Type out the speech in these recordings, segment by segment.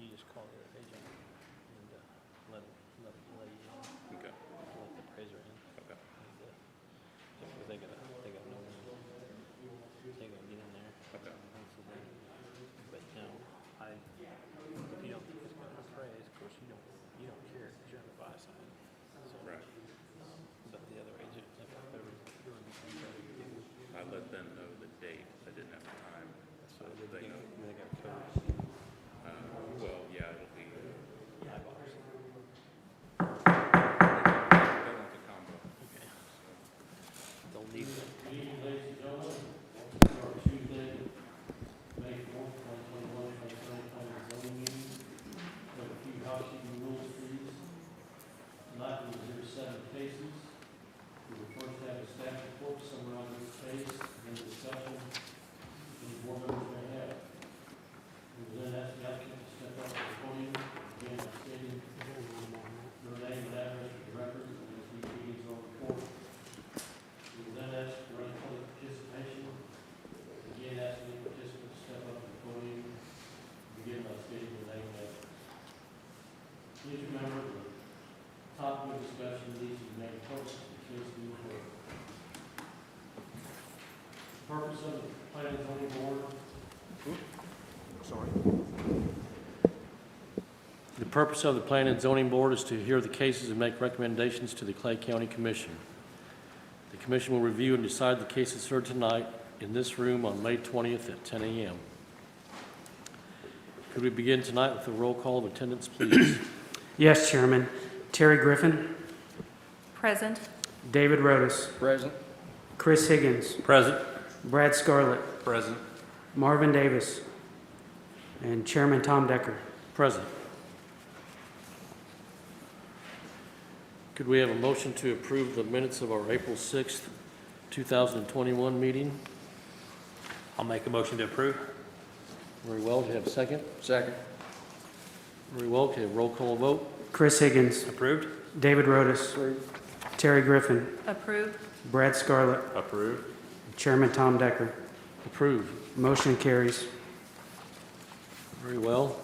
You just call your agent and let you let the appraiser in. Okay. Because they gotta know when they gonna get in there. Okay. But if you don't think it's gonna appraise, of course you don't care because you're on the buy side. So, Right. but the other agent, if they're doing something, I let them know the date. I didn't have time, so they know. they got codes. Well, yeah, it'll be. Eyeballs. They want the combo. Okay. They'll need it. Ladies and gentlemen, for Tuesday, May 4th, 2021, planning zoning meeting. We have a few housekeeping rules for you. Tonight, we will hear 7 cases. We will first have a staff report summarizing each case, and then discussion any board members may have. We will then ask the applicant to step up to the podium, again, by stating your name and address for the record, and this meeting is on report. We will then ask for any public participation. Again, ask any participant to step up to the podium. Begin by stating your name and address. Please remember the topic of discussion needs to be made public in case we move forward. The purpose of the planning and zoning board. The purpose of the Planning and Zoning Board is to hear the cases and make recommendations to the Clay County Commission. The Commission will review and decide the cases heard tonight in this room on May 20th at 10 a.m. Could we begin tonight with a roll call of attendance, please? Yes, Chairman. Terry Griffin, Present. David Rodas, Present. Chris Higgins, Present. Brad Scarlett, Present. Marvin Davis, and Chairman Tom Decker. Present. Could we have a motion to approve the minutes of our April 6th, 2021 meeting? I'll make a motion to approve. Very well. Do you have a second? Second. Very well. Okay, roll call vote. Chris Higgins, Approved? David Rodas, Terry Griffin, Approved. Brad Scarlett, Approved. Chairman Tom Decker. Approved. Motion carries. Very well.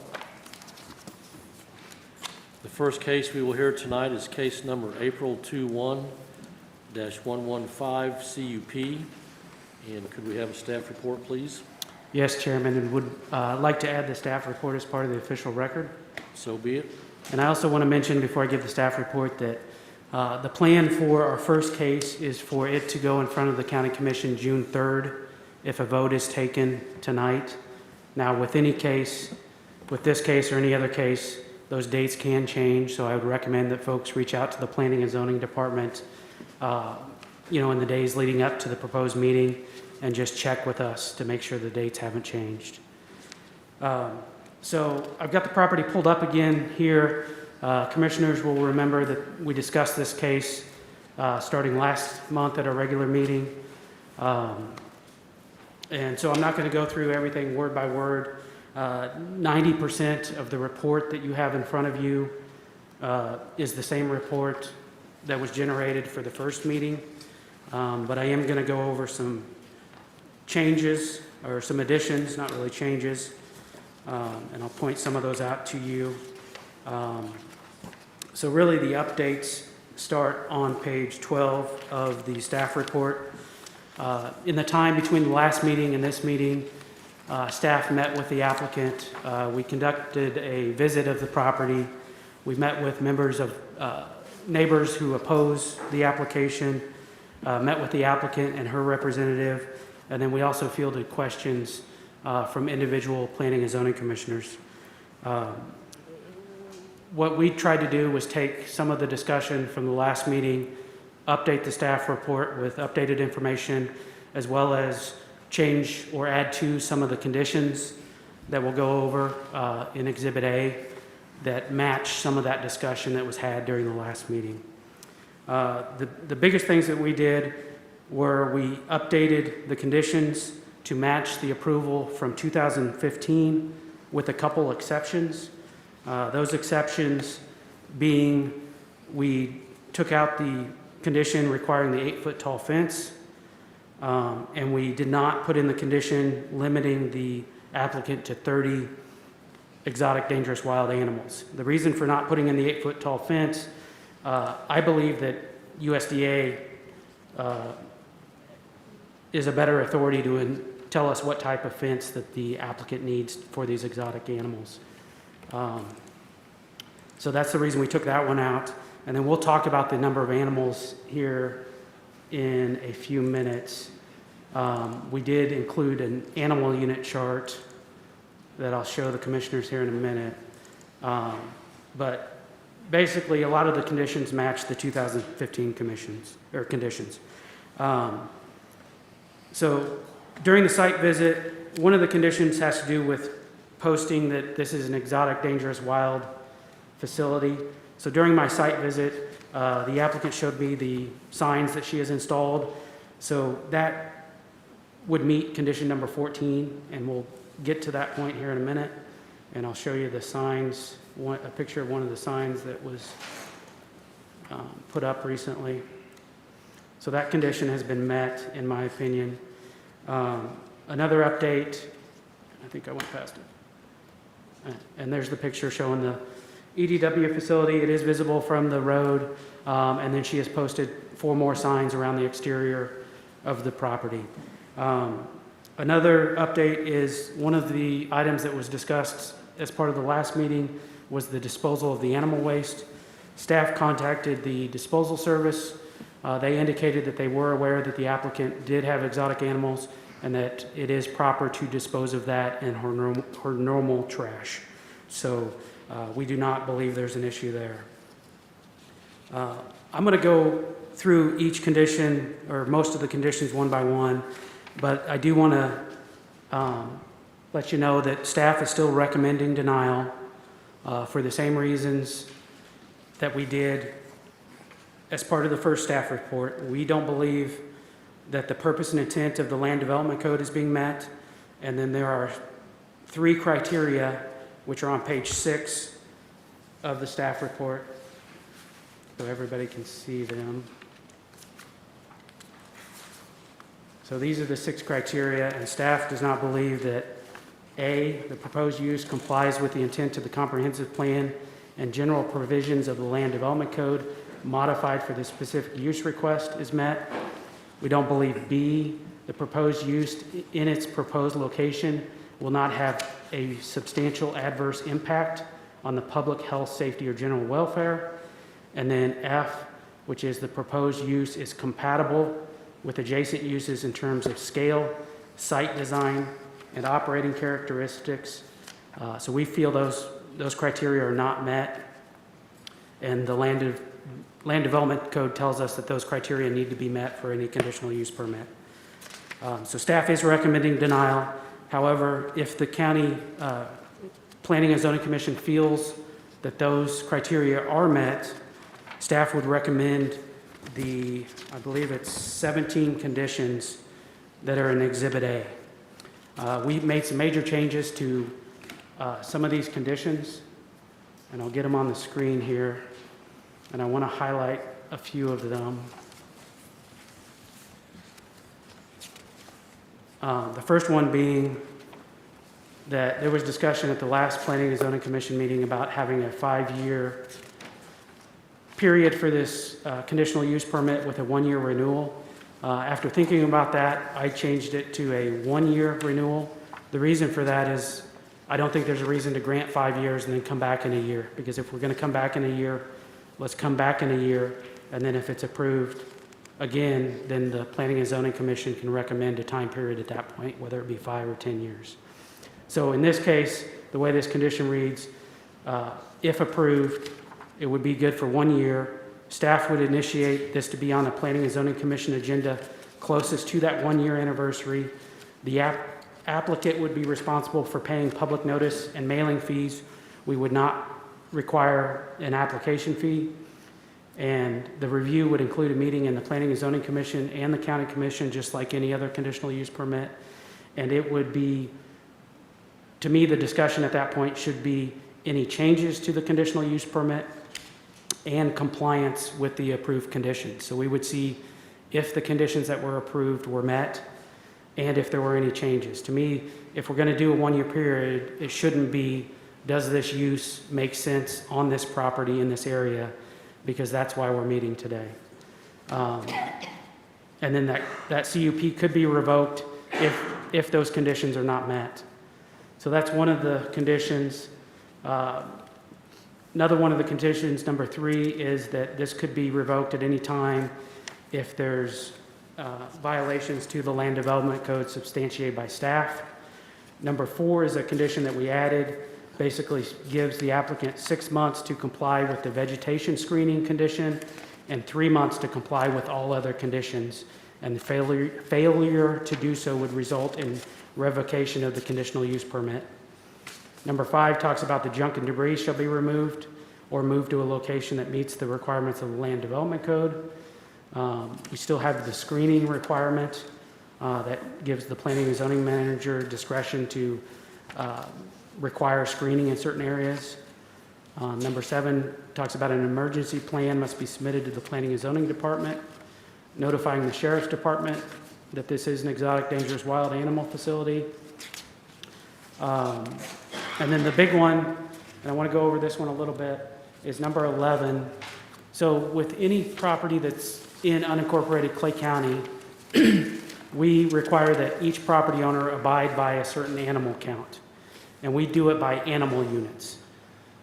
The first case we will hear tonight is case number April 21-115 CUP. And could we have a staff report, please? Yes, Chairman, and would like to add the staff report as part of the official record. So be it. And I also want to mention before I give the staff report that the plan for our first case is for it to go in front of the County Commission June 3rd if a vote is taken tonight. Now, with any case, with this case or any other case, those dates can change, so I would recommend that folks reach out to the Planning and Zoning Department, in the days leading up to the proposed meeting and just check with us to make sure the dates haven't changed. So I've got the property pulled up again here. Commissioners will remember that we discussed this case starting last month at our regular meeting. And so I'm not going to go through everything word by word. 90% of the report that you have in front of you is the same report that was generated for the first meeting. But I am going to go over some changes or some additions, not really changes. And I'll point some of those out to you. So really the updates start on page 12 of the staff report. In the time between the last meeting and this meeting, staff met with the applicant. We conducted a visit of the property. We met with members of neighbors who oppose the application, met with the applicant and her representative, and then we also fielded questions from individual planning and zoning commissioners. What we tried to do was take some of the discussion from the last meeting update the staff report with updated information, as well as change or add to some of the conditions that we'll go over in Exhibit A that match some of that discussion that was had during the last meeting. The biggest things that we did were we updated the conditions to match the approval from 2015 with a couple exceptions. Those exceptions being we took out the condition requiring the 8-foot tall fence, and we did not put in the condition limiting the applicant to 30 exotic dangerous wild animals. The reason for not putting in the 8-foot tall fence, I believe that USDA is a better authority to tell us what type of fence that the applicant needs for these exotic animals. So that's the reason we took that one out. And then we'll talk about the number of animals here in a few minutes. We did include an animal unit chart that I'll show the commissioners here in a minute. But basically, a lot of the conditions match the 2015 conditions. So during the site visit, one of the conditions has to do with posting that this is an exotic dangerous wild facility. So during my site visit, the applicant showed me the signs that she has installed. So that would meet condition number 14, and we'll get to that point here in a minute. And I'll show you the signs, a picture of one of the signs that was put up recently. So that condition has been met, in my opinion. Another update, I think I went past it. And there's the picture showing the EDW facility. It is visible from the road. And then she has posted 4 more signs around the exterior of the property. Another update is one of the items that was discussed as part of the last meeting was the disposal of the animal waste. Staff contacted the disposal service. They indicated that they were aware that the applicant did have exotic animals and that it is proper to dispose of that in her normal trash. So we do not believe there's an issue there. I'm going to go through each condition, or most of the conditions, one by one, but I do want to let you know that staff is still recommending denial for the same reasons that we did as part of the first staff report. We don't believe that the purpose and intent of the Land Development Code is being met, and then there are 3 criteria which are on page 6 of the staff report, so everybody can see them. So these are the 6 criteria, and staff does not believe that A, the proposed use complies with the intent of the comprehensive plan and general provisions of the Land Development Code modified for the specific use request is met. We don't believe B, the proposed use in its proposed location will not have a substantial adverse impact on the public health, safety, or general welfare. And then F, which is the proposed use is compatible with adjacent uses in terms of scale, site design, and operating characteristics. So we feel those criteria are not met, and the Land Development Code tells us that those criteria need to be met for any conditional use permit. So staff is recommending denial. However, if the county Planning and Zoning Commission feels that those criteria are met, staff would recommend I believe it's 17 conditions that are in Exhibit A. We've made some major changes to some of these conditions, and I'll get them on the screen here, and I want to highlight a few of them. The first one being that there was discussion at the last Planning and Zoning Commission meeting about having a 5-year period for this conditional use permit with a 1-year renewal. After thinking about that, I changed it to a 1-year renewal. The reason for that is I don't think there's a reason to grant 5 years and then come back in a year, because if we're going to come back in a year, let's come back in a year, and then if it's approved again, then the Planning and Zoning Commission can recommend a time period at that point, whether it be 5 or 10 years. So in this case, the way this condition reads, if approved, it would be good for 1 year, staff would initiate this to be on the Planning and Zoning Commission agenda closest to that 1-year anniversary. The applicant would be responsible for paying public notice and mailing fees. We would not require an application fee. And the review would include a meeting in the Planning and Zoning Commission and the County Commission, just like any other conditional use permit. And it would be, to me, the discussion at that point should be any changes to the conditional use permit and compliance with the approved conditions. So we would see if the conditions that were approved were met and if there were any changes. To me, if we're going to do a 1-year period, it shouldn't be, does this use make sense on this property in this area? Because that's why we're meeting today. And then that CUP could be revoked if those conditions are not met. So that's one of the conditions. Another one of the conditions, number 3, is that this could be revoked at any time if there's violations to the Land Development Code substantiated by staff. Number 4 is a condition that we added, basically gives the applicant 6 months to comply with the vegetation screening condition and 3 months to comply with all other conditions. And the failure to do so would result in revocation of the conditional use permit. Number 5 talks about the junk and debris shall be removed or moved to a location that meets the requirements of the Land Development Code. We still have the screening requirement that gives the planning and zoning manager discretion to require screening in certain areas. Number 7 talks about an emergency plan must be submitted to the Planning and Zoning Department, notifying the Sheriff's Department that this is an exotic, dangerous, wild animal facility. And then the big one, and I want to go over this one a little bit, is number 11. So with any property that's in unincorporated Clay County, we require that each property owner abide by a certain animal count. And we do it by animal units.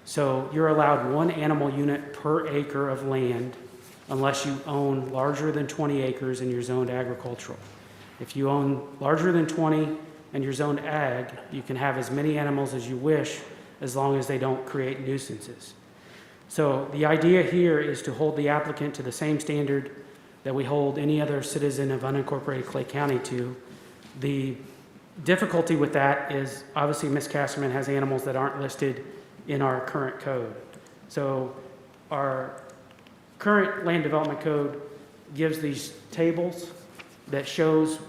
So you're allowed 1 animal unit per acre of land unless you own larger than 20 acres and you're zoned agricultural. If you own larger than 20 and you're zoned ag, you can have as many animals as you wish as long as they don't create nuisances. So the idea here is to hold the applicant to the same standard that we hold any other citizen of unincorporated Clay County to. The difficulty with that is obviously Ms. Casserman has animals that aren't listed in our current code. So our current land development code gives these tables that shows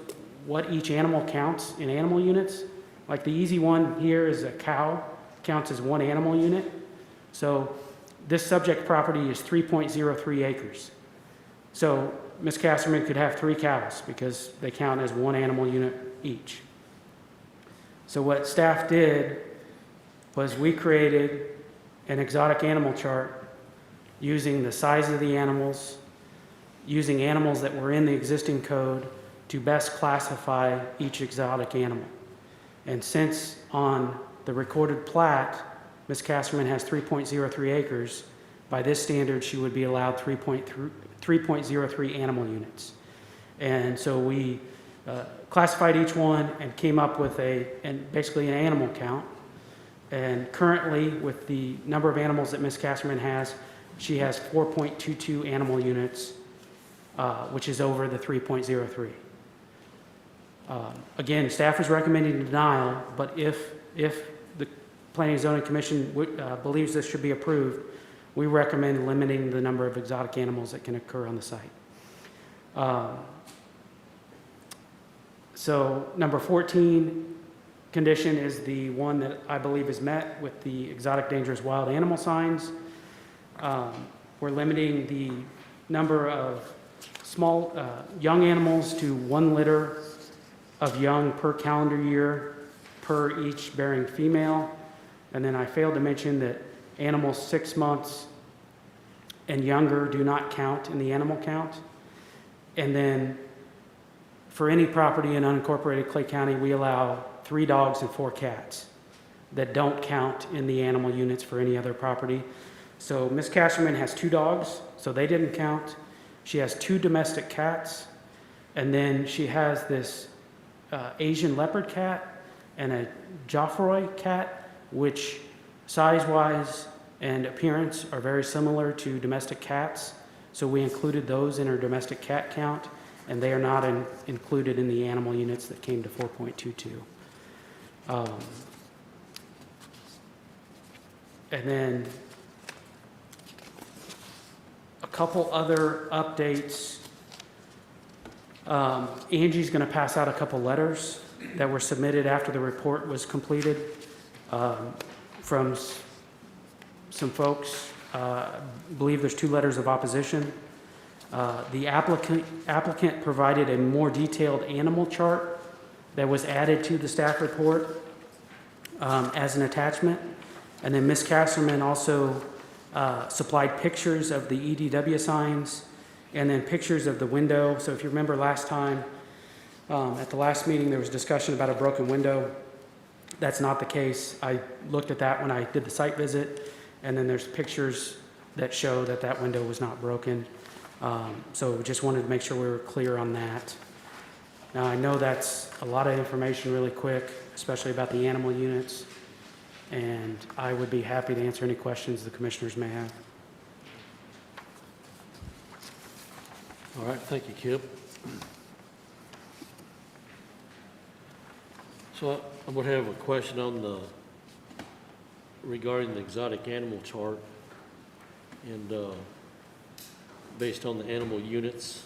what each animal counts in animal units. Like the easy one here is a cow, counts as 1 animal unit. So this subject property is 3.03 acres. So Ms. Casserman could have 3 cows because they count as 1 animal unit each. So what staff did was we created an exotic animal chart using the size of the animals, using animals that were in the existing code to best classify each exotic animal. And since on the recorded plat, Ms. Casserman has 3.03 acres, by this standard she would be allowed 3.03 animal units. And so we classified each one and came up with basically an animal count. And currently, with the number of animals that Ms. Casserman has, she has 4.22 animal units, which is over the 3.03. Again, staff is recommending denial, but if the Planning and Zoning Commission believes this should be approved, we recommend limiting the number of exotic animals that can occur on the site. So number 14 condition is the one that I believe is met with the exotic, dangerous, wild animal signs. We're limiting the number of small, young animals to 1 litter of young per calendar year per each bearing female. And then I failed to mention that animals 6 months and younger do not count in the animal count. And then for any property in unincorporated Clay County, we allow 3 dogs and 4 cats that don't count in the animal units for any other property. So Ms. Casserman has 2 dogs, so they didn't count. She has 2 domestic cats, and then she has this Asian leopard cat and a Geoffroy cat, which size-wise and appearance are very similar to domestic cats. So we included those in our domestic cat count, and they are not included in the animal units that came to 4.22. And then a couple other updates. Angie's going to pass out a couple letters that were submitted after the report was completed from some folks. I believe there's 2 letters of opposition. The applicant provided a more detailed animal chart that was added to the staff report as an attachment. And then Ms. Kasserman also supplied pictures of the EDW signs and then pictures of the window. So if you remember last time, at the last meeting, there was discussion about a broken window. That's not the case. I looked at that when I did the site visit, and then there's pictures that show that that window was not broken. So we just wanted to make sure we were clear on that. Now, I know that's a lot of information really quick, especially about the animal units, and I would be happy to answer any questions the commissioners may have. All right, thank you, Kip. So I would have a question on regarding the exotic animal chart, and based on the animal units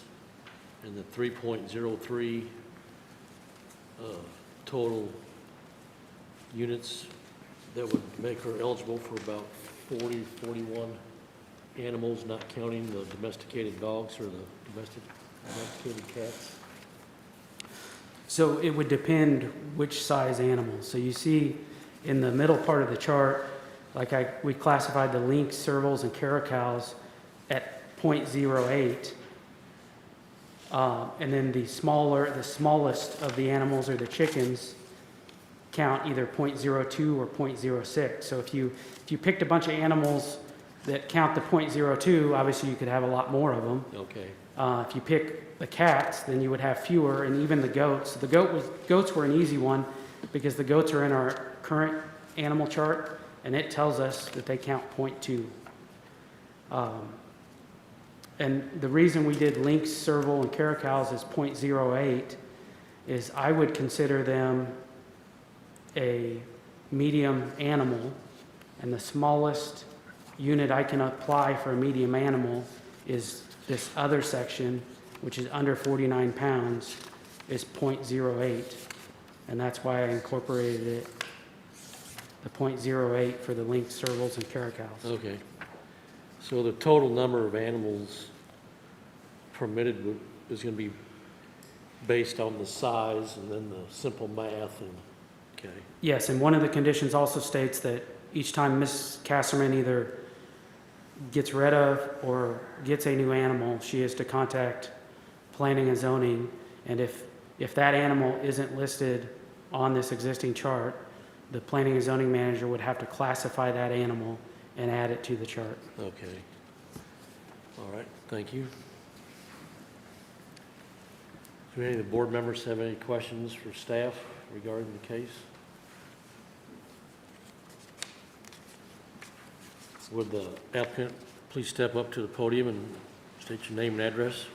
and the 3.03 total units that would make her eligible for about 41 animals, not counting the domesticated dogs or the domesticated cats. So it would depend which size animal. So you see in the middle part of the chart, we classified the lynx, servals, and caracals at 0.08. And then the smallest of the animals are the chickens count either 0.02 or 0.06. So if you picked a bunch of animals that count the 0.02, obviously you could have a lot more of them. Okay. If you pick the cats, then you would have fewer, and even the goats. The goats were an easy one because the goats are in our current animal chart, and it tells us that they count 0.2. And the reason we did lynx, serval, and caracals as 0.08 is I would consider them a medium animal, and the smallest unit I can apply for a medium animal is this other section, which is under 49 pounds, is 0.08, and that's why I incorporated it, the 0.08 for the lynx, servals, and caracals. Okay. So the total number of animals permitted is going to be based on the size and then the simple math and, okay. Yes, and one of the conditions also states that each time Ms. Kasserman either gets rid of or gets a new animal, she is to contact planning and zoning, and if that animal isn't listed on this existing chart, the planning and zoning manager would have to classify that animal and add it to the chart. Okay. All right, thank you. Do any of the board members have any questions for staff regarding the case? Would the applicant please step up to the podium and state your name and address?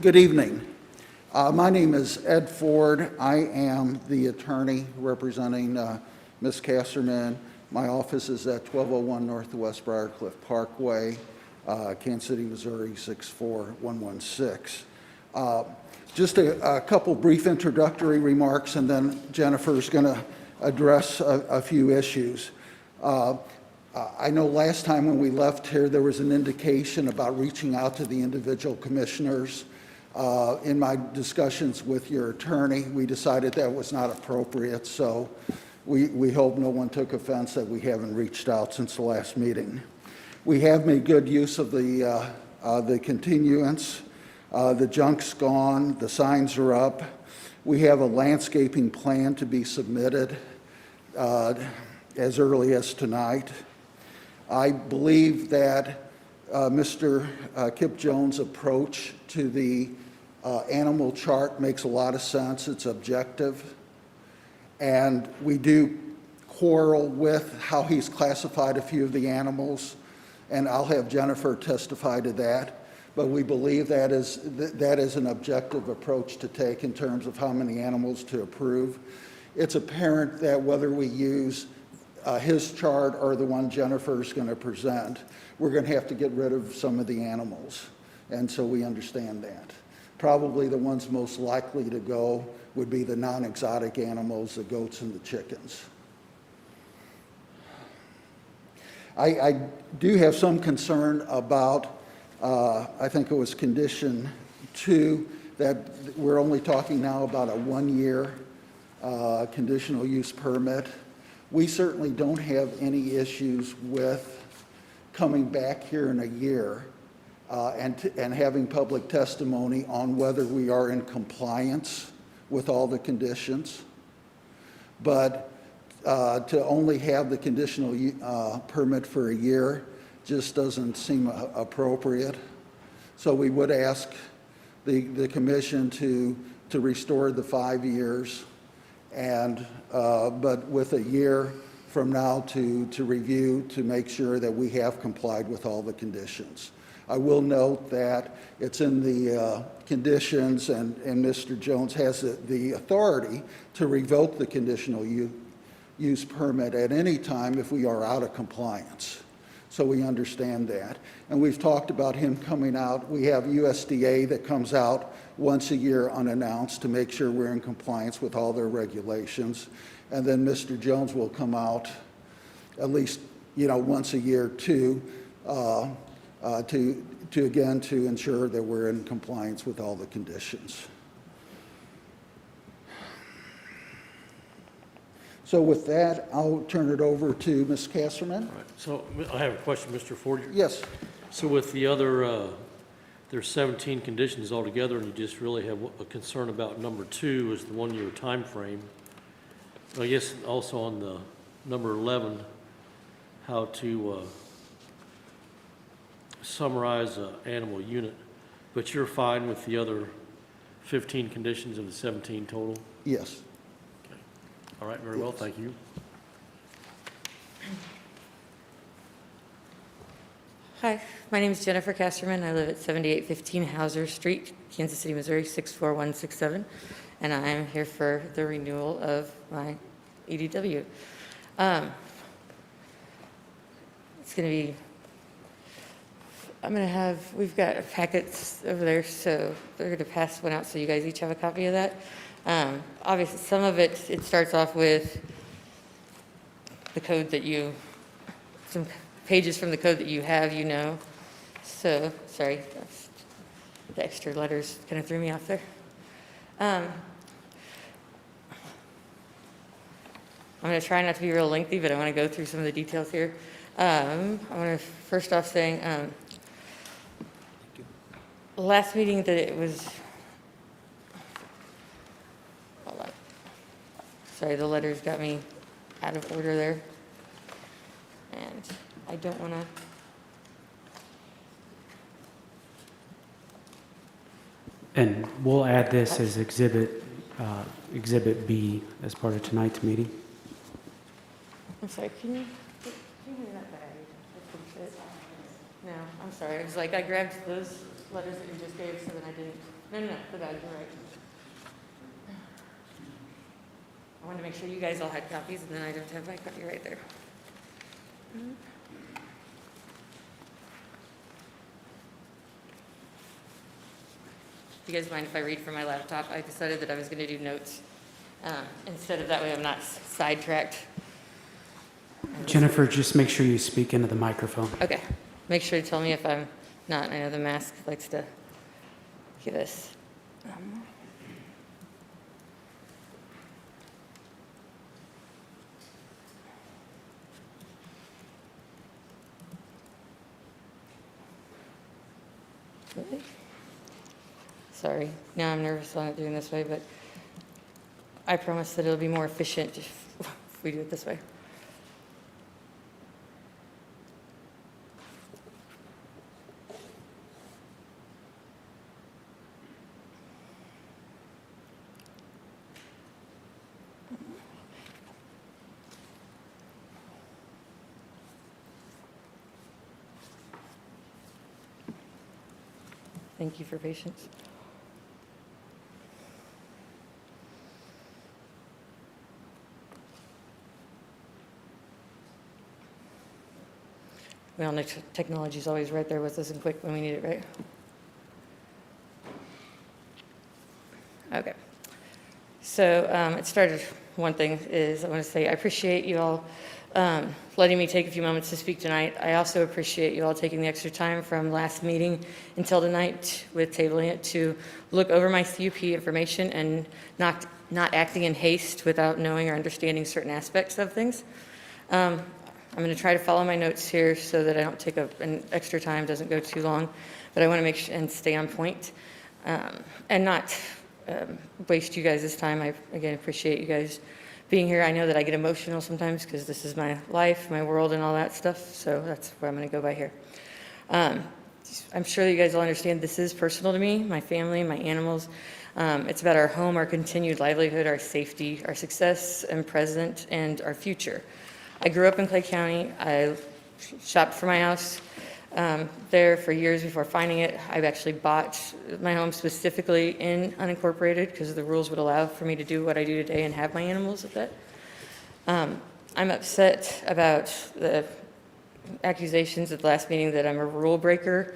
Good evening. My name is Ed Ford. I am the attorney representing Ms. Kasserman. My office is at 1201 Northwest Briarcliff Parkway, Kansas City, Missouri 64116. Just a couple brief introductory remarks, and then Jennifer's going to address a few issues. I know last time when we left here, there was an indication about reaching out to the individual commissioners. In my discussions with your attorney, we decided that was not appropriate, so we hope no one took offense that we haven't reached out since the last meeting. We have made good use of the continuance. The junk's gone, the signs are up. We have a landscaping plan to be submitted as early as tonight. I believe that Mr. Kip Jones' approach to the animal chart makes a lot of sense. It's objective. And we do quarrel with how he's classified a few of the animals, and I'll have Jennifer testify to that. But we believe that is an objective approach to take in terms of how many animals to approve. It's apparent that whether we use his chart or the one Jennifer's going to present, we're going to have to get rid of some of the animals, and so we understand that. Probably the ones most likely to go would be the non-exotic animals, the goats and the chickens. I do have some concern about, I think it was condition 2, that we're only talking now about a 1-year conditional use permit. We certainly don't have any issues with coming back here in a year and having public testimony on whether we are in compliance with all the conditions. But to only have the conditional permit for a year just doesn't seem appropriate. So we would ask the commission to restore the 5 years, and but with a year from now to review to make sure that we have complied with all the conditions. I will note that it's in the conditions, and Mr. Jones has the authority to revoke the conditional use permit at any time if we are out of compliance. So we understand that. And we've talked about him coming out. We have USDA that comes out once a year unannounced to make sure we're in compliance with all their regulations. And then Mr. Jones will come out at least, once a year too, to ensure that we're in compliance with all the conditions. So with that, I'll turn it over to Ms. Kasserman. All right. So I have a question, Mr. Ford. Yes. So with the other, there's 17 conditions altogether, and you just really have a concern about number 2 is the 1-year time frame. I guess also on the number 11, how to summarize an animal unit, but you're fine with the other 15 conditions of the 17 total? Yes. All right, very well, thank you. Hi, my name is Jennifer Kasterman. I live at 7815 Hauser Street, Kansas City, Missouri, 64167, and I am here for the renewal of my EDW. It's going to be, we've got packets over there, so they're going to pass one out so you guys each have a copy of that. Obviously, some of it starts off with the code that some pages from the code that you have, So, sorry, the extra letters kind of threw me off there. I'm going to try not to be real lengthy, but I want to go through some of the details here. I want to first off saying, last meeting that it was, hold on. Sorry, the letters got me out of order there. And I don't want to. And we'll add this as Exhibit B as part of tonight's meeting. I'm sorry, can you give me that bag? I couldn't fit. No, I'm sorry. It was like I grabbed those letters that you just gave, so then I didn't. No, the bag, you're right. I wanted to make sure you guys all had copies, and then I don't have my copy right there. Do you guys mind if I read from my laptop? I decided that I was going to do notes instead of that way I'm not sidetracked. Jennifer, just make sure you speak into the microphone. Okay. Make sure to tell me if I'm not. I know the mask likes to give us. Sorry. Now I'm nervous on it doing this way, but I promise that it'll be more efficient if we do it this way. Thank you for patience. We all know technology is always right there with us and quick when we need it, right? Okay. So it started, one thing is I want to say I appreciate you all letting me take a few moments to speak tonight. I also appreciate you all taking the extra time from last meeting until tonight with tabling it to look over my CUP information and not acting in haste without knowing or understanding certain aspects of things. I'm going to try to follow my notes here so that I don't take up an extra time, doesn't go too long, but I want to make sure and stay on point and not waste you guys' time. I, again, appreciate you guys being here. I know that I get emotional sometimes because this is my life, my world, and all that stuff, so that's where I'm going to go by here. I'm sure that you guys will understand this is personal to me, my family, my animals. It's about our home, our continued livelihood, our safety, our success and present, and our future. I grew up in Clay County. I shopped for my house there for years before finding it. I've actually bought my home specifically in unincorporated because the rules would allow for me to do what I do today and have my animals at that. I'm upset about the accusations at the last meeting that I'm a rule breaker.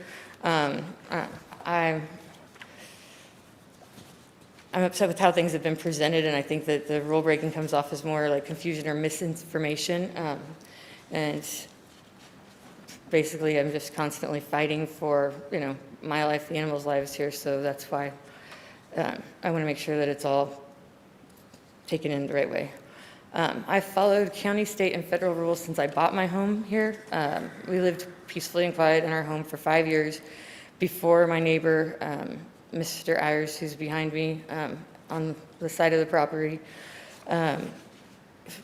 I'm upset with how things have been presented, and I think that the rule breaking comes off as more like confusion or misinformation. And basically, I'm just constantly fighting for, my life, the animals' lives here. So that's why I want to make sure that it's all taken in the right way. I've followed county, state, and federal rules since I bought my home here. We lived peacefully and quiet in our home for 5 years before my neighbor, Mr. Ayers, who's behind me on the side of the property,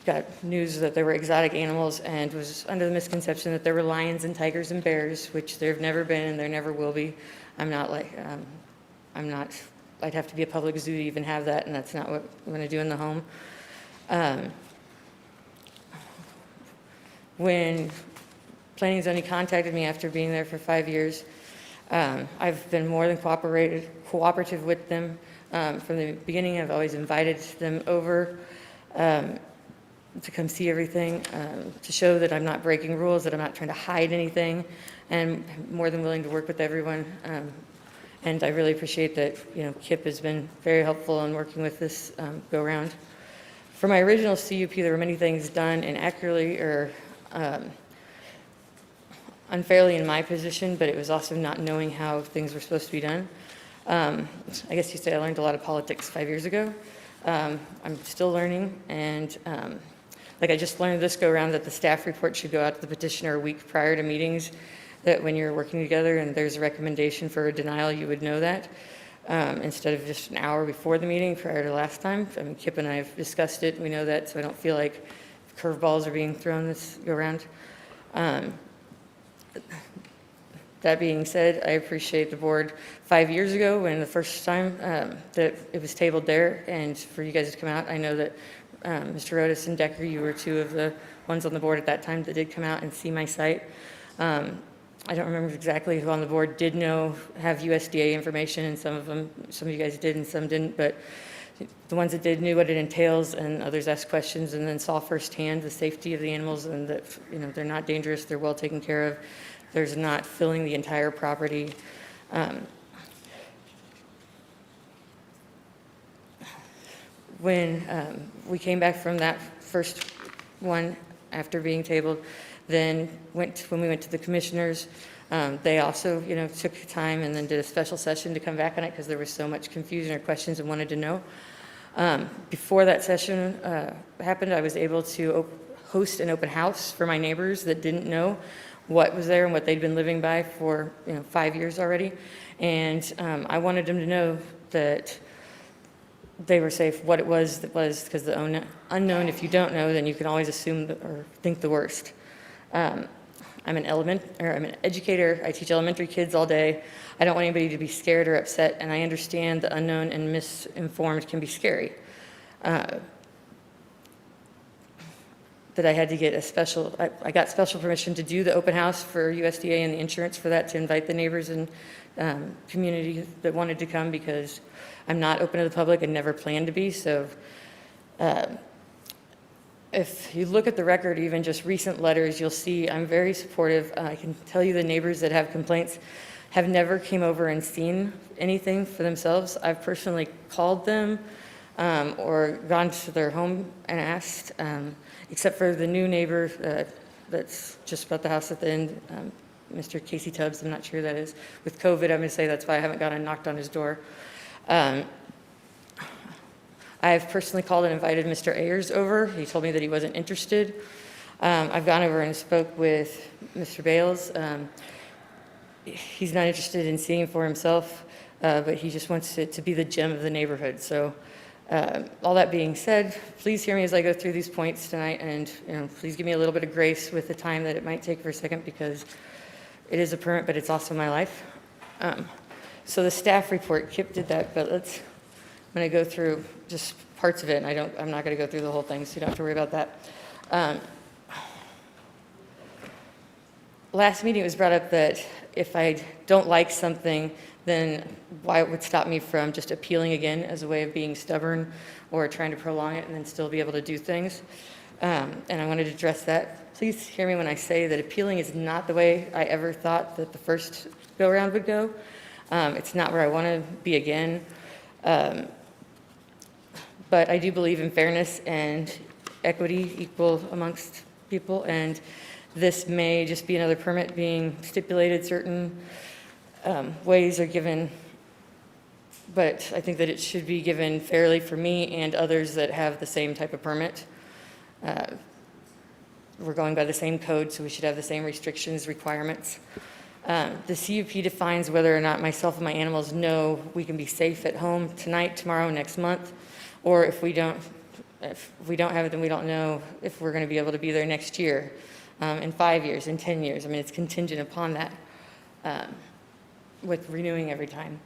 got news that there were exotic animals and was under the misconception that there were lions and tigers and bears, which there have never been and there never will be. I'd have to be a public zoo to even have that, and that's not what I'm going to do in the home. When Planning and Zoning contacted me after being there for 5 years, I've been more than cooperative with them. From the beginning, I've always invited them over to come see everything, to show that I'm not breaking rules, that I'm not trying to hide anything, and I'm more than willing to work with everyone. And I really appreciate that, Kip has been very helpful in working with this go-round. For my original CUP, there were many things done inaccurately or unfairly in my position, but it was also not knowing how things were supposed to be done. I guess you say I learned a lot of politics 5 years ago. I'm still learning, and I just learned this go-around that the staff report should go out to the petitioner a week prior to meetings, that when you're working together and there's a recommendation for a denial, you would know that, instead of just an hour before the meeting prior to last time. I mean, Kip and I have discussed it, we know that, so I don't feel like curveballs are being thrown this go-around. That being said, I appreciate the board 5 years ago when the first time that it was tabled there, and for you guys to come out. I know that Mr. Rodas and Decker, you were two of the ones on the board at that time that did come out and see my site. I don't remember exactly who on the board did have USDA information, and some of you guys did and some didn't, but the ones that did knew what it entails, and others asked questions and then saw firsthand the safety of the animals and that they're not dangerous, they're well taken care of. There's not filling the entire property. When we came back from that first one after being tabled, then when we went to the commissioners, they also took time and then did a special session to come back on it because there was so much confusion or questions and wanted to know. Before that session happened, I was able to host an open house for my neighbors that didn't know what was there and what they'd been living by for 5 years already. And I wanted them to know that they were safe. What it was, because the unknown, if you don't know, then you can always assume or think the worst. I'm an educator. I teach elementary kids all day. I don't want anybody to be scared or upset, and I understand the unknown and misinformed can be scary. That I had to get I got special permission to do the open house for USDA and the insurance for that, to invite the neighbors and community that wanted to come, because I'm not open to the public and never planned to be. So if you look at the record, even just recent letters, you'll see I'm very supportive. I can tell you the neighbors that have complaints have never came over and seen anything for themselves. I've personally called them or gone to their home and asked, except for the new neighbor that's just about the house at the end, Mr. Casey Tubbs. I'm not sure who that is. With COVID, I'm going to say that's why I haven't gone and knocked on his door. I've personally called and invited Mr. Ayers over. He told me that he wasn't interested. I've gone over and spoke with Mr. Bales. He's not interested in seeing for himself, but he just wants it to be the gem of the neighborhood. So all that being said, please hear me as I go through these points tonight, and please give me a little bit of grace with the time that it might take for a second, because it is a permit, but it's also my life. So the staff report, Kip did that, but I'm going to go through just parts of it, and I'm not going to go through the whole thing, so you don't have to worry about that. Last meeting it was brought up that if I don't like something, then why it would stop me from just appealing again as a way of being stubborn or trying to prolong it and then still be able to do things. And I wanted to address that. Please hear me when I say that appealing is not the way I ever thought that the first go-around would go. It's not where I want to be again. But I do believe in fairness and equity equal amongst people, and this may just be another permit being stipulated certain ways are given, but I think that it should be given fairly for me and others that have the same type of permit. We're going by the same code, so we should have the same restrictions, requirements. The CUP defines whether or not myself and my animals know we can be safe at home tonight, tomorrow, next month, or if we don't have it, then we don't know if we're going to be able to be there next year, in 5 years, in 10 years. I mean, it's contingent upon that, with renewing every time,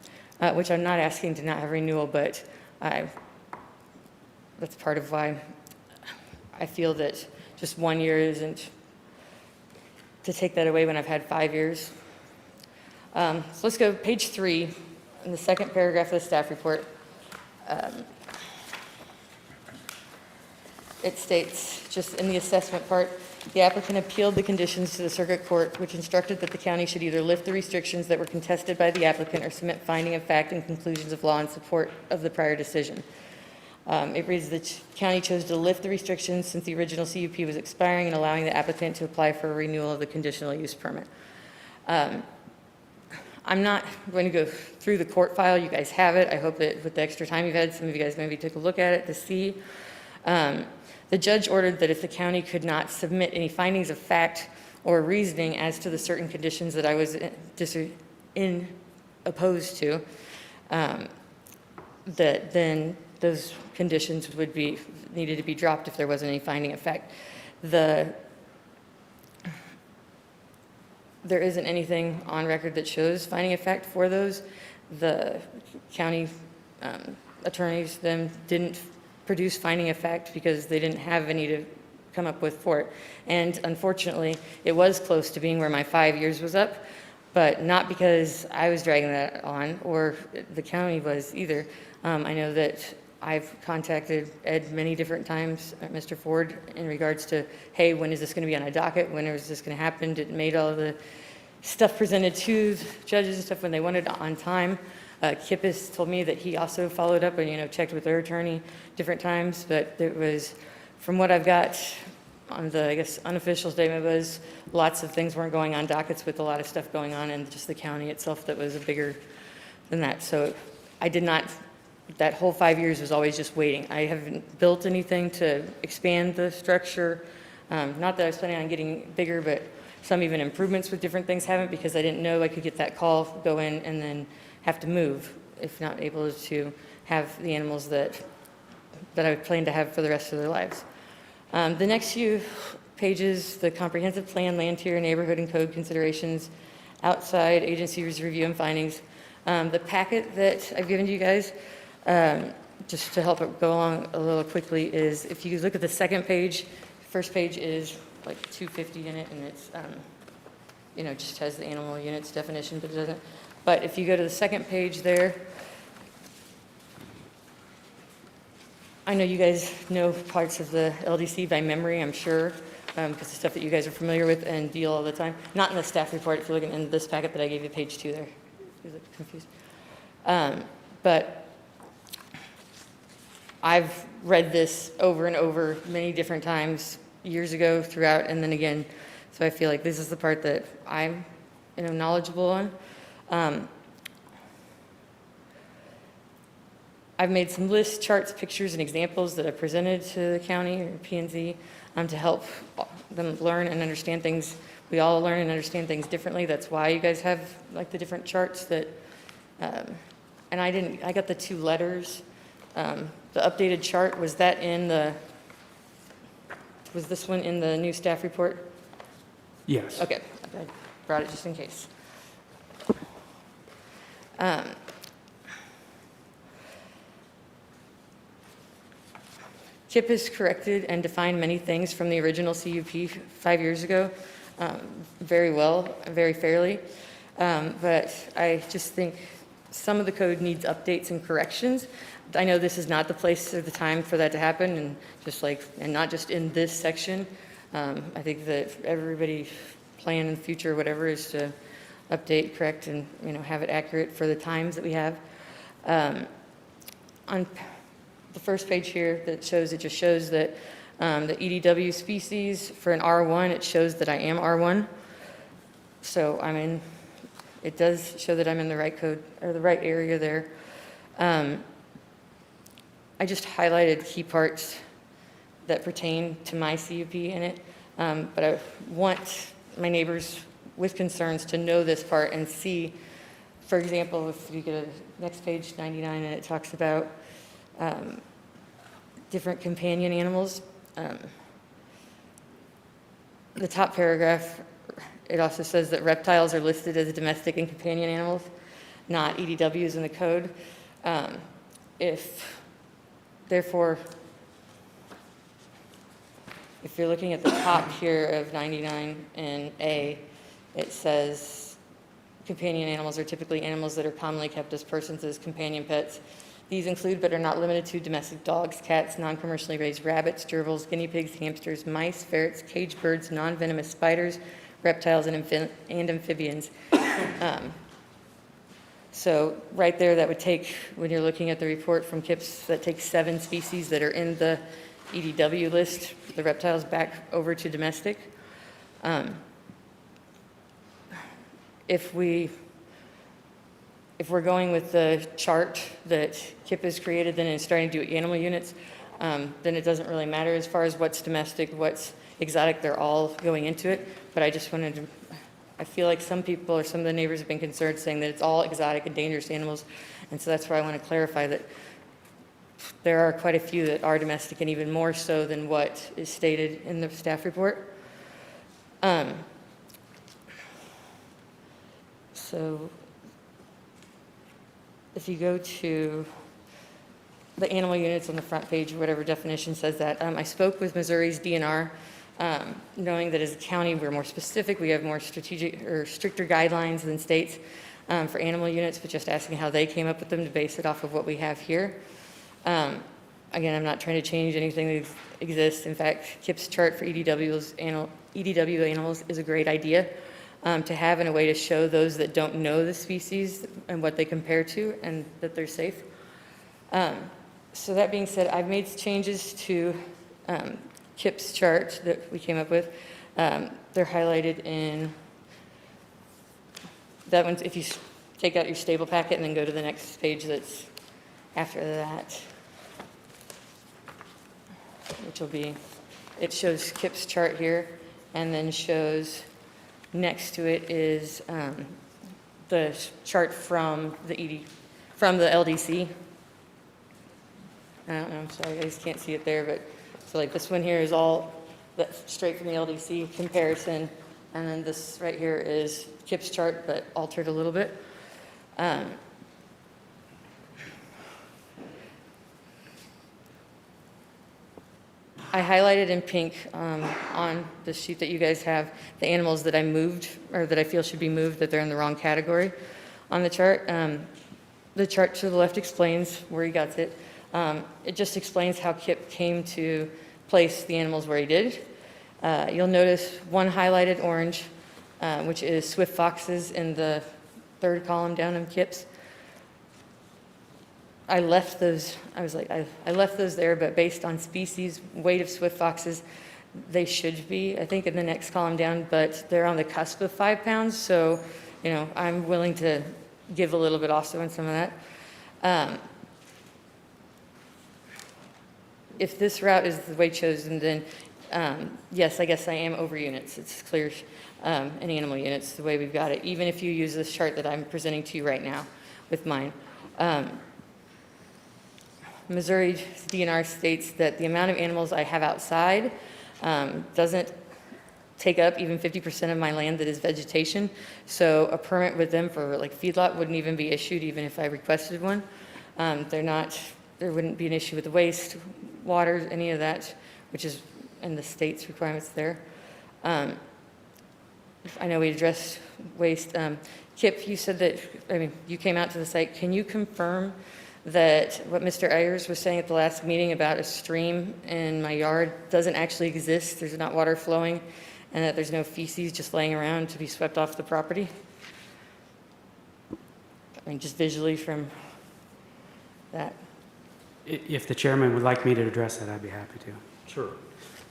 which I'm not asking to not have renewal, but that's part of why I feel that just 1 year isn't to take that away when I've had 5 years. So let's go page 3 in the second paragraph of the staff report. It states, just in the assessment part, the applicant appealed the conditions to the circuit court, which instructed that the county should either lift the restrictions that were contested by the applicant or submit finding of fact and conclusions of law in support of the prior decision. It reads the county chose to lift the restrictions since the original CUP was expiring and allowing the applicant to apply for a renewal of the conditional use permit. I'm not going to go through the court file. You guys have it. I hope that with the extra time you've had, some of you guys maybe took a look at it to see. The judge ordered that if the county could not submit any findings of fact or reasoning as to the certain conditions that I was opposed to, that then those conditions would be needed to be dropped if there wasn't any finding of fact. There isn't anything on record that shows finding of fact for those. The county attorneys then didn't produce finding of fact because they didn't have any to come up with for it. And unfortunately, it was close to being where my 5 years was up, but not because I was dragging that on or the county was either. I know that I've contacted Ed many different times, Mr. Ford, in regards to, hey, when is this going to be on a docket? When is this going to happen? It made all the stuff presented to judges and stuff when they wanted it on time. Kip has told me that he also followed up and, checked with their attorney different times, but it was, from what I've got on the, I guess, unofficial statement was lots of things weren't going on dockets with a lot of stuff going on and just the county itself that was bigger than that. So I did not, that whole 5 years was always just waiting. I haven't built anything to expand the structure. Not that I was planning on getting bigger, but some even improvements with different things haven't because I didn't know I could get that call, go in, and then have to move if not able to have the animals that I plan to have for the rest of their lives. The next few pages, the comprehensive plan, land tier, neighborhood and code considerations, outside agencies review and findings. The packet that I've given to you guys, just to help it go along a little quickly, is if you look at the second page, first page is like 250 in it, and it's, just has the animal units definition, but it doesn't. But if you go to the second page there, I know you guys know parts of the LDC by memory, I'm sure, because it's stuff that you guys are familiar with and deal all the time. Not in the staff report, if you're looking in this packet that I gave you, page 2 there. You look confused. But I've read this over and over many different times, years ago, throughout, and then again. So I feel like this is the part that I'm knowledgeable on. I've made some lists, charts, pictures, and examples that I presented to the county or P&Z to help them learn and understand things. We all learn and understand things differently. That's why you guys have like the different charts that, and I got the 2 letters. The updated chart, was this one in the new staff report? Yes. Okay, I brought it just in case. KIP has corrected and defined many things from the original CUP 5 years ago very well, very fairly. But I just think some of the code needs updates and corrections. I know this is not the place or the time for that to happen, and not just in this section. I think that everybody's plan in the future, whatever, is to update, correct, and have it accurate for the times that we have. On the first page here, it just shows that the EDW species for an R1, it shows that I am R1. So it does show that I'm in the right code or the right area there. I just highlighted key parts that pertain to my CUP in it, but I want my neighbors with concerns to know this part and see, for example, if you go to next page, 99, and it talks about different companion animals. The top paragraph, it also says that reptiles are listed as domestic and companion animals, not EDWs in the code. Therefore, if you're looking at the top here of 99 and A, it says companion animals are typically animals that are commonly kept as persons as companion pets. These include, but are not limited to, domestic dogs, cats, non-commercially raised rabbits, gerbils, guinea pigs, hamsters, mice, ferrets, caged birds, non-venomous spiders, reptiles, and amphibians. So right there, that would take, when you're looking at the report from KIPS, that takes 7 species that are in the EDW list, the reptiles, back over to domestic. If we're going with the chart that KIP has created, then it's starting to do animal units, then it doesn't really matter as far as what's domestic, what's exotic, they're all going into it. But I just wanted to, I feel like some people or some of the neighbors have been concerned saying that it's all exotic and dangerous animals. And so that's why I want to clarify that there are quite a few that are domestic, and even more so than what is stated in the staff report. So if you go to the animal units on the front page, whatever definition says that, I spoke with Missouri's DNR, knowing that as a county we're more specific, we have more strategic or stricter guidelines than states for animal units, but just asking how they came up with them to base it off of what we have here. Again, I'm not trying to change anything that exists. In fact, KIP's chart for EDW animals is a great idea to have, in a way to show those that don't know the species and what they compare to, and that they're safe. So that being said, I've made changes to KIP's chart that we came up with. They're highlighted in that one. If you take out your stable packet and then go to the next page that's after that, which will be, it shows KIP's chart here, and then shows next to it is the chart from the LDC. I don't know, I'm sorry, I just can't see it there, but, so like this one here is all straight from the LDC comparison, and then this right here is KIP's chart, but altered a little bit. I highlighted in pink on the sheet that you guys have, the animals that I moved, or that I feel should be moved, that they're in the wrong category on the chart. The chart to the left explains where he got it. It just explains how KIP came to place the animals where he did. You'll notice one highlighted orange, which is swift foxes in the third column down in KIP's. I left those, I left those there, but based on species, weight of swift foxes, they should be, I think, in the next column down, but they're on the cusp of 5 pounds, so, you know, I'm willing to give a little bit also in some of that. If this route is the way chosen, then yes, I guess I am over units. It's clear in animal units, the way we've got it, even if you use this chart that I'm presenting to you right now with mine. Missouri DNR states that the amount of animals I have outside doesn't take up even 50% of my land that is vegetation. So a permit with them for like feedlot wouldn't even be issued even if I requested one. There wouldn't be an issue with the waste, water, any of that, which is in the state's requirements there. I know we addressed waste. Kip, you said that, I mean, you came out to the site. Can you confirm that what Mr. Ayers was saying at the last meeting about a stream in my yard doesn't actually exist? There's not water flowing, and that there's no feces just laying around to be swept off the property? I mean, just visually from that. If the chairman would like me to address that, I'd be happy to. Sure.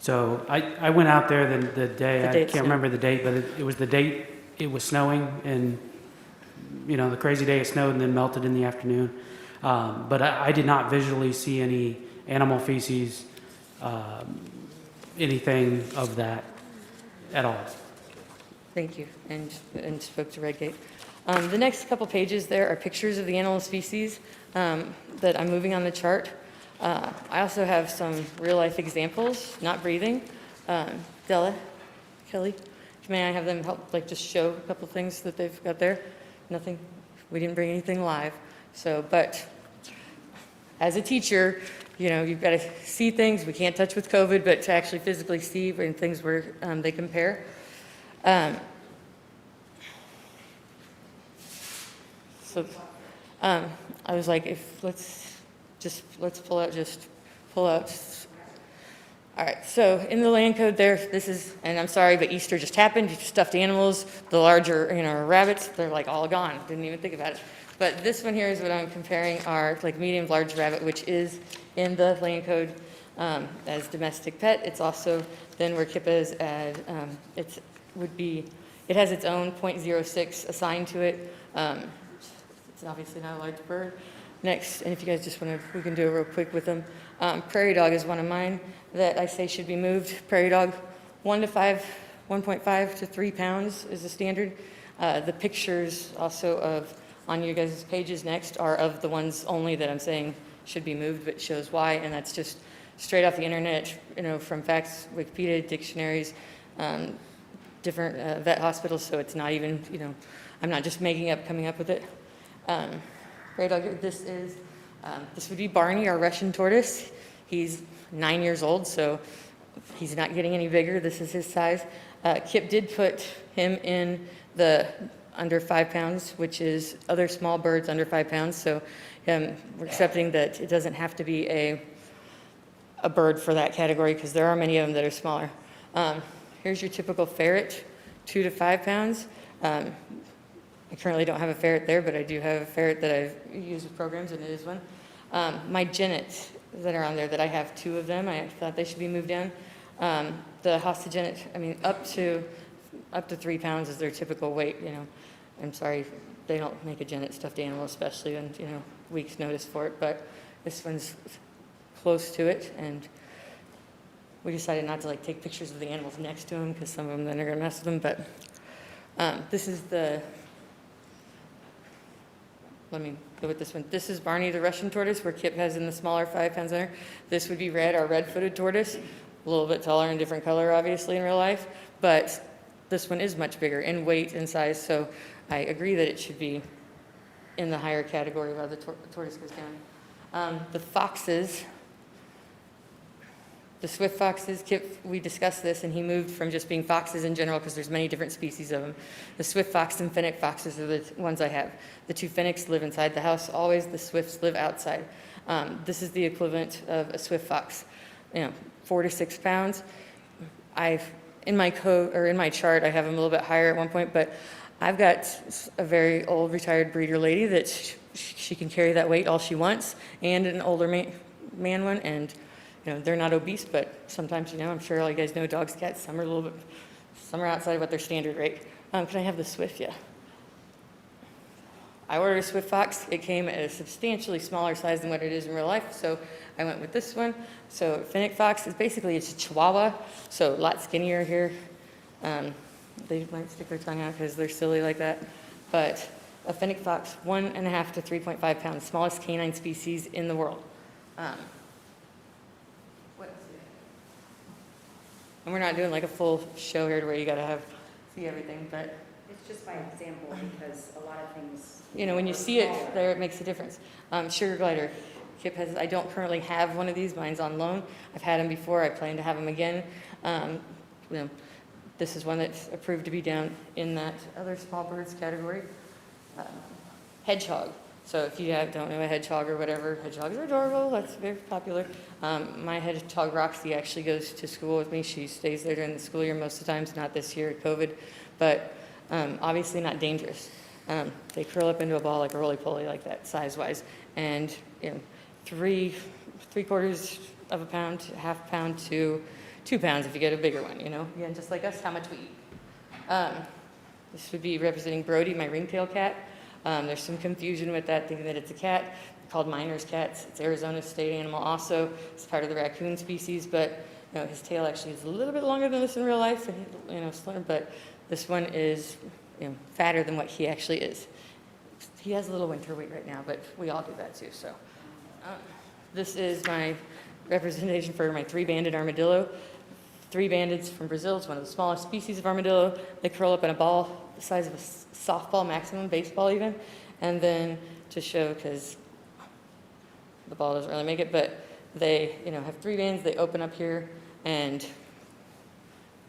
So I went out there the day, The I date can't snowed. remember the date, but it was the date it was snowing, and, you know, the crazy day it snowed and then melted in the afternoon. But I did not visually see any animal feces, anything of that at all. Thank you, and spoke to Redgate. The next couple pages there are pictures of the animal species that I'm moving on the chart. I also have some real-life examples, not breathing. Della, Kelly, may I have them help, like, just show a couple things that they've got there? Nothing, we didn't bring anything live. So, but as a teacher, you know, you've got to see things we can't touch with COVID, but to actually physically see when things where they compare. So I was like, let's pull out. All right, so in the land code there, this is, and I'm sorry, but Easter just happened. You stuffed animals, the larger, you know, rabbits, they're like all gone. Didn't even think about it. But this one here is what I'm comparing are like medium large rabbit, which is in the land code as domestic pet. It's also then where KIPA is at, it has its own .06 assigned to it. It's obviously not a large bird. Next, and if you guys just want to, we can do it real quick with them. Prairie dog is one of mine that I say should be moved. Prairie dog, 1.5 to 3 pounds is the standard. The pictures also of, on you guys' pages next, are of the ones only that I'm saying should be moved, but shows why, and that's just straight off the internet, you know, from facts, Wikipedia, dictionaries, different vet hospitals, so it's not even, you know, I'm not just coming up with it. Prairie dog, this would be Barney, our Russian tortoise. He's 9 years old, so he's not getting any bigger. This is his size. Kip did put him in the under 5 pounds, which is other small birds under 5 pounds. So we're accepting that it doesn't have to be a bird for that category because there are many of them that are smaller. Here's your typical ferret, 2 to 5 pounds. I currently don't have a ferret there, but I do have a ferret that I've used with programs, and it is one. My genets that are on there, that I have 2 of them, I thought they should be moved down. The hostogenet, I mean, up to 3 pounds is their typical weight, you know. I'm sorry, they don't make a genet stuffed animal, especially in, you know, weeks notice for it, but this one's close to it, and we decided not to like take pictures of the animals next to them because some of them then are gonna mess with them, but this is the, let me go with this one. This is Barney the Russian tortoise, where Kip has in the smaller 5 pound center. This would be Red, our red-footed tortoise, a little bit taller and different color, obviously, in real life, but this one is much bigger in weight and size, so I agree that it should be in the higher category of how the tortoise goes down. The foxes, the swift foxes, Kip, we discussed this, and he moved from just being foxes in general, because there's many different species of them. The swift fox and fennec foxes are the ones I have. The 2 fennecks live inside the house always, the swifts live outside. This is the equivalent of a swift fox, 4 to 6 pounds. In my chart, I have them a little bit higher at one point, but I've got a very old retired breeder lady that she can carry that weight all she wants, and an older man one, and they're not obese, but sometimes, I'm sure all you guys know dogs, cats, some are outside of what their standard rate. Can I have the Swift? Yeah. I ordered a Swift Fox. It came at a substantially smaller size than what it is in real life, so I went with this one. So Fennec Fox is basically, it's a Chihuahua, so a lot skinnier here. They might stick their tongue out because they're silly like that. But a Fennec Fox, 1.5 to 3.5 pounds, smallest canine species in the world. What else do we have? And we're not doing like a full show here to where you gotta see everything, but It's just by example, because a lot of things. when you see it there, it makes a difference. Sugar glider, Kip has, I don't currently have one of these, mine's on loan. I've had them before, I plan to have them again. This is one that's approved to be down in that other small birds category. Hedgehog, so if you don't know a hedgehog or whatever, hedgehogs are adorable, that's very popular. My hedgehog Roxy actually goes to school with me, she stays there during the school year most of the times, not this year at COVID, but obviously not dangerous. They curl up into a ball like a roly-poly, like that, size-wise. And 3/4 of a pound, half pound to 2 pounds if you get a bigger one, Again, just like us, how much we eat. This would be representing Brody, my ringtail cat. There's some confusion with that, thinking that it's a cat. They're called miner's cats. It's Arizona's state animal also. It's part of the raccoon species, but his tail actually is a little bit longer than this in real life, and slim, but this one is fatter than what he actually is. He has a little winter weight right now, but we all do that too. So this is my representation for my 3-banded armadillo. 3-bandeds from Brazil. It's one of the smallest species of armadillo. They curl up in a ball the size of a softball, maximum baseball even. And then to show, because the ball doesn't really make it, but they have 3 bands. They open up here, and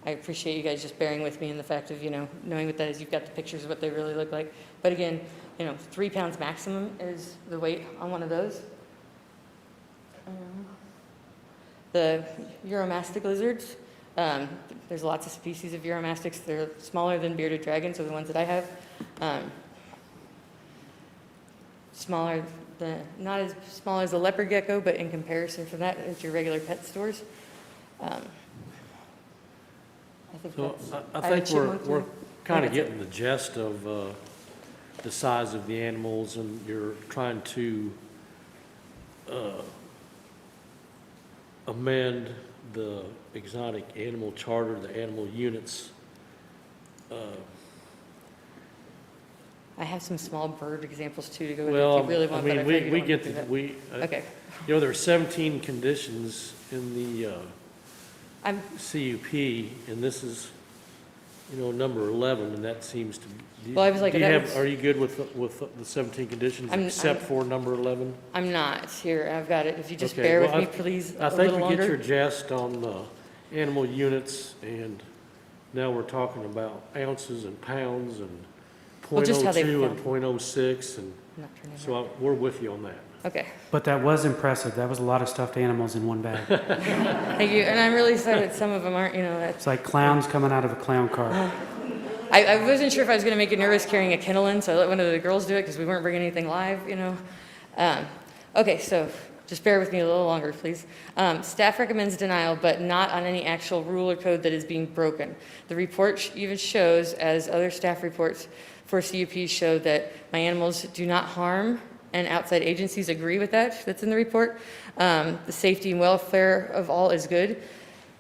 I appreciate you guys just bearing with me in the fact of, knowing what that is. You've got the pictures of what they really look like. But again, 3 pounds maximum is the weight on one of those. The Uromastic lizards, there's lots of species of Uromastics. They're smaller than bearded dragons, are the ones that I have. Not as small as a leopard gecko, but in comparison from that, it's your regular pet stores. I think So that's. I have a think chipmunk we're too. kind of That's it. getting the gist of the size of the animals, and you're trying to amend the exotic animal charter, the animal units. I have some small bird examples too to go with if Well, you really I want, but I mean, figured you we don't get want to do the, that. Okay. there are 17 conditions in the I'm, CUP, and this is, number 11, and that seems to be. Well, I was like, do you that have, was- are you good with the 17 conditions except for number 11? I'm not. Here, I've got it. If you just Okay, bear with well, me, please, I a think little we get your longer. gist on the animal units, and now we're talking about ounces and pounds and Well, just how they .02 and form. .06, and I'm not turning so around. we're with you on that. Okay. But that was impressive. That was a lot of stuffed animals in one bag. Thank you. And I'm really sorry that some of them aren't, that's. It's like clowns coming out of a clown car. I wasn't sure if I was going to make you nervous carrying a kennel in, so I let one of the girls do it because we weren't bringing anything live, Okay, so just bear with me a little longer, please. Staff recommends denial, but not on any actual rule or code that is being broken. The report even shows, as other staff reports for CUP show, that my animals do not harm, and outside agencies agree with that. That's in the report. The safety and welfare of all is good.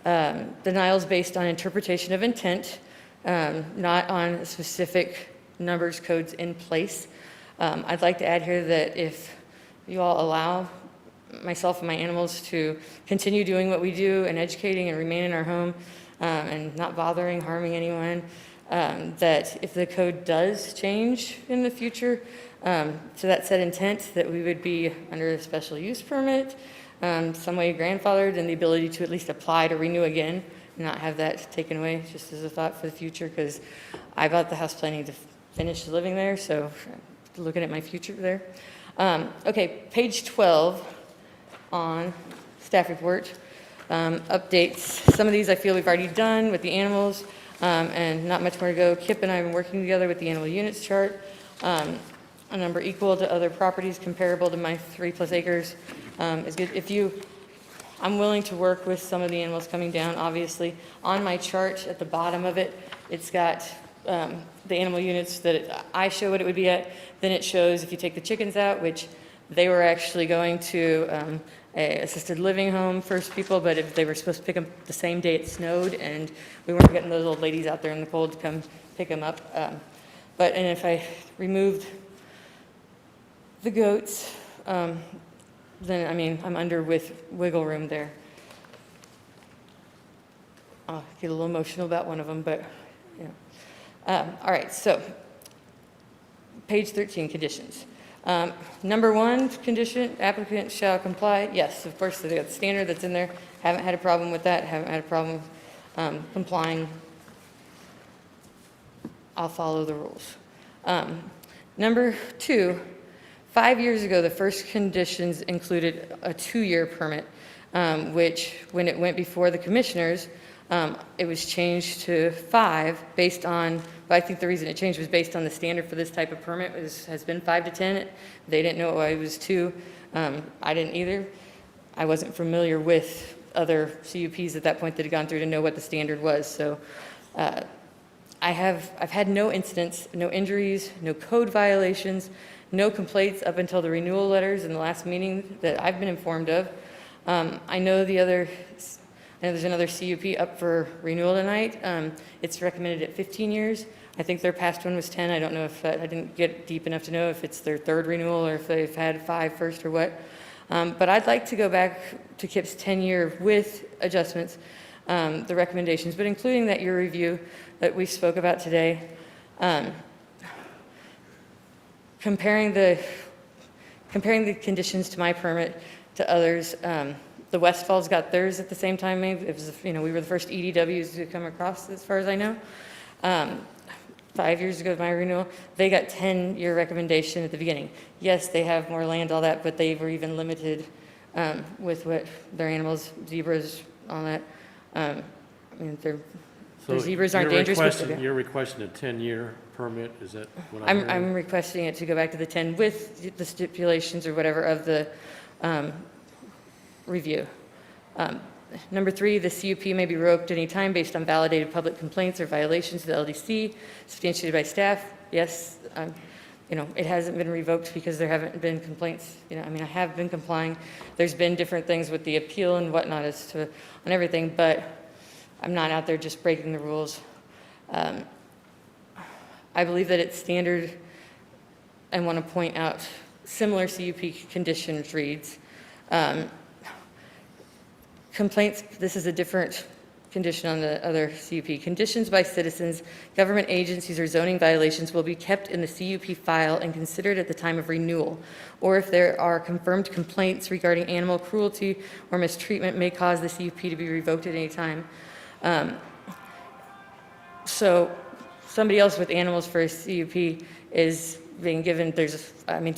Denials based on interpretation of intent, not on specific numbers, codes in place. I'd like to add here that if you all allow myself and my animals to continue doing what we do and educating and remain in our home and not bothering, harming anyone, that if the code does change in the future to that said intent, that we would be under a special use permit, some way grandfathered, and the ability to at least apply to renew again, and not have that taken away, just as a thought for the future, because I bought the house planning to finish living there, so looking at my future there. Okay, page 12 on staff report. Updates. Some of these I feel we've already done with the animals, and not much more to go. Kip and I have been working together with the animal units chart. A number equal to other properties comparable to my 3+ acres is good. I'm willing to work with some of the animals coming down, obviously. On my chart at the bottom of it, it's got the animal units that I show what it would be at. Then it shows if you take the chickens out, which they were actually going to a assisted living home first people, but if they were supposed to pick them the same day it snowed, and we weren't getting those old ladies out there in the cold to come pick them up. And if I removed the goats, then, I mean, I'm under with wiggle room there. I'll get a little emotional about one of them, but, yeah. All right, so, page 13, conditions. Number 1 condition, applicant shall comply. Yes, of course, the standard that's in there. Haven't had a problem with that, haven't had a problem complying. I'll follow the rules. Number 2, 5 years ago, the first conditions included a 2-year permit, which when it went before the commissioners, it was changed to 5 based on, but I think the reason it changed was based on the standard for this type of permit has been 5 to 10. They didn't know why it was 2. I didn't either. I wasn't familiar with other CUPs at that point that had gone through to know what the standard was. So I've had no incidents, no injuries, no code violations, no complaints up until the renewal letters in the last meeting that I've been informed of. I know there's another CUP up for renewal tonight. It's recommended at 15 years. I think their past one was 10. I don't know if I didn't get deep enough to know if it's their 3rd renewal or if they've had 5 first or what. But I'd like to go back to KIP's 10-year with adjustments, the recommendations, but including that year review that we spoke about today. Comparing the conditions to my permit to others, the Westfalls got theirs at the same time. Maybe it was, we were the first EDWs to come across, as far as I know. 5 years ago, my renewal, they got 10-year recommendation at the beginning. Yes, they have more land, all that, but they were even limited with what their animals, zebras, all that. I mean, their zebras aren't dangerous. You're requesting a 10-year permit, is that what I'm hearing? I'm requesting it to go back to the 10 with the stipulations or whatever of the review. Number 3, the CUP may be revoked any time based on validated public complaints or violations of the LDC, substantiated by staff. Yes, it hasn't been revoked because there haven't been complaints. I have been complying. There's been different things with the appeal and whatnot on everything, but I'm not out there just breaking the rules. I believe that it's standard and want to point out similar CUP conditions reads. Complaints, this is a different condition on the other CUP. Conditions by citizens, government agencies, or zoning violations will be kept in the CUP file and considered at the time of renewal. Or if there are confirmed complaints regarding animal cruelty or mistreatment may cause the CUP to be revoked at any time. So somebody else with animals for a CUP is being given, do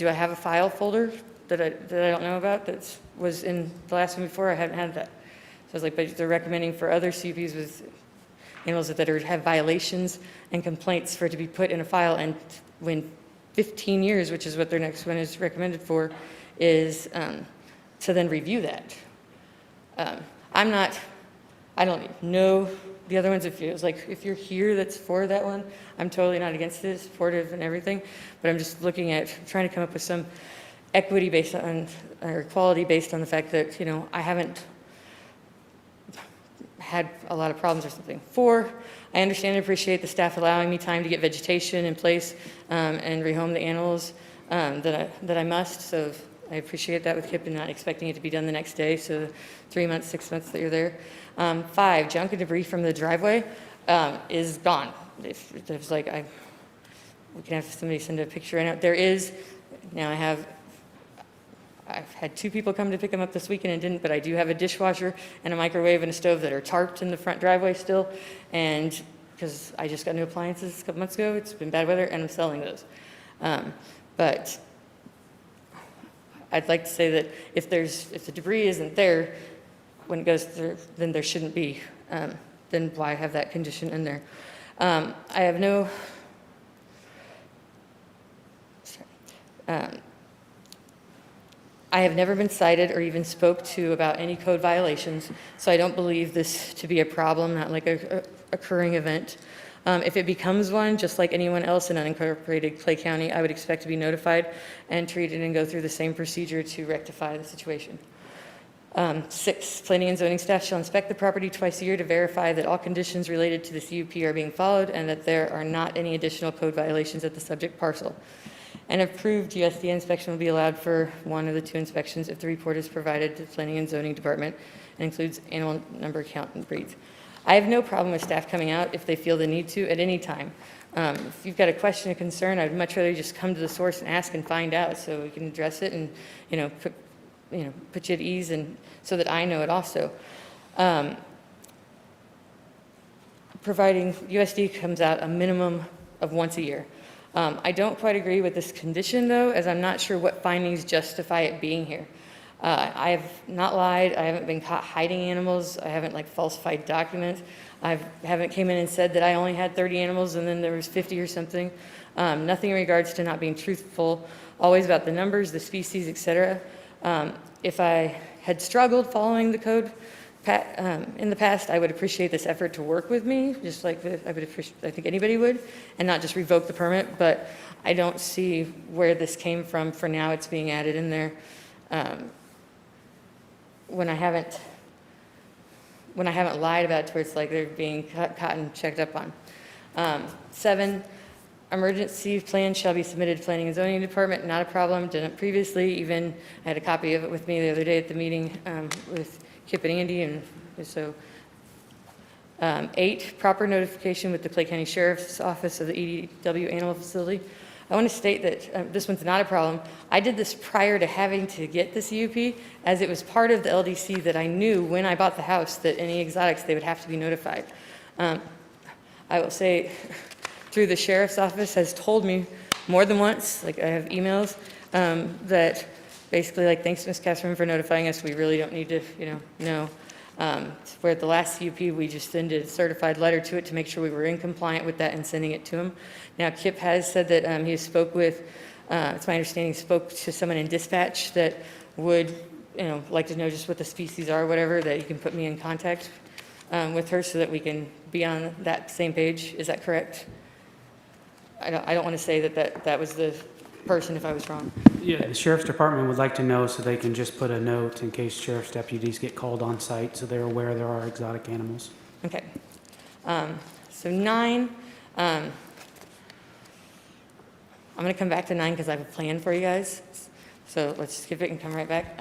I have a file folder that I don't know about that was in the last one before? I haven't had that. So I was like, but they're recommending for other CUPs with animals that have violations and complaints for it to be put in a file, and when 15 years, which is what their next one is recommended for, is to then review that. I don't know the other ones. If you're here that's for that one, I'm totally not against it, supportive and everything, but I'm just looking at trying to come up with some equity based on, or equality based on the fact that, I haven't had a lot of problems or something. 4, I understand and appreciate the staff allowing me time to get vegetation in place and rehome the animals. that I must, so I appreciate that with Kip and not expecting it to be done the next day, so 3 months, 6 months that you're there. 5, junk and debris from the driveway is gone. If there's like, we can have somebody send a picture right now. There is, now I've had 2 people come to pick them up this weekend and didn't, but I do have a dishwasher and a microwave and a stove that are tarped in the front driveway still, and because I just got new appliances a couple months ago, it's been bad weather, and I'm selling those. But I'd like to say that if the debris isn't there when it goes through, then there shouldn't be. Then why have that condition in there? I have no, I have never been cited or even spoke to about any code violations, so I don't believe this to be a problem, not like a occurring event. If it becomes one, just like anyone else in unincorporated Clay County, I would expect to be notified and treated and go through the same procedure to rectify the situation. 6, planning and zoning staff shall inspect the property twice a year to verify that all conditions related to the CUP are being followed and that there are not any additional code violations at the subject parcel. An approved USDA inspection will be allowed for 1 of the 2 inspections if the report is provided to the planning and zoning department and includes animal number count and breeds. I have no problem with staff coming out if they feel the need to at any time. If you've got a question or concern, I'd much rather just come to the source and ask and find out so we can address it and, put you at ease and so that I know it also. Providing USD comes out a minimum of once a year. I don't quite agree with this condition though, as I'm not sure what findings justify it being here. I have not lied. I haven't been caught hiding animals. I haven't falsified documents. I haven't came in and said that I only had 30 animals and then there was 50 or something. Nothing in regards to not being truthful, always about the numbers, the species, etc. If I had struggled following the code in the past, I would appreciate this effort to work with me, just like I would appreciate, I think anybody would, and not just revoke the permit, but I don't see where this came from. For now, it's being added in there. When I haven't lied about it, where it's like they're being caught and checked up on. 7, emergency plan shall be submitted to planning and zoning department, not a problem, done it previously, even I had a copy of it with me the other day at the meeting with Kip and Andy, and so. 8, proper notification with the Clay County Sheriff's Office of the EDW Animal Facility. I want to state that this one's not a problem. I did this prior to having to get the CUP, as it was part of the LDC that I knew when I bought the house that any exotics, they would have to be notified. I will say, through the Sheriff's Office has told me more than once, I have emails, that basically thanks Ms. Kasserman for notifying us, we really don't need to, know. Where at the last CUP, we just sent a certified letter to it to make sure we were in compliant with that and sending it to him. Now, Kip has said that he spoke with, it's my understanding, spoke to someone in dispatch that would, like to know just what the species are, or whatever, that you can put me in contact with her so that we can be on that same page. Is that correct? I don't want to say that was the person if I was wrong. Yeah, the sheriff's department would like to know so they can just put a note in case sheriff's deputies get called on site so they're aware there are exotic animals. Okay. So 9, I'm going to come back to 9 because I have a plan for you guys. So let's skip it and come right back.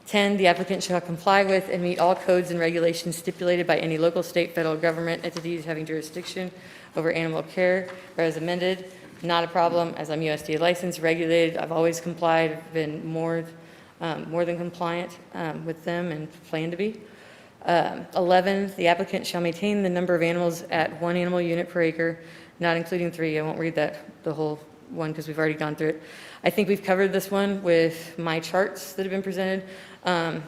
10, the applicant shall comply with and meet all codes and regulations stipulated by any local, state, federal government entities having jurisdiction over animal care, or as amended. Not a problem, as I'm USDA licensed, regulated. I've always complied, I've been more than compliant with them and plan to be. 11, the applicant shall maintain the number of animals at 1 animal unit per acre, not including 3. I won't read the whole one because we've already gone through it. I think we've covered this one with my charts that have been presented. And,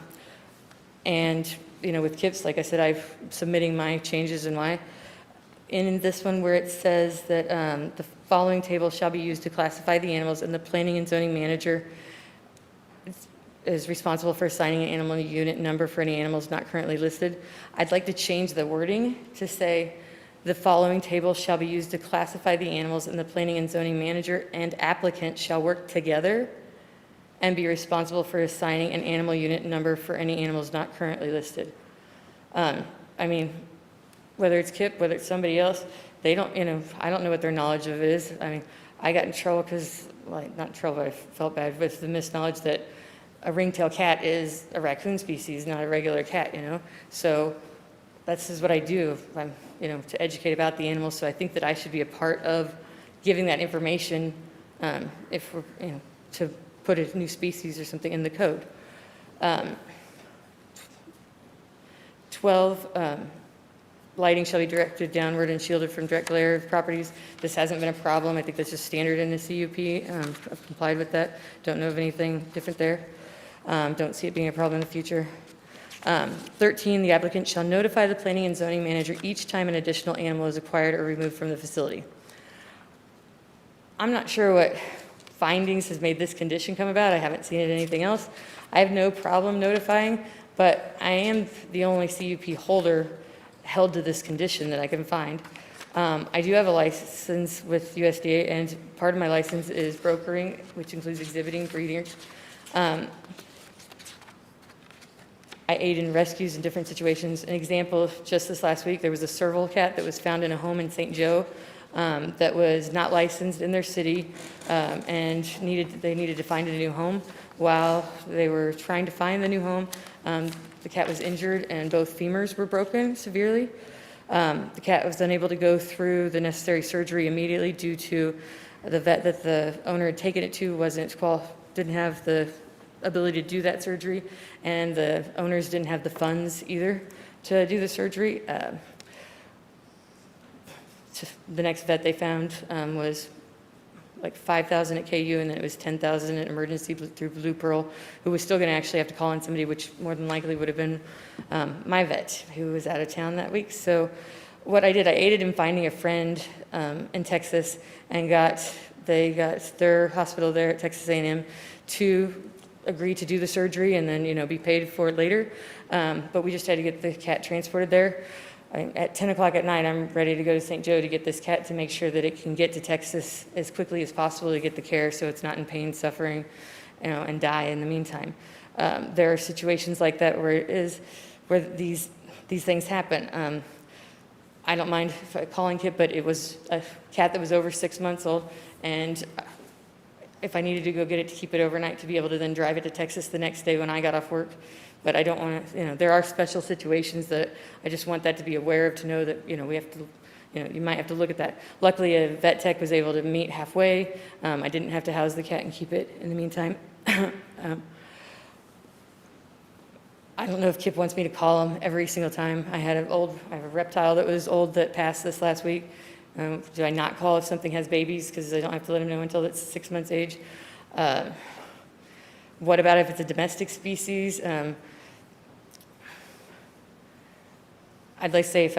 with Kip's, like I said, I'm submitting my changes and why. In this one where it says that the following table shall be used to classify the animals, and the planning and zoning manager is responsible for assigning an animal unit number for any animals not currently listed. I'd like to change the wording to say the following table shall be used to classify the animals, and the planning and zoning manager and applicant shall work together and be responsible for assigning an animal unit number for any animals not currently listed. Whether it's Kip, whether it's somebody else, they don't, I don't know what their knowledge of it is. I got in trouble because, like, not in trouble, but I felt bad with the misknowledge that a ringtail cat is a raccoon species, not a regular cat, you know? So this is what I do. I'm, you know, to educate about the animals. So I think that I should be a part of giving that information if we're, you know, to put a new species or something in the code. 12, lighting shall be directed downward and shielded from direct glare of properties. This hasn't been a problem. I think that's just standard in the CUP. I've complied with that. Don't know of anything different there. Don't see it being a problem in the future. 13, the applicant shall notify the planning and zoning manager each time an additional animal is acquired or removed from the facility. I'm not sure what findings has made this condition come about. I haven't seen it in anything else. I have no problem notifying, but I am the only CUP holder held to this condition that I can find. I do have a license with USDA, and part of my license is brokering, which includes exhibiting, breeding. I aid in rescues in different situations. An example, just this last week, there was a serval cat that was found in a home in St. Joe that was not licensed in their city, and they needed to find a new home. While they were trying to find the new home, the cat was injured and both femurs were broken severely. The cat was unable to go through the necessary surgery immediately due to the vet that the owner had taken it to didn't have the ability to do that surgery, and the owners didn't have the funds either to do the surgery. The next vet they found was like $5,000 at KU, and then it was $10,000 at emergency through Blue Pearl, who was still going to actually have to call in somebody, which more than likely would have been my vet, who was out of town that week. So what I did, I aided in finding a friend in Texas, and they got their hospital there at Texas A&M to agree to do the surgery and then, you know, be paid for it later. But we just had to get the cat transported there. At 10 o'clock at night, I'm ready to go to St. Joe to get this cat to make sure that it can get to Texas as quickly as possible to get the care so it's not in pain, suffering, you know, and die in the meantime. There are situations like that where these things happen. I don't mind calling Kip, but it was a cat that was over 6 months old, and if I needed to go get it to keep it overnight to be able to then drive it to Texas the next day when I got off work. But I don't want to, you know, there are special situations that I just want that to be aware of, to know that, you know, we have to, you know, you might have to look at that. Luckily, a vet tech was able to meet halfway. I didn't have to house the cat and keep it in the meantime. I don't know if Kip wants me to call him every single time. I have a reptile that was old that passed this last week. Do I not call if something has babies, because I don't have to let him know until it's 6 months age? What about if it's a domestic species? I'd like to say if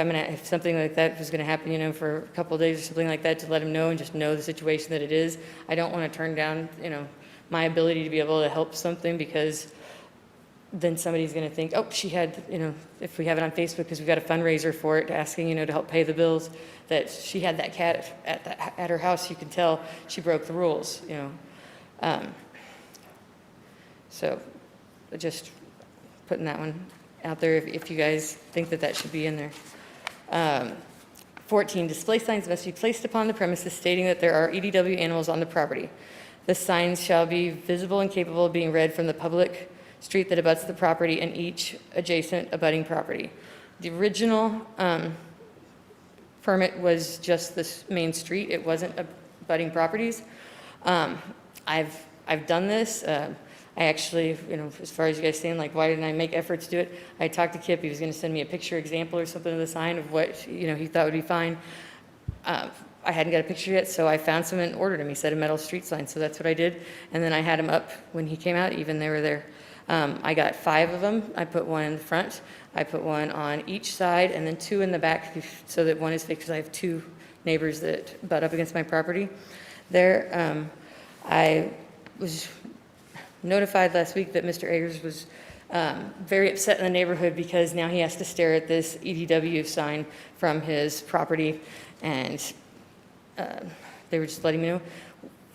something like that was going to happen, you know, for a couple of days or something like that, to let him know and just know the situation that it is. I don't want to turn down, you know, my ability to be able to help something, because then somebody's going to think, oh, she had, you know, if we have it on Facebook, because we've got a fundraiser for it, asking, you know, to help pay the bills, that she had that cat at her house. You can tell she broke the rules, you know. So just putting that one out there if you guys think that should be in there. 14, display signs must be placed upon the premises stating that there are EDW animals on the property. The signs shall be visible and capable of being read from the public street that abuts the property and each adjacent abutting property. The original permit was just this main street. It wasn't abutting properties. I've done this. I actually, you know, as far as you guys saying, like, why didn't I make efforts to do it? I talked to Kip. He was going to send me a picture example or something of the sign of what, you know, he thought would be fine. I hadn't got a picture yet, so I found some and ordered him. He said a metal street sign, so that's what I did. And then I had him up when he came out, even they were there. I got 5 of them. I put one in the front. I put one on each side, and then 2 in the back, so that one is fixed, because I have 2 neighbors that butt up against my property there. I was notified last week that Mr. Ayers was very upset in the neighborhood because now he has to stare at this EDW sign from his property, and they were just letting me know.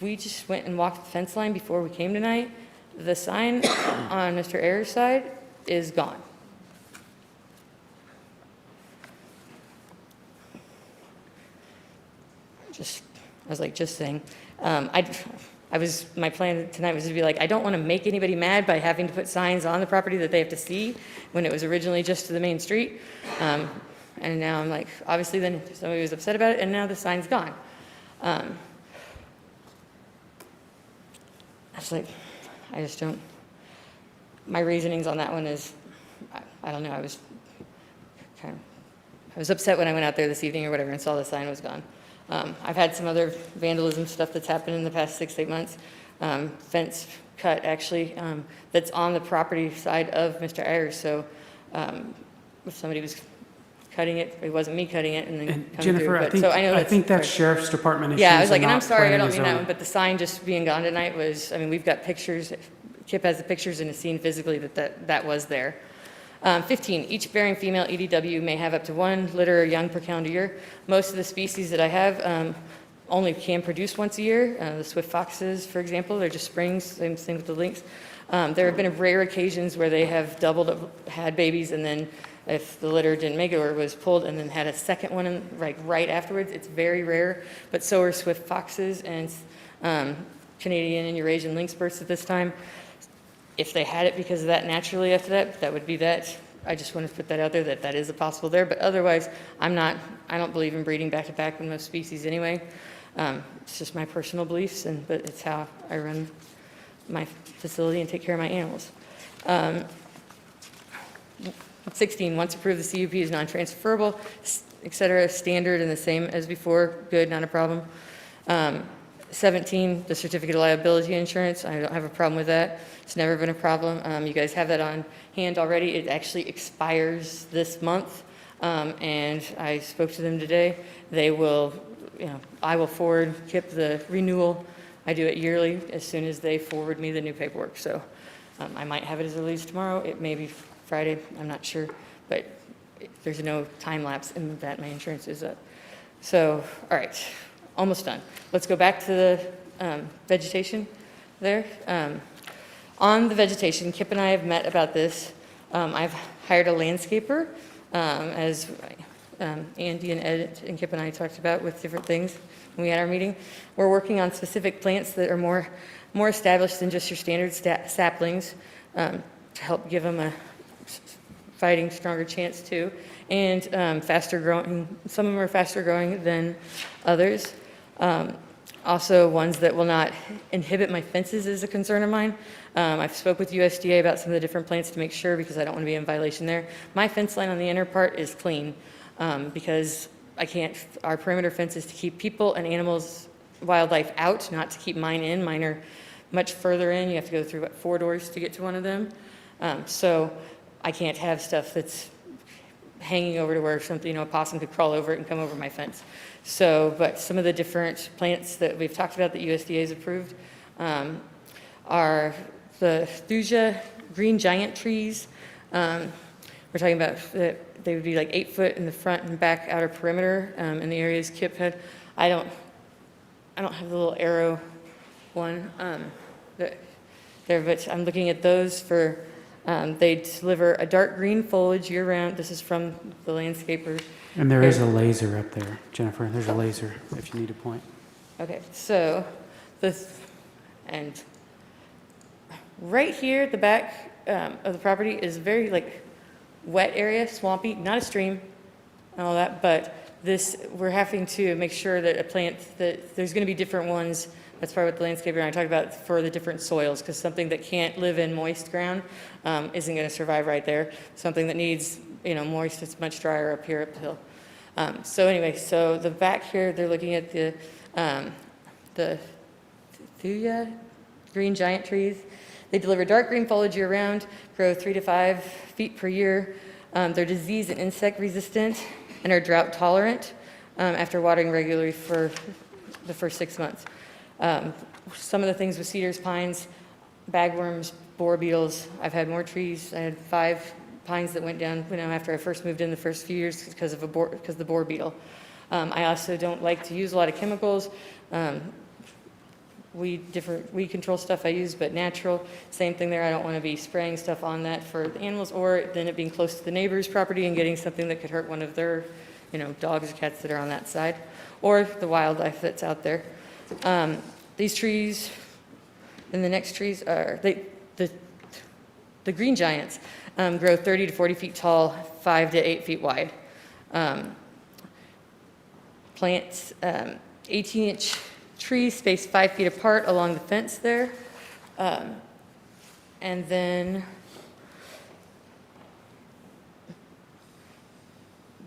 We just went and walked the fence line before we came tonight. The sign on Mr. Ayers' side is gone. I was like, just saying. My plan tonight was to be like, I don't want to make anybody mad by having to put signs on the property that they have to see when it was originally just to the main street. And now I'm like, obviously then somebody was upset about it, and now the sign's gone. I was like, I just don't, my reasonings on that one is, I don't know, I was upset when I went out there this evening or whatever and saw the sign was gone. I've had some other vandalism stuff that's happened in the past 6, 8 months. Fence cut, actually, that's on the property side of Mr. Ayers, so if somebody was cutting it, it wasn't me cutting it, and then And coming Jennifer, through. I but- think, so I know I think that's right. sheriff's department issues. Yeah, I was like, and and I'm not sorry, I planning don't and mean that zoning. one, but the sign just being gone tonight was, I mean, we've got pictures, Kip has the pictures and has seen physically that was there. 15, each bearing female EDW may have up to 1 litter of young per calendar year. Most of the species that I have only can produce once a year. The swift foxes, for example, they're just springs, same thing with the lynx. There have been rare occasions where they have doubled up, had babies, and then if the litter didn't make it or was pulled and then had a second one in, right afterwards. It's very rare, but so are swift foxes and Canadian and Eurasian lynx birds at this time. If they had it because of that naturally after that, that would be that. I just wanted to put that out there, that is a possible there, but otherwise, I don't believe in breeding back to back with most species anyway. It's just my personal beliefs, but it's how I run my facility and take care of my animals. 16, once approved, the CUP is non-transferable, et cetera, standard and the same as before, good, not a problem. 17, the certificate of liability insurance, I don't have a problem with that. It's never been a problem. You guys have that on hand already. It actually expires this month, and I spoke to them today. They will, I will forward Kip the renewal. I do it yearly as soon as they forward me the new paperwork. So I might have it as early as tomorrow. It may be Friday, I'm not sure, but there's no time lapse in that my insurance is up. So, all right, almost done. Let's go back to the vegetation there. On the vegetation, Kip and I have met about this. I've hired a landscaper, as Andy and Ed and Kip and I talked about with different things when we had our meeting. We're working on specific plants that are more established than just your standard saplings, to help give them a fighting stronger chance too, and faster growing. Some of them are faster growing than others. Also, ones that will not inhibit my fences is a concern of mine. I've spoke with USDA about some of the different plants to make sure, because I don't want to be in violation there. My fence line on the inner part is clean, because our perimeter fence is to keep people and animals, wildlife out, not to keep mine in. Mine are much further in. You have to go through, 4 doors to get to one of them. So I can't have stuff that's hanging over to where something, a possum could crawl over it and come over my fence. So, but some of the different plants that we've talked about that USDA has approved are the thuja green giant trees. We're talking about that they would be like 8 foot in the front and back outer perimeter in the areas Kip had. I don't have the little arrow one there, but I'm looking at those for. They deliver a dark green foliage year-round. This is from the landscaper. And there is a laser up there, Jennifer. There's a laser if you need a point. Okay, so and right here at the back of the property is very wet area, swampy, not a stream and all that, but we're having to make sure that there's going to be different ones. That's part of what the landscaper and I talked about for the different soils, because something that can't live in moist ground isn't going to survive right there. Something that needs, moist, it's much drier up here uphill. So anyway, so the back here, they're looking at the thuja green giant trees. They deliver dark green foliage year-round, grow 3 to 5 feet per year. They're disease and insect resistant and are drought tolerant after watering regularly for the first 6 months. Some of the things with cedars, pines, bagworms, borer beetles. I've had more trees. I had 5 pines that went down, after I first moved in the first few years because of the borer beetle. I also don't like to use a lot of chemicals. Weed control stuff I use, but natural. Same thing there. I don't want to be spraying stuff on that for the animals, or then it being close to the neighbor's property and getting something that could hurt one of their, dogs or cats that are on that side, or the wildlife that's out there. These trees and the next trees are, the green giants grow 30 to 40 feet tall, 5 to 8 feet wide. Plants 18-inch trees spaced 5 feet apart along the fence there. And then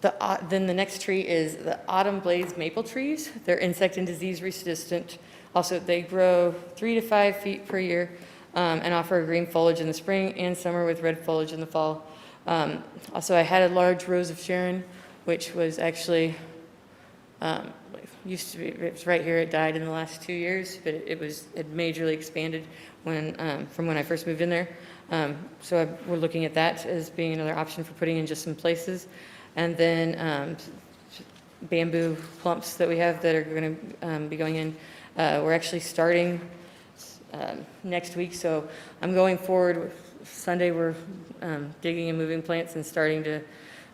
the next tree is the autumn blaze maple trees. They're insect and disease resistant. Also, they grow 3 to 5 feet per year and offer green foliage in the spring and summer with red foliage in the fall. Also, I had a large rose of Sharon, which was actually, used to be, it was right here, it died in the last 2 years, but it had majorly expanded from when I first moved in there. So we're looking at that as being another option for putting in just some places. And then bamboo clumps that we have that are going to be going in. We're actually starting next week, so I'm going forward. Sunday, we're digging and moving plants and starting to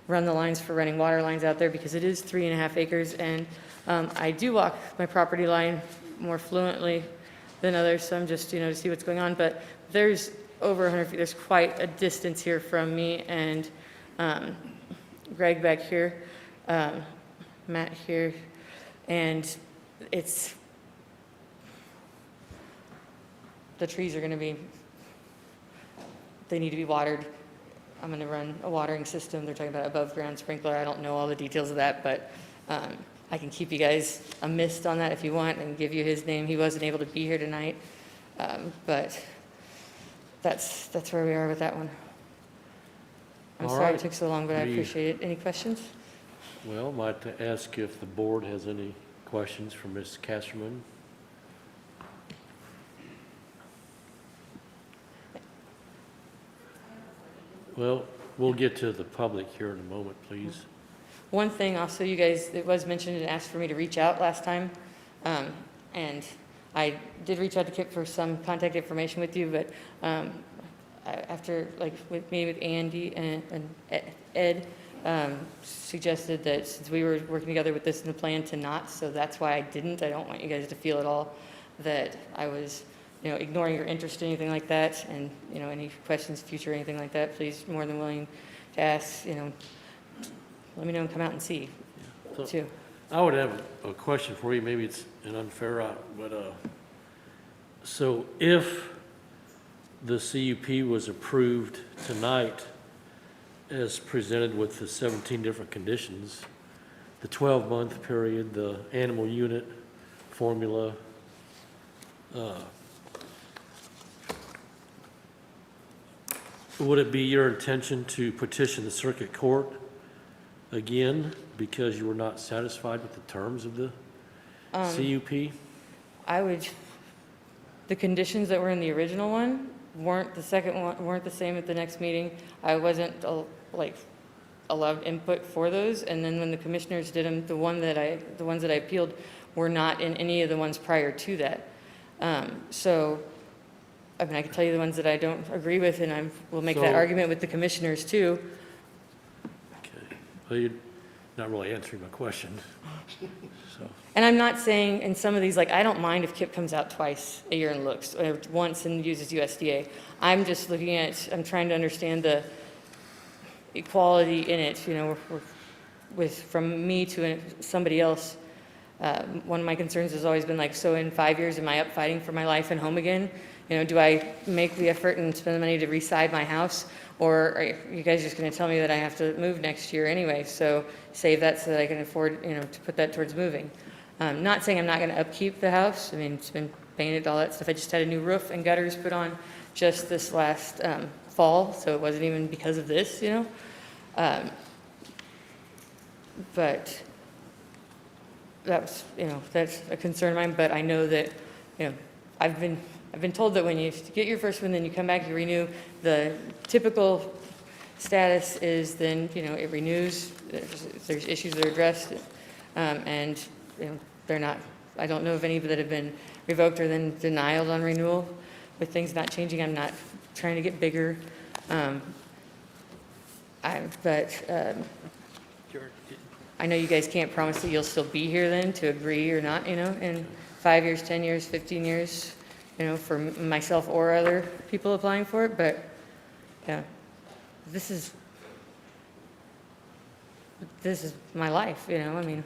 run the lines for running water lines out there because it is 3.5 acres, and I do walk my property line more fluently than others, so I'm just, to see what's going on. But there's over 100 feet. There's quite a distance here from me and Greg back here, Matt here, and the trees are going to be, they need to be watered. I'm going to run a watering system. They're talking about above ground sprinkler. I don't know all the details of that, but I can keep you guys a list on that if you want and give you his name. He wasn't able to be here tonight, but that's where we are with that one. I'm All sorry right. it took so long, but I We- appreciate it. Any questions? Well, I'd like to ask if the board has any questions for Ms. Casserman. Well, we'll get to the public here in a moment, please. One thing also, you guys, it was mentioned and asked for me to reach out last time. And I did reach out to Kip for some contact information with you, but after, with Andy and Ed, suggested that since we were working together with this in the plan to not, so that's why I didn't. I don't want you guys to feel at all that I was, ignoring your interest in anything like that. And, any questions, future, anything like that, please, more than willing to ask, let me know and come out and see, So, too. I would have a question for you. Maybe it's an unfair, but so if the CUP was approved tonight as presented with the 17 different conditions, the 12-month period, the animal unit formula, would it be your intention to petition the circuit court again because you were not satisfied with the terms of the CUP? The conditions that were in the original one weren't the second one, weren't the same at the next meeting. I wasn't allowed input for those, and then when the commissioners did them, the ones that I appealed were not in any of the ones prior to that. So, I can tell you the ones that I don't agree with, and I will make that So- argument with the commissioners too. Okay. Well, you're not really answering my question. So, And I'm not saying in some of these, I don't mind if Kip comes out twice a year and looks, or once and uses USDA. I'm just I'm trying to understand the equality in it, from me to somebody else. One of my concerns has always been so in 5 years, am I up fighting for my life and home again? Do I make the effort and spend the money to reside my house? Or are you guys just going to tell me that I have to move next year anyway? So save that so that I can afford, to put that towards moving. Not saying I'm not going to upkeep the house. It's been painted, all that stuff. I just had a new roof and gutters put on just this last fall, so it wasn't even because of this, But that was, that's a concern of mine. But I know that, I've been told that when you get your first one, then you come back, you renew. The typical status is then, it renews, if there's issues that are addressed, and, they're not, I don't know of any that have been revoked or then denied on renewal. With things not changing, I'm not trying to get bigger. I know you guys can't promise that you'll still be here then to agree or not, in 5 years, 10 years, 15 years, you know, for myself or other people applying for it, but, yeah, this is my life, you know, I mean,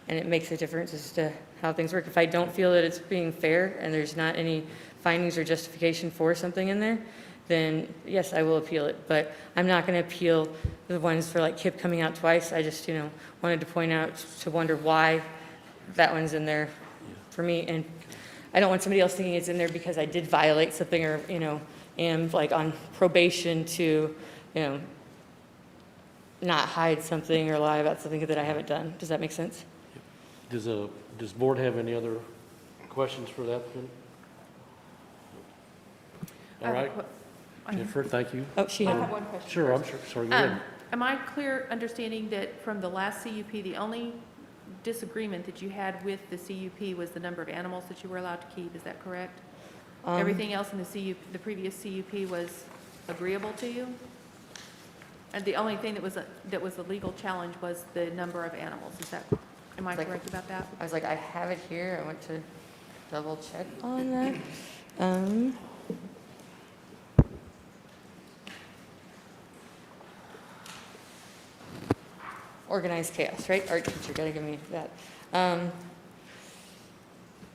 and it makes a difference as to how things work. If I don't feel that it's being fair and there's not any findings or justification for something in there, then yes, I will appeal it, but I'm not going to appeal the ones for like KIP coming out twice. I just, you know, wanted to point out, to wonder why that one's in there for me, and I don't want somebody else thinking it's in there because I did violate something or, you know, am like on probation to, you know, not hide something or lie about something that I haven't done. Does that make sense? Does the board have any other questions for the applicant? All right, Jennifer, thank you. Oh, she I had have one question. Sure, I'm sure, sorry, go ahead. Am I clear understanding that from the last CUP, the only disagreement that you had with the CUP was the number of animals that you were allowed to keep? Is that correct? Everything else in the previous CUP was agreeable to you? And the only thing that was a legal challenge was the number of animals. Am I Like- correct about that? I was like, I have it here. I went to double check on that. Organized chaos, right? Art teacher, gotta give me that.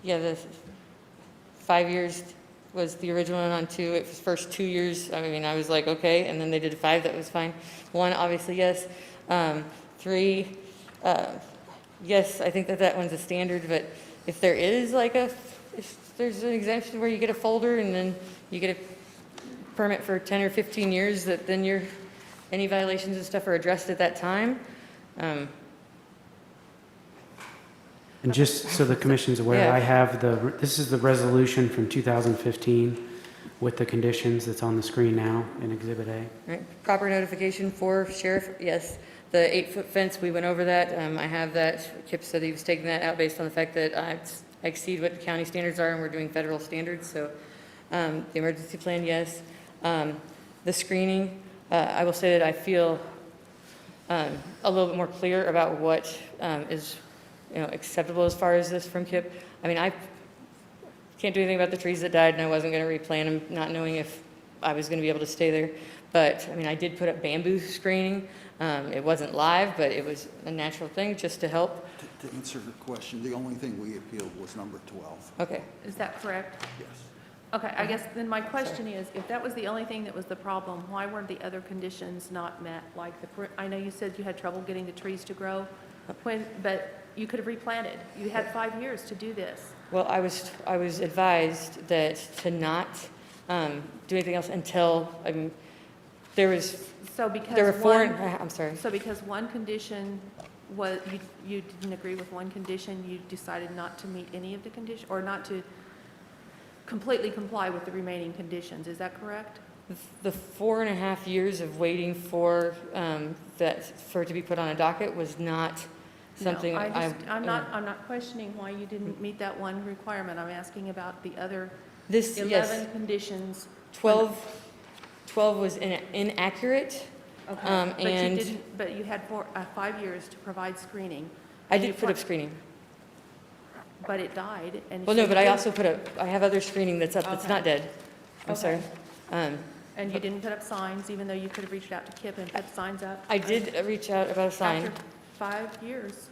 Yeah, the 5 years was the original one on 2. It was first 2 years, I mean, I was like, okay, and then they did 5, that was fine. 1, obviously, yes. 3, yes, I think that one's a standard, but if there is like if there's an exemption where you get a folder and then you get a permit for 10 or 15 years, that then any violations and stuff are addressed at that time. And just so the commission's aware, Yeah. I have this is the resolution from 2015 with the conditions that's on the screen now in Exhibit A. Right, proper notification for sheriff, yes. The 8-foot fence, we went over that. I have that. Kip said he was taking that out based on the fact that I exceed what the county standards are and we're doing federal standards. So the emergency plan, yes. The screening, I will say that I feel a little bit more clear about what is, you know, acceptable as far as this from Kip. I mean, I can't do anything about the trees that died, and I wasn't going to replant them, not knowing if I was going to be able to stay there. But, I mean, I did put up bamboo screening. It wasn't live, but it was a natural thing just to help. To answer your question, the only thing we appealed was number 12. Okay. Is that correct? Yes. Okay, I guess then my question is, if that was the only thing that was the problem, why weren't the other conditions not met? Like I know you said you had trouble getting the trees to grow, but you could have replanted. You had 5 years to do this. Well, I was advised that to not do anything else until, I mean, there were I'm sorry. So because one condition was, you didn't agree with one condition, you decided not to meet any of the conditions, or not to completely comply with the remaining conditions, is that correct? The 4.5 years of waiting for for it to be put on a docket was not something No, I'm not questioning why you didn't meet that one requirement. I'm asking about the other This, 11 yes, conditions. 12 was inaccurate. Okay, but you and didn't, but you had 5 years to provide screening. I and you did put up pla- screening. But it died, and. Well, so no, but you I didn't- also I have other screening that's up, that's Okay. not dead. I'm Okay. sorry. And you didn't put up signs, even though you could have reached out to Kip and put signs up? I did reach out about a sign. After 5 years,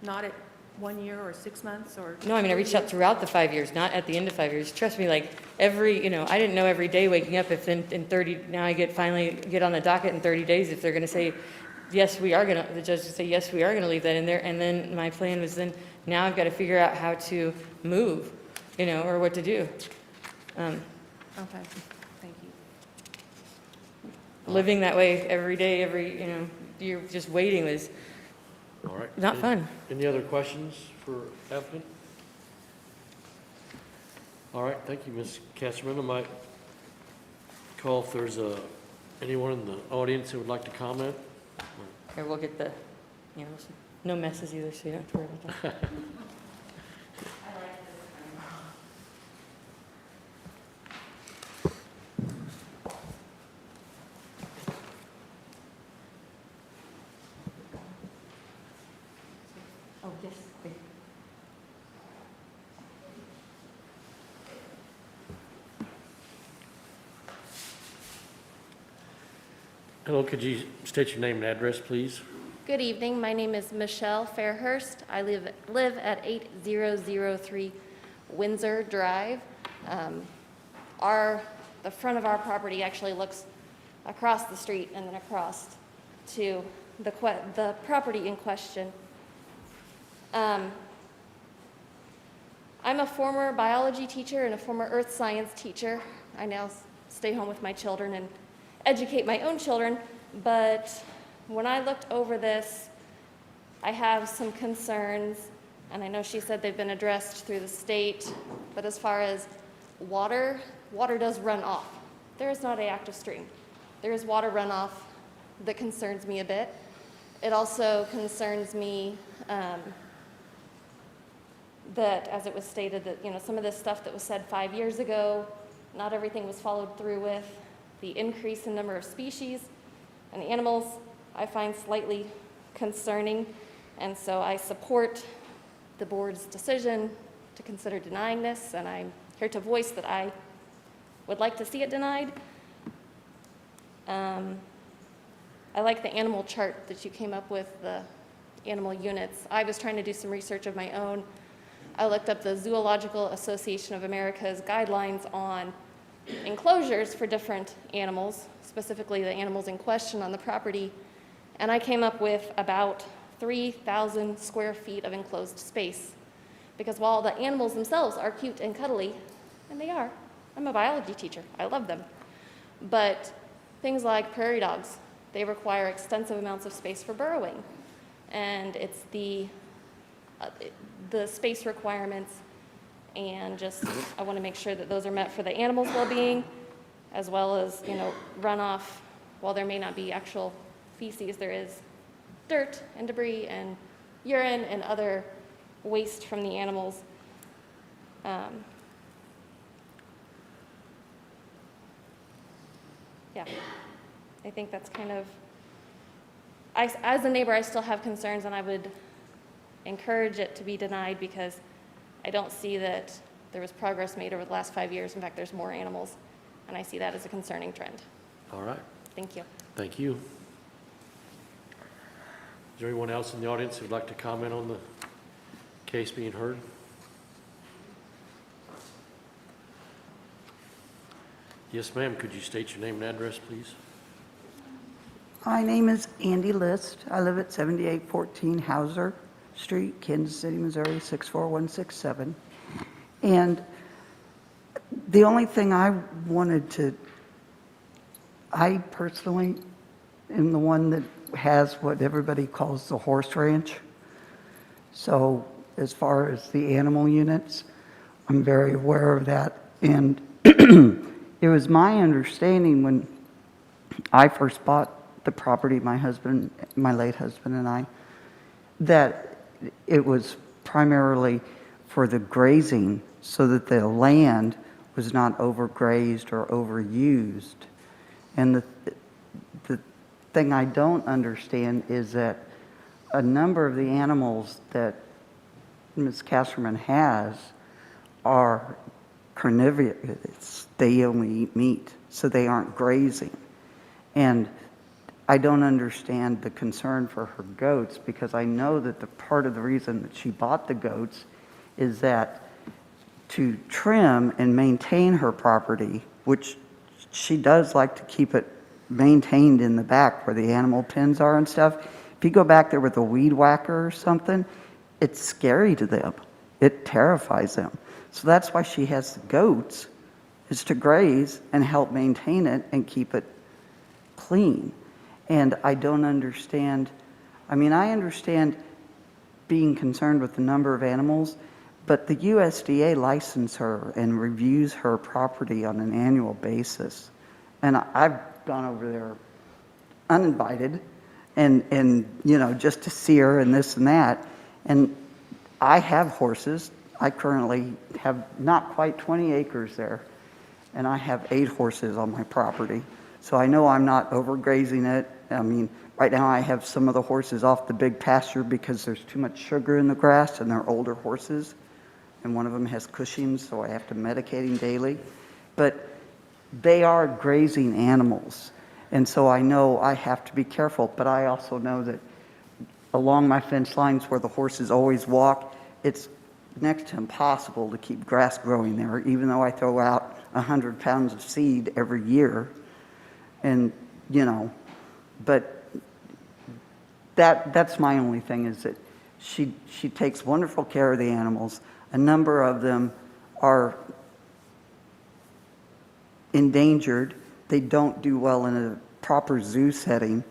not at 1 year or 6 months or? No, I mean, I reached out throughout the 5 years, not at the end of 5 years. Trust me, like, I didn't know every day waking up if in 30, now I finally get on the docket in 30 days if they're going to say, yes, the judge would say, yes, we are going to leave that in there. And then my plan was then, now I've got to figure out how to move, or what to do. Okay, thank you. Living that way every day, you're just waiting was All right. not fun. Any other questions for applicant? All right, thank you, Ms. Casserman. I might call if there's anyone in the audience who would like to comment. Here, we'll get no messes either, so you don't have to worry about that. Oh, yes, wait. Hello, could you state your name and address, please? Good evening. My name is Michelle Fairhurst. I live at 8003 Windsor Drive. The front of our property actually looks across the street and then across to the property in question. I'm a former biology teacher and a former earth science teacher. I now stay home with my children and educate my own children, but when I looked over this, I have some concerns, and I know she said they've been addressed through the state, but as far as water does run off. There is not an active stream. There is water runoff that concerns me a bit. It also concerns me that, as it was stated, that some of this stuff that was said 5 years ago, not everything was followed through with. The increase in number of species and animals I find slightly concerning, and so I support the board's decision to consider denying this, and I'm here to voice that I would like to see it denied. I like the animal chart that you came up with, the animal units. I was trying to do some research of my own. I looked up the Zoological Association of America's guidelines on enclosures for different animals, specifically the animals in question on the property, and I came up with about 3,000 square feet of enclosed space. Because while the animals themselves are cute and cuddly, and they are, I'm a biology teacher, I love them, but things like prairie dogs, they require extensive amounts of space for burrowing, and it's the space requirements, and just I want to make sure that those are met for the animals' well-being, as well as runoff. While there may not be actual feces, there is dirt and debris and urine and other waste from the animals. Yeah, I think that's kind of, as a neighbor, I still have concerns, and I would encourage it to be denied because I don't see that there was progress made over the last 5 years. In fact, there's more animals, and I see that as a concerning trend. All right, Thank you. thank you. Is there anyone else in the audience who'd like to comment on the case being heard? Yes, ma'am. Could you state your name and address, please? My name is Andy List. I live at 7814 Hauser Street, Kansas City, Missouri, 64167. And the only thing I personally am the one that has what everybody calls the horse ranch. So as far as the animal units, I'm very aware of that. And it was my understanding when I first bought the property, my late husband and I, that it was primarily for the grazing so that the land was not overgrazed or overused. And the thing I don't understand is that a number of the animals that Ms. Kasserman has are carnivorous. They only eat meat, so they aren't grazing. And I don't understand the concern for her goats, because I know that the part of the reason that she bought the goats is that to trim and maintain her property, which she does like to keep it maintained in the back where the animal pens are and stuff. If you go back there with a weed whacker or something, it's scary to them. It terrifies them. So that's why she has the goats, is to graze and help maintain it and keep it clean. And I don't understand, I understand being concerned with the number of animals, but the USDA licenses her and reviews her property on an annual basis. And I've gone over there uninvited and just to see her and this and that. And I have horses. I currently have not quite 20 acres there, and I have 8 horses on my property. So I know I'm not overgrazing it. Right now I have some of the horses off the big pasture because there's too much sugar in the grass, and they're older horses. And one of them has Cushing's, so I have to medicate him daily. But they are grazing animals. And so I know I have to be careful, but I also know that along my fence lines where the horses always walk, it's next to impossible to keep grass growing there, even though I throw out 100 pounds of seed every year. And, you know, but that's my only thing, is that she takes wonderful care of the animals. A number of them are endangered. They don't do well in a proper zoo setting.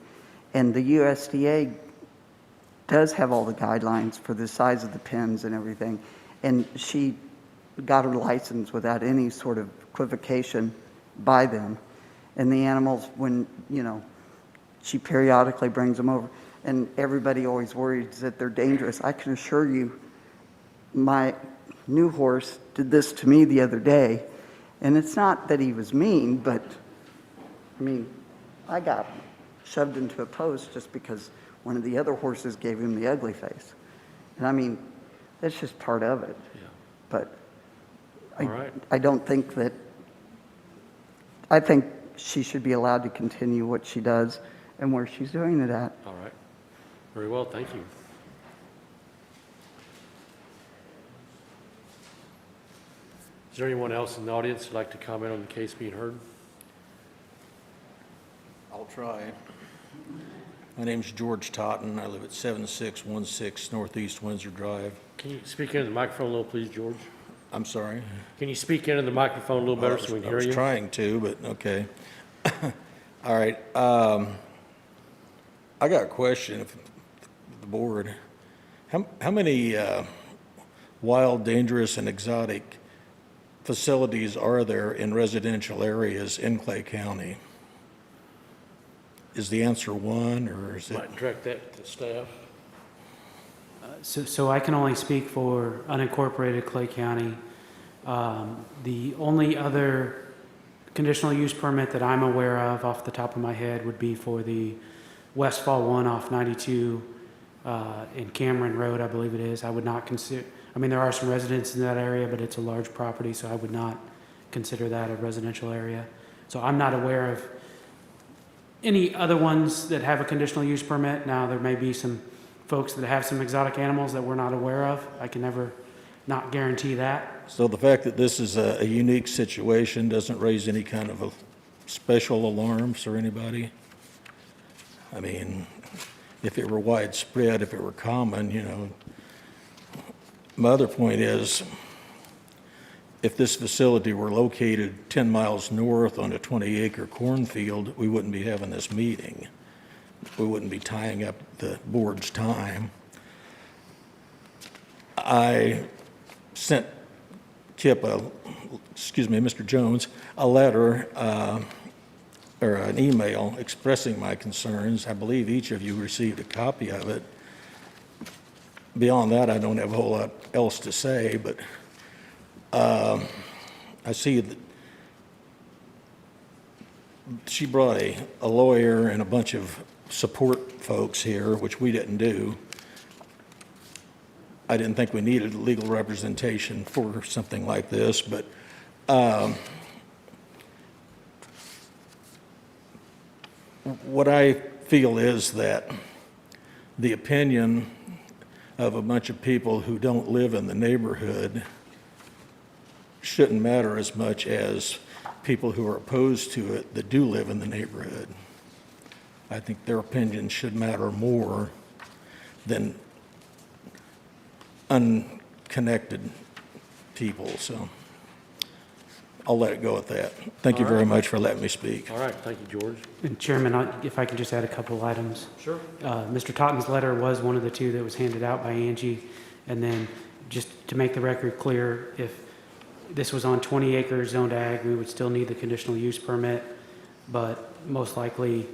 And the USDA does have all the guidelines for the size of the pens and everything. And she got her license without any sort of equivocation by them. And the animals, when, you know, she periodically brings them over, and everybody always worries that they're dangerous. I can assure you, my new horse did this to me the other day, and it's not that he was mean, but, I mean, I got shoved into a post just because one of the other horses gave him the ugly face. And I mean, that's just part of it. Yeah. But All right. I don't think that, I think she should be allowed to continue what she does and where she's doing it at. All right. Very well, thank you. Is there anyone else in the audience who'd like to comment on the case being heard? I'll try. My name's George Totten. I live at 7616 Northeast Windsor Drive. Can you speak into the microphone a little, please, George? I'm sorry. Can you speak into the microphone a little better so we can hear I you? was trying to, but okay. All right. I got a question of the board. How many wild, dangerous, and exotic facilities are there in residential areas in Clay County? Is the answer one, or is it? Might direct that to staff. So I can only speak for unincorporated Clay County. The only other conditional use permit that I'm aware of off the top of my head would be for the Westfall one off 92 in Cameron Road, I believe it is. I would not consider, I mean, there are some residents in that area, but it's a large property, so I would not consider that a residential area. So I'm not aware of any other ones that have a conditional use permit. Now, there may be some folks that have some exotic animals that we're not aware of. I can never not guarantee that. So the fact that this is a unique situation doesn't raise any kind of a special alarms for anybody? I mean, if it were widespread, if it were common, you know. My other point is, if this facility were located 10 miles north on a 20-acre cornfield, we wouldn't be having this meeting. We wouldn't be tying up the board's time. I sent Kip, Mr. Jones, a letter or an email expressing my concerns. I believe each of you received a copy of it. Beyond that, I don't have a whole lot else to say, but I see that she brought a lawyer and a bunch of support folks here, which we didn't do. I didn't think we needed legal representation for something like this, but what I feel is that the opinion of a bunch of people who don't live in the neighborhood shouldn't matter as much as people who are opposed to it that do live in the neighborhood. I think their opinion should matter more than unconnected people, so I'll let it go at that. Thank you very much for letting me speak. All right, thank you, George. And Chairman, if I could just add a couple items. Sure. Mr. Totten's letter was one of the two that was handed out by Angie. And then just to make the record clear, if this was on 20 acres zoned ag, we would still need the conditional use permit, but most likely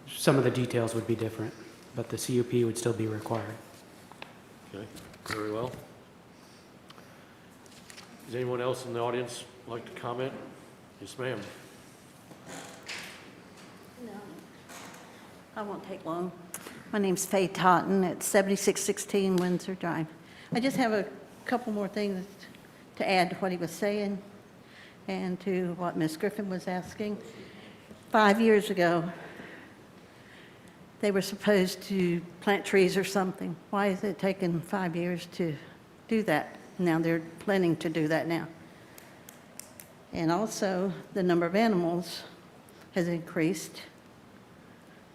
some of the details would be different, but the CUP would still be required. Okay, very well. Does anyone else in the audience like to comment? Yes, ma'am. No, I won't take long. My name's Faye Totten at 7616 Windsor Drive. I just have a couple more things to add to what he was saying and to what Ms. Griffin was asking. 5 years ago, they were supposed to plant trees or something. Why is it taking 5 years to do that? Now they're planning to do that now. And also, the number of animals has increased,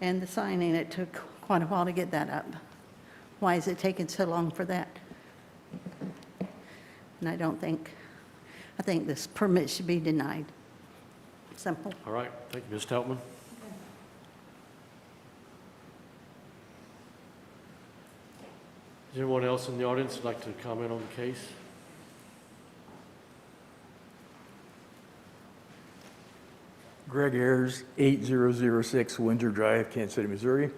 and the signing, it took quite a while to get that up. Why is it taking so long for that? And I think this permit should be denied. Simple. All right, thank you, Ms. Stoutman. Is anyone else in the audience who'd like to comment on the case? Greg Ayers, 8006 Windsor Drive, Kansas City, Missouri.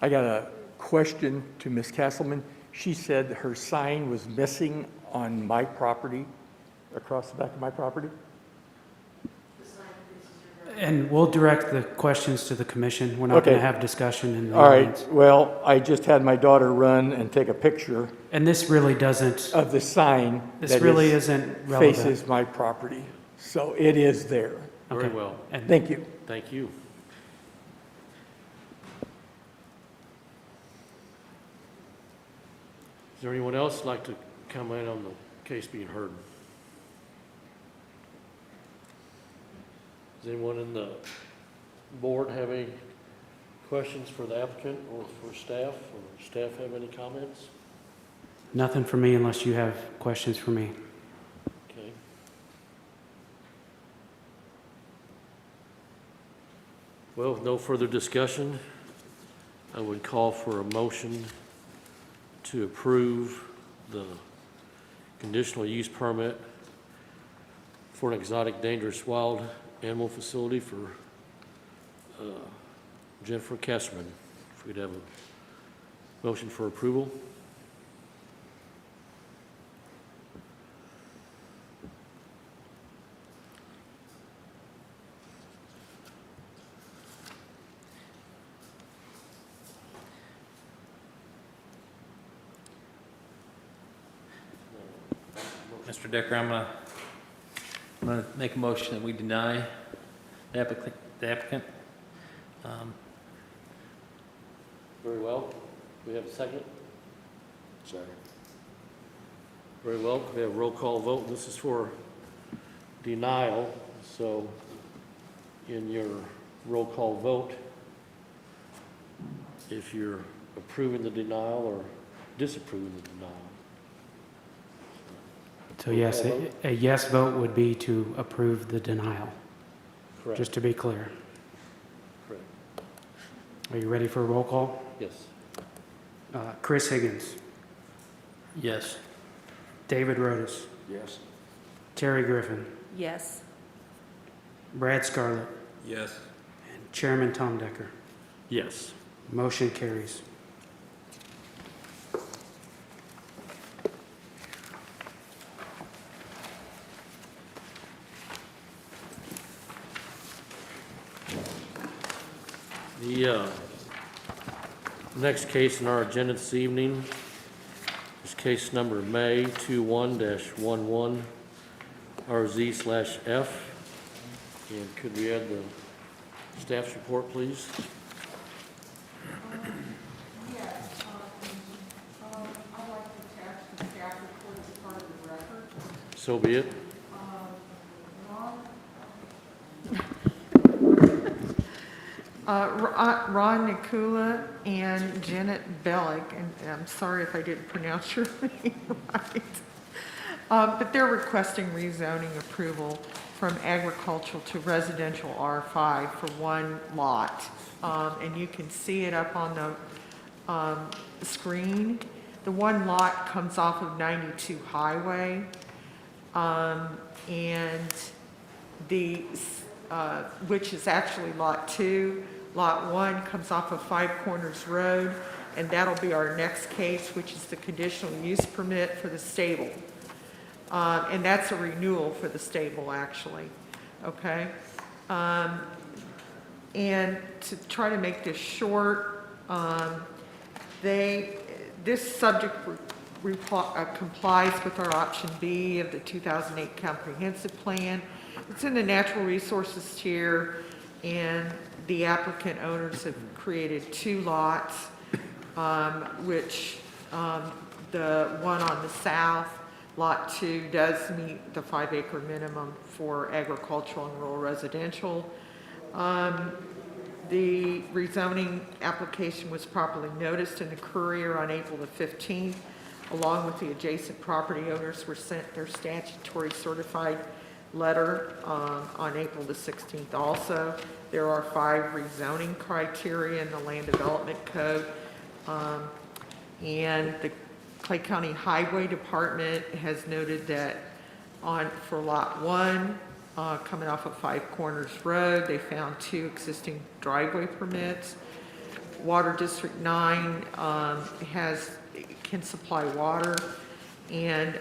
I got a question to Ms. Castleman. She said her sign was missing on my property, across the back of my property. And we'll direct the questions to the commission. We're not going to Okay. have discussion in the All right, audience. well, I just had my daughter run and take a picture And this really doesn't, of the sign this that really is- isn't relevant. faces my property. So it is there. Very Okay. well, And Thank you. thank you. Is there anyone else who'd like to comment on the case being heard? Does anyone in the board have any questions for the applicant or for staff? Or staff have any comments? Nothing for me unless you have questions for me. Okay. Well, with no further discussion, I would call for a motion to approve the conditional use permit for an exotic dangerous wild animal facility for Jennifer Kesserman. If we'd have a motion for approval. Mr. Decker, I'm gonna make a motion that we deny the applicant. Very well. Do we have a second? Second. Very well. We have a roll call vote. This is for denial. So in your roll call vote, if you're approving the denial or disapproving the denial. So yes, a yes vote would be to approve the denial, Correct. just to be clear. Correct. Are you ready for a roll call? Yes. Chris Higgins, Yes. David Rodas, Yes. Terry Griffin, Yes. Brad Scarlett, Yes. and Chairman Tom Decker. Yes. Motion carries. The next case in our agenda this evening is case number May 21-11 RZ/F. And could we add the staff's report, please? I'd like to attach the staff report as part of the record. So be it. Ron Nikula and Janet Bellick, and I'm sorry if I didn't pronounce your name right. But they're requesting rezoning approval from agricultural to residential R5 for one lot. And you can see it up on the screen. The one lot comes off of 92 Highway. And the, which is actually Lot 2. Lot 1 comes off of Five Corners Road, and that'll be our next case, which is the conditional use permit for the stable. And that's a renewal for the stable, actually, okay? And to try to make this short, this subject complies with our option B of the 2008 comprehensive plan. It's in the natural resources tier, and the applicant owners have created 2 lots, which the one on the south, Lot 2, does meet the 5-acre minimum for agricultural and rural residential. The rezoning application was properly noticed in the Courier on April the 15th, along with the adjacent property owners were sent their statutory certified letter on April the 16th also. There are 5 rezoning criteria in the Land Development Code, and the Clay County Highway Department has noted that for Lot 1, coming off of 5 Corners Road, they found 2 existing driveway permits. Water District 9 can supply water, and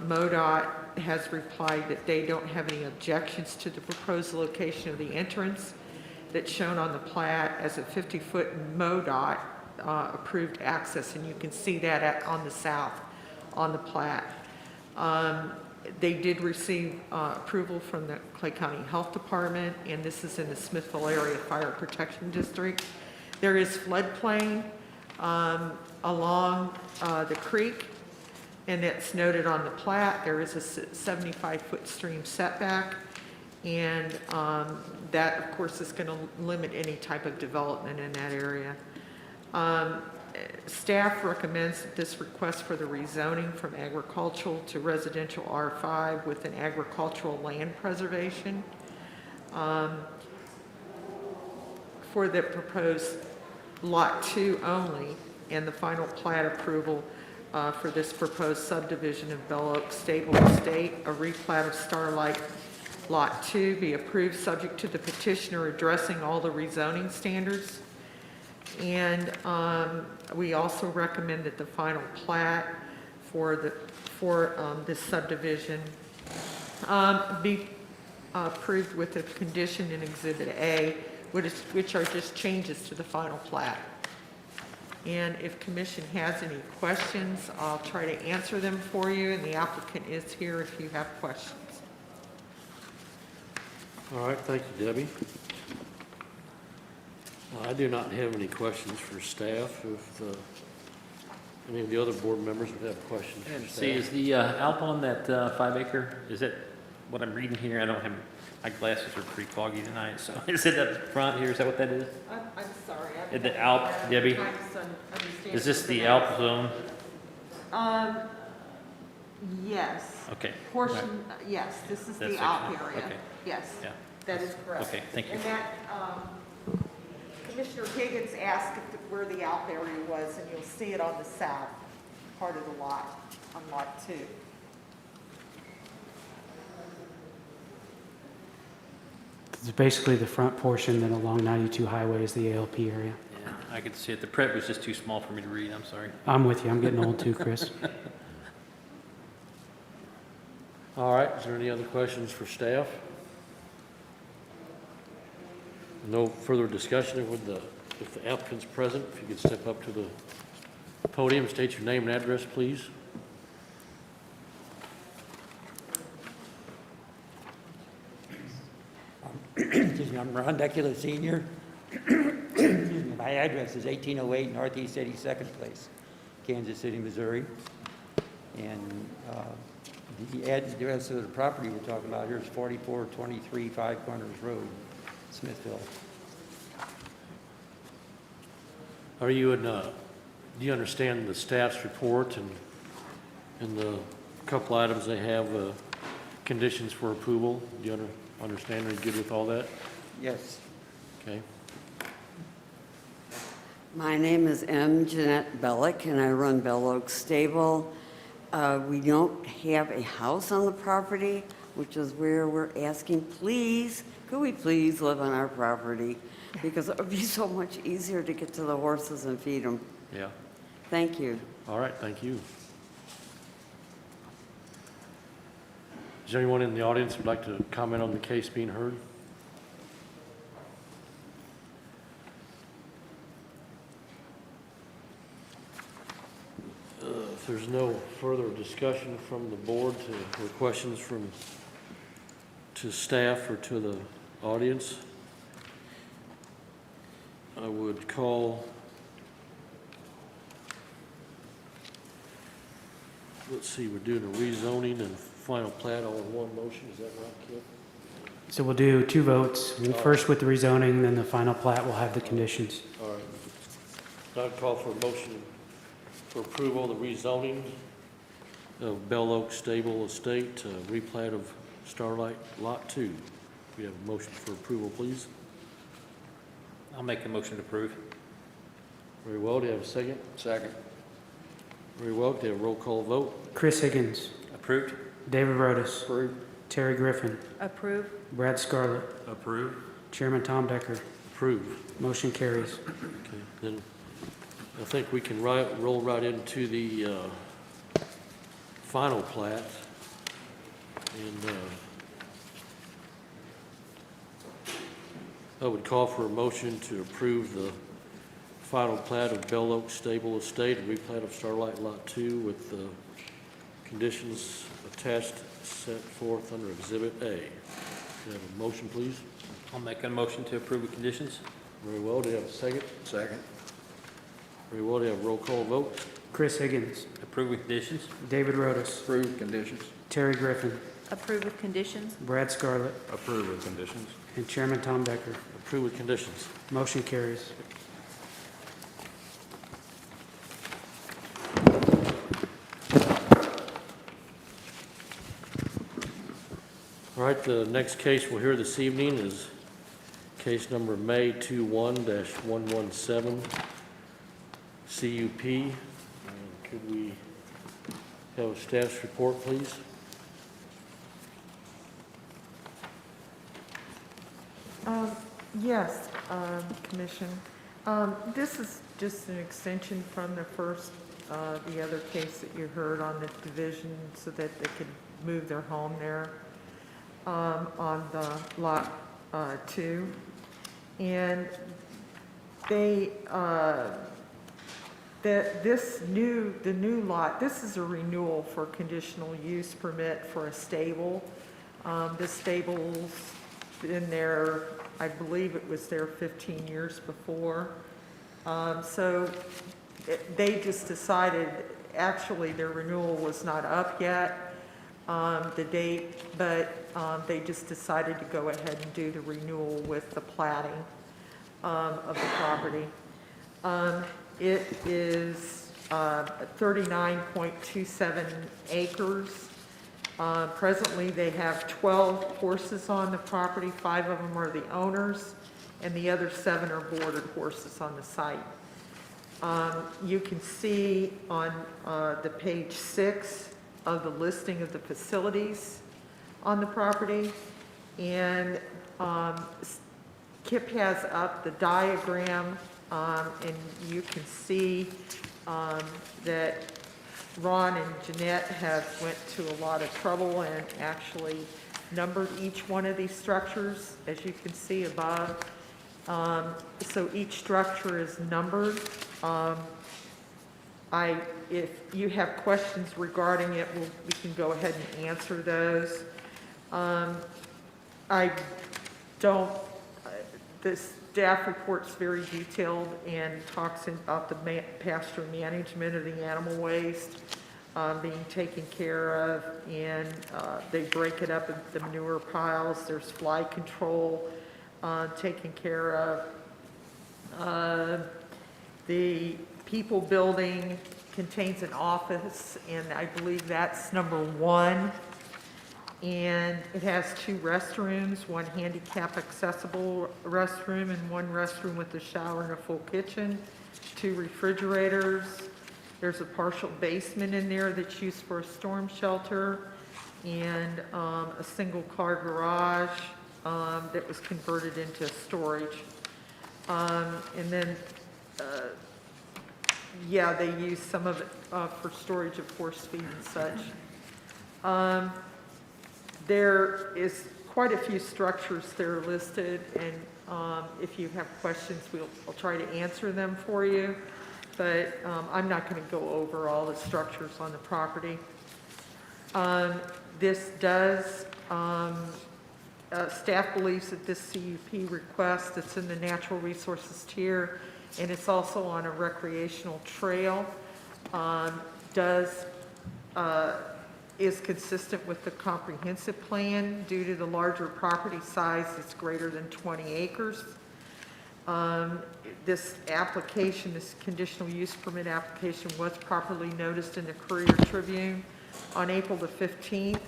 MoDOT has replied that they don't have any objections to the proposed location of the entrance that's shown on the plat as a 50-foot MoDOT approved access, and you can see that on the south on the plat. They did receive approval from the Clay County Health Department, and this is in the Smithville Area Fire Protection District. There is floodplain along the creek, and it's noted on the plat. There is a 75-foot stream setback, and that, of course, is going to limit any type of development in that area. Staff recommends that this request for the rezoning from agricultural to residential R5 with an agricultural land preservation for the proposed Lot 2 only, and the final plat approval for this proposed subdivision of Bell Oak Stable Estate, a replat of Starlight Lot 2 be approved subject to the petitioner addressing all the rezoning standards. And we also recommend that the final plat for this subdivision be approved with a condition in Exhibit A, which are just changes to the final plat. And if commission has any questions, I'll try to answer them for you, and the applicant is here if you have questions. All right, thank you, Debbie. I do not have any questions for staff. If any of the other board members would have questions for And staff. see, is the Alp on that 5-acre, is it what I'm reading here? I don't have, my glasses are pretty foggy tonight, so is it up front here? Is that what that is? I'm sorry. Is the Alp, Debbie? Is this the Alp zone? Yes. Okay. Portion, yes, this is That's the Alp section. area. Okay. Yes, Yeah. that is correct. Okay, thank you. And that, Commissioner Higgins asked where the Alp area was, and you'll see it on the south part of the lot, on Lot 2. It's basically the front portion, then along 92 Highway is the ALP area. Yeah, I could see it. The print was just too small for me to read. I'm sorry. I'm with you. I'm getting old too, Chris. All right, is there any other questions for staff? No further discussion if the applicant's present. If you could step up to the podium, state your name and address, please. Excuse me, I'm Ron Decula Sr. Excuse me, my address is 1808 Northeast 82nd Place, Kansas City, Missouri. And the address of the property we're talking about here is 4423 5 Corners Road, Smithville. Are you in, do you understand the staff's report and the couple items they have, conditions for approval? Do you understand? Are you good with all that? Yes. Okay. My name is M. Jeanette Bellick, and I run Bell Oak Stable. We don't have a house on the property, which is where we're asking, please, could we please live on our property? Because it would be so much easier to get to the horses and feed them. Yeah. Thank you. All right, thank you. Is there anyone in the audience who'd like to comment on the case being heard? If there's no further discussion from the board or questions to staff or to the audience, I would call, let's see, we're doing a rezoning and final plat all in one motion, is that right, Kip? So we'll do two votes, first with the rezoning, then the final plat will have the conditions. All right. I'd call for a motion for approval of the rezoning of Bell Oak Stable Estate, replat of Starlight Lot 2. We have a motion for approval, please. I'll make a motion to approve. Very well, do you have a second? Second. Very well, do you have a roll call vote? Chris Higgins. Approved? David Rotis. Approved. Terry Griffin. Approve? Brad Scarlett. Approved. Chairman Tom Decker. Approve. Motion carries. Okay, then I think we can roll right into the final plat. And I would call for a motion to approve the final plat of Bell Oak Stable Estate and replat of Starlight Lot 2 with the conditions attached set forth under Exhibit A. Can I have a motion, please? I'll make a motion to approve with conditions. Very well, do you have a second? Second. Very well, do you have a roll call vote? Chris Higgins. Approve with conditions. David Rotis. Approved conditions. Terry Griffin. Approve with conditions? Brad Scarlett. Approved with conditions. And Chairman Tom Decker. Approve with conditions. Motion carries. All right, the next case we'll hear this evening is case number May 21-117, CUP. Could we have a staff's report, please? Yes, Commission. This is just an extension from the first, the other case that you heard on the division so that they could move their home there on the lot 2. And they, the new lot, this is a renewal for conditional use permit for a stable. The stable's been there, I believe it was there 15 years before. So they just decided, actually their renewal was not up yet, the date, but they just decided to go ahead and do the renewal with the platting of the property. It is 39.27 acres. Presently, they have 12 horses on the property. 5 of them are the owners, and the other 7 are boarded horses on the site. You can see on the page 6 of the listing of the facilities on the property, and Kip has up the diagram, and you can see that Ron and Jeanette have went to a lot of trouble and actually numbered each one of these structures, as you can see above. So each structure is numbered. If you have questions regarding it, we can go ahead and answer those. The staff report's very detailed and talks about the pasture management of the animal waste being taken care of, and they break it up into the manure piles. There's fly control taken care of. The people building contains an office, and I believe that's number 1. And it has 2 restrooms, 1 handicap accessible restroom and 1 restroom with a shower and a full kitchen, 2 refrigerators. There's a partial basement in there that's used for a storm shelter, and a single car garage that was converted into storage. And then, yeah, they use some of it for storage of horse feed and such. There is quite a few structures that are listed, and if you have questions, I'll try to answer them for you. But I'm not going to go over all the structures on the property. This does Staff believes that this CUP request that's in the natural resources tier, and it's also on a recreational trail, is consistent with the comprehensive plan due to the larger property size that's greater than 20 acres. This application, this conditional use permit application was properly noticed in the Courier Tribune on April the 15th,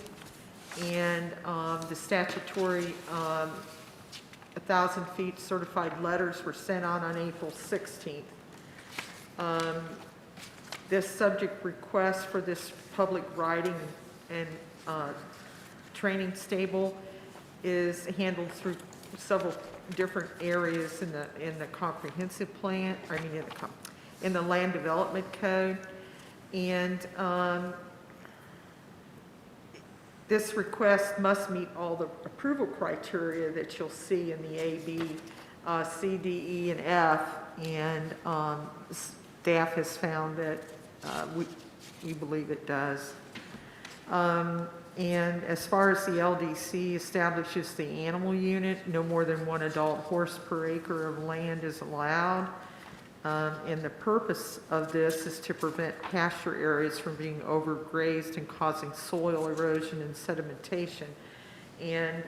and the statutory 1,000 feet certified letters were sent out on April 16th. This subject request for this public riding and training stable is handled through several different areas in the comprehensive plan, in the land development code. And this request must meet all the approval criteria that you'll see in the A, B, C, D, E, and F. And staff has found that we believe it does. And as far as the LDC establishes the animal unit, no more than 1 adult horse per acre of land is allowed. And the purpose of this is to prevent pasture areas from being overgrazed and causing soil erosion and sedimentation. And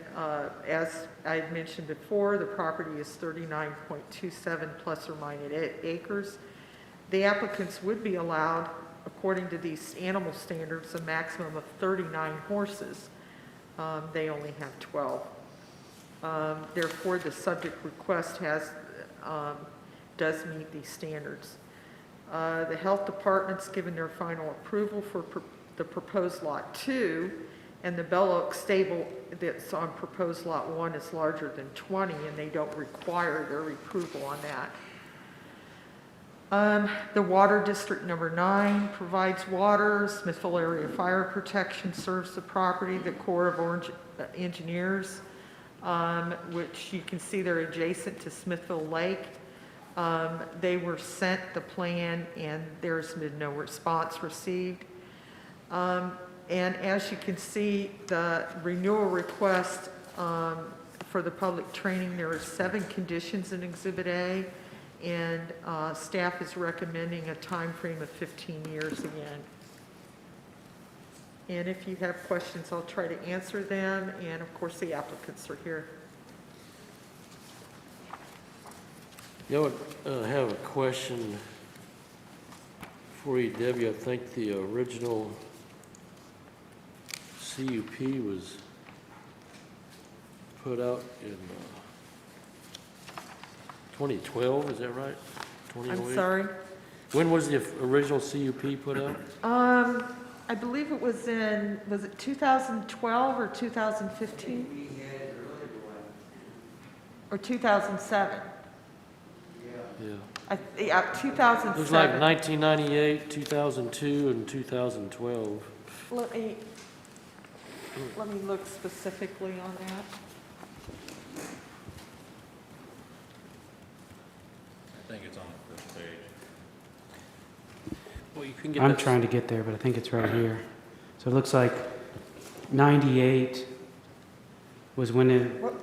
as I mentioned before, the property is 39.27 plus or minus acres. The applicants would be allowed, according to these animal standards, a maximum of 39 horses. They only have 12. Therefore, the subject request does meet these standards. The health department's given their final approval for the proposed lot 2, and the Bell Oak stable that's on proposed lot 1 is larger than 20, and they don't require their approval on that. The water district number 9 provides water. Smithville Area Fire Protection serves the property. The Corps of Engineers, which you can see they're adjacent to Smithville Lake. They were sent the plan and there's been no response received. And as you can see, the renewal request for the public training, there are 7 conditions in Exhibit A. And staff is recommending a time frame of 15 years again. And if you have questions, I'll try to answer them. And of course, the applicants are here. I have a question for you, Debbie. I think the original CUP was put out in 2012, is that right? I'm sorry? When was the original CUP put out? I believe it was was it 2012 or 2015? Or 2007? Yeah. 2007. It was like 1998, 2002, and 2012. Let me look specifically on that. I think it's on the first page. Well, you can get I'm that- trying to get there, but I think it's right here. So it looks like 98 was when it, Well,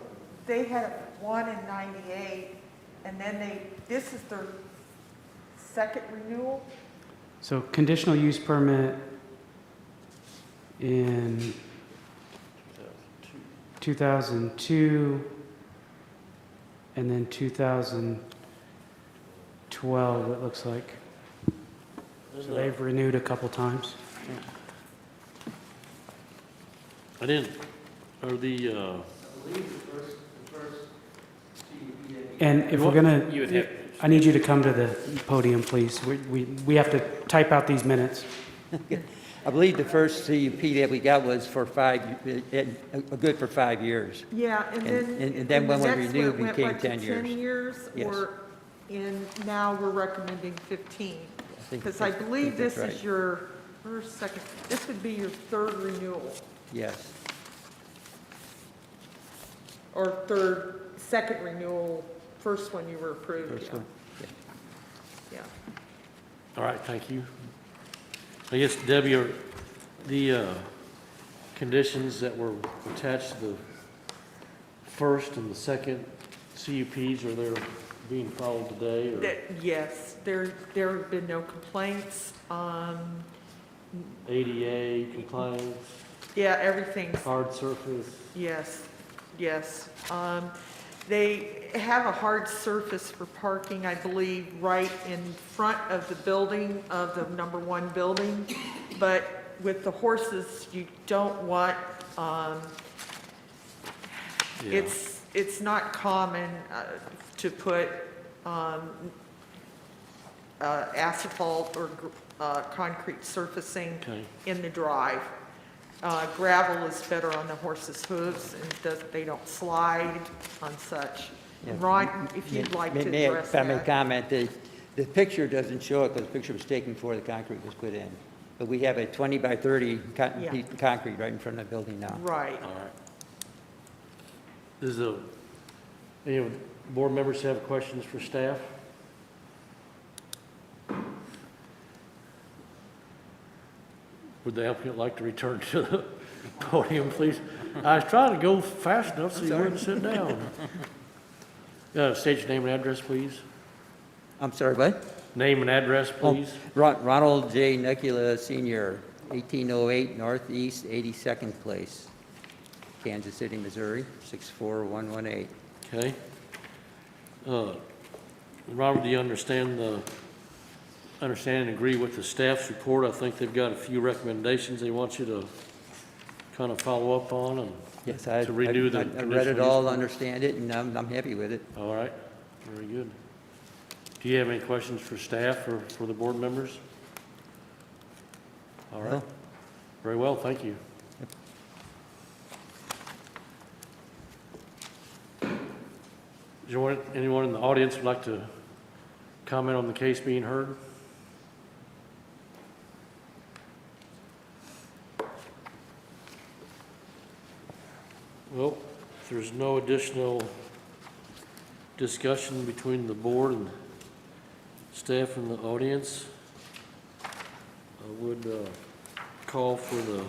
they had one in 98, and then this is their second renewal? so conditional use permit in 2002, and then 2012, it looks like. So they've renewed a couple times. I didn't, are the, I believe the first CUP. And if we're gonna, You would have- I need you to come to the podium, please. We have to type out these minutes. I believe the first CUP that we got was for good for 5 years. Yeah, and then when we the next renewed, one went became like to 10 years. 10 years, Yes. now we're recommending 15. think- Because I believe think that's this is right. your first, second, this would be your third renewal, Yes. or second renewal, first one you were approved, First yeah. one. Yeah. all right, thank you. I guess, Debbie, are the conditions that were attached to the first and the second CUPs, are they being followed today? Or Yes, there have been no complaints. ADA compliance, Yeah, everything's, hard surface? yes, yes. They have a hard surface for parking, I believe, right in front of the building, of the number 1 building. But with the horses, you don't want, Yeah. it's not common to put asphalt or concrete surfacing Okay. in the drive. Gravel is better on the horse's hooves and they don't slide on such. Yeah. Ron, if you'd like to address If I may that. comment, the picture doesn't show it because the picture was taken before the concrete was put in. But we have a 20 by 30 Yeah. piece of concrete right in front of the building now. Right. All right. Any of the board members have questions for staff? Would the applicant like to return to the podium, please? I was trying to go fast enough so you wouldn't sit down. State your name and address, please. I'm sorry, what? Name and address, please. Ronald J. Necula Senior, 1808 Northeast 82nd Place, Kansas City, Missouri, 64118. Okay. Robert, do you understand and agree with the staff's report? I think they've got a few recommendations they want you to kind of follow up on and Yes, to renew the I read it conditional all, use permit. understand it, and I'm happy with it. All right, very good. Do you have any questions for staff or for the board members? All right, No. very well, thank you. Anyone in the audience would like to comment on the case being heard? Well, if there's no additional discussion between the board and staff and the audience, I would call for the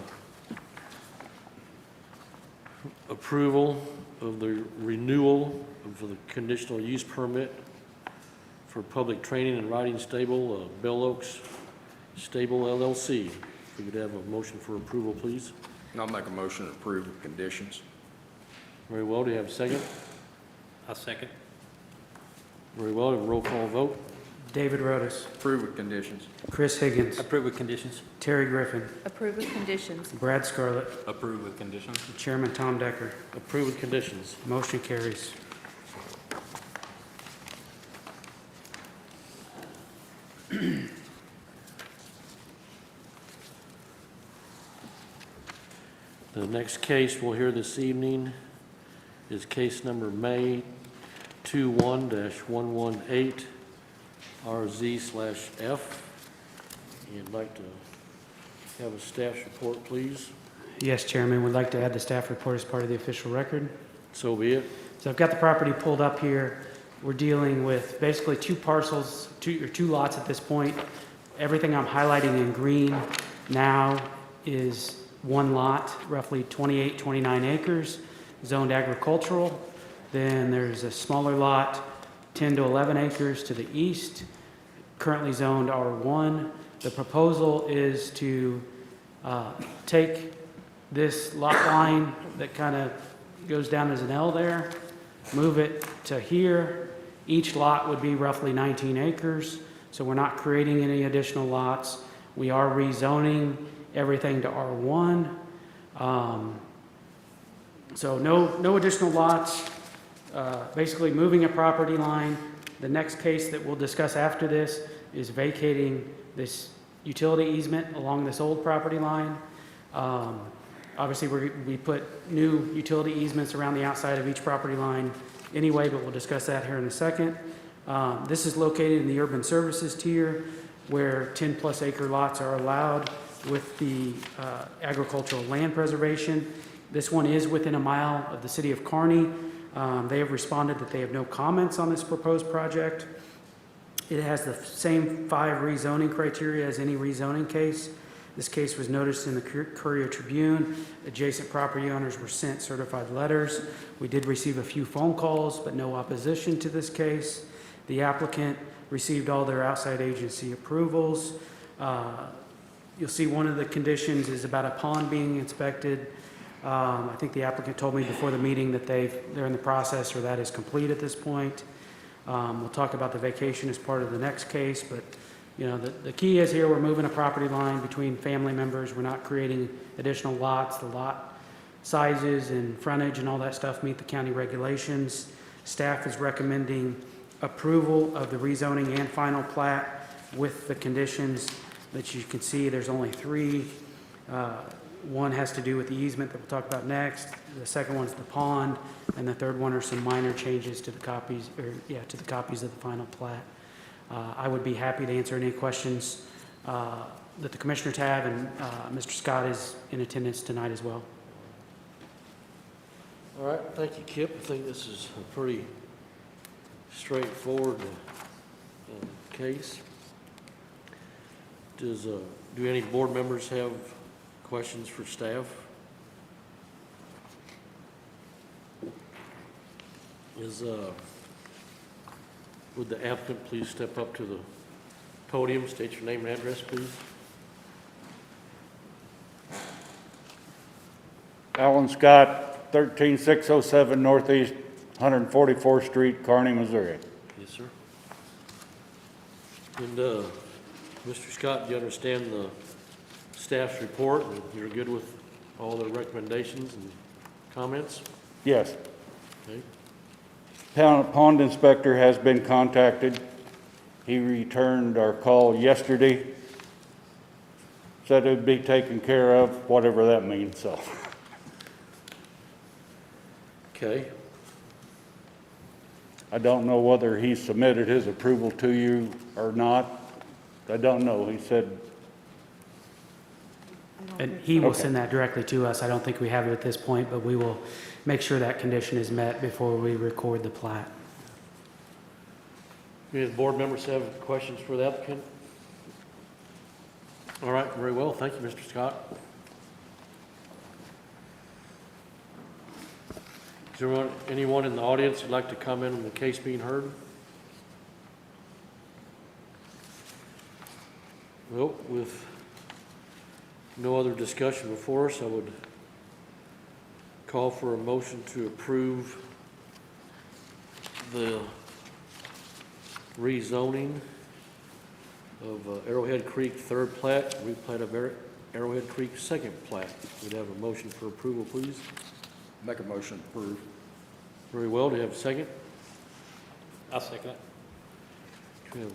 approval of the renewal of the conditional use permit for public training and riding stable, Bell Oaks Stable LLC. If we could have a motion for approval, please. I'll make a motion to approve with conditions. Very well, do you have a second? I'll second. Very well, a roll call vote. David Rotis, Approve with conditions. Chris Higgins, Approve with conditions. Terry Griffin, Approve with conditions. Brad Scarlett, Approve with conditions. Chairman Tom Decker. Approve with conditions. Motion carries. The next case we'll hear this evening is case number May 21-118 RZ/F. You'd like to have a staff's report, please? Yes, Chairman, we'd like to add the staff report as part of the official record. So be it. So I've got the property pulled up here. We're dealing with basically two parcels, two lots at this point. Everything I'm highlighting in green now is one lot, roughly 28, 29 acres, zoned agricultural. Then there's a smaller lot, 10 to 11 acres to the east, currently zoned R1. The proposal is to take this lot line that kind of goes down as an L there, move it to here. Each lot would be roughly 19 acres, so we're not creating any additional lots. We are rezoning everything to R1. So no additional lots, basically moving a property line. The next case that we'll discuss after this is vacating this utility easement along this old property line. Obviously, we put new utility easements around the outside of each property line anyway, but we'll discuss that here in a second. This is located in the urban services tier where 10-plus acre lots are allowed with the agricultural land preservation. This one is within a mile of the city of Kearney. They have responded that they have no comments on this proposed project. It has the same 5 rezoning criteria as any rezoning case. This case was noticed in the Courier Tribune. Adjacent property owners were sent certified letters. We did receive a few phone calls, but no opposition to this case. The applicant received all their outside agency approvals. You'll see one of the conditions is about a pond being inspected. I think the applicant told me before the meeting that they're in the process, or that is complete at this point. We'll talk about the vacation as part of the next case, but you know, the key is here, we're moving a property line between family members. We're not creating additional lots. The lot sizes and frontage and all that stuff meet the county regulations. Staff is recommending approval of the rezoning and final plat with the conditions that you can see. There's only three. One has to do with the easement that we'll talk about next. The second one's the pond, and the third one are some minor changes to the copies, to the copies of the final plat. I would be happy to answer any questions that the commissioners have, and Mr. Scott is in attendance tonight as well. All right, thank you, Kip. I think this is a pretty straightforward case. Do any board members have questions for staff? Would the applicant please step up to the podium, state your name and address, please? Alan Scott, 13607 Northeast 144th Street, Kearney, Missouri. Yes, sir. And Mr. Scott, do you understand the staff's report, and you're good with all the recommendations and comments? Yes. Okay. Pond inspector has been contacted. He returned our call yesterday. Said it would be taken care of, whatever that means, so. Okay. I don't know whether he submitted his approval to you or not. I don't know. He said. And he will Okay. send that directly to us. I don't think we have it at this point, but we will make sure that condition is met before we record the plat. Any of the board members have questions for the applicant? All right, very well. Thank you, Mr. Scott. Is there anyone in the audience who'd like to comment on the case being heard? Well, with no other discussion before us, I would call for a motion to approve the rezoning of Arrowhead Creek third plat, replat of Arrowhead Creek second plat. We'd have a motion for approval, please. Make a motion to approve. Very well. Do you have a second? I'll second it. Do you have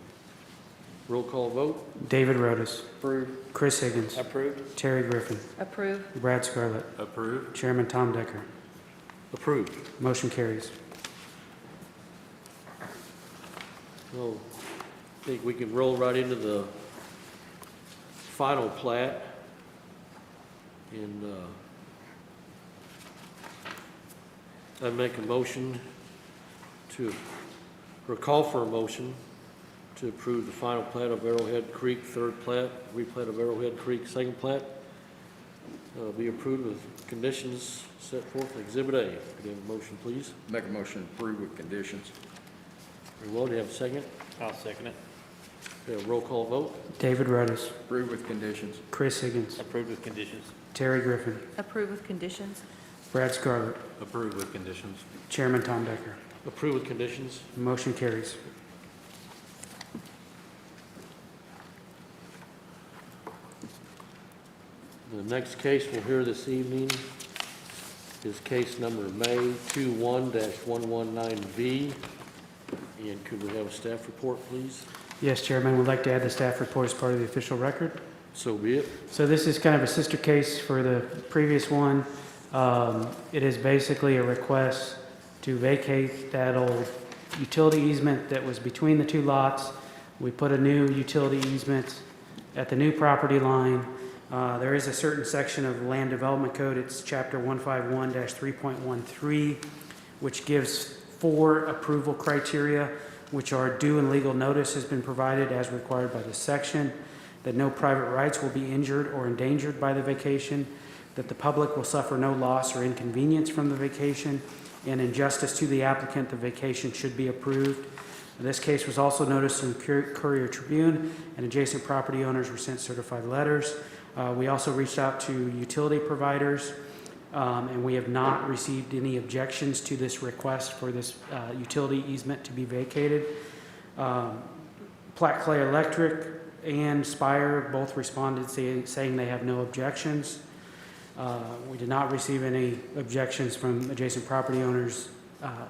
roll call vote? David Rodas. Approve. Chris Higgins. Approved. Terry Griffin. Approve. Brad Scarlett. Approved. Chairman Tom Decker. Approved. Motion carries. So I think we can roll right into the final plat. And I'd make a motion or call for a motion to approve the final plat of Arrowhead Creek third plat, replat of Arrowhead Creek second plat. Be approved with conditions set forth in Exhibit A. Could you have a motion, please? Make a motion to approve with conditions. Very well. Do you have a second? I'll second it. Okay, roll call vote. David Rodas. Approve with conditions. Chris Higgins. Approved with conditions. Terry Griffin. Approve with conditions. Brad Scarlett. Approved with conditions. Chairman Tom Decker. Approved with conditions. Motion carries. The next case we'll hear this evening is case number May 21-119V. And could we have a staff report, please? Yes, Chairman, we'd like to add the staff report as part of the official record. So be it. So this is kind of a sister case for the previous one. It is basically a request to vacate that old utility easement that was between the two lots. We put a new utility easement at the new property line. There is a certain section of the Land Development Code, it's Chapter 151-3.13, which gives 4 approval criteria, which are due and legal notice has been provided as required by this section. that no private rights will be injured or endangered by the vacation, that the public will suffer no loss or inconvenience from the vacation, and in justice to the applicant, the vacation should be approved. This case was also noticed in the Courier Tribune, and adjacent property owners were sent certified letters. We also reached out to utility providers, and we have not received any objections to this request for this utility easement to be vacated. Platte Clay Electric and Spire both responded saying they have no objections. We did not receive any objections from adjacent property owners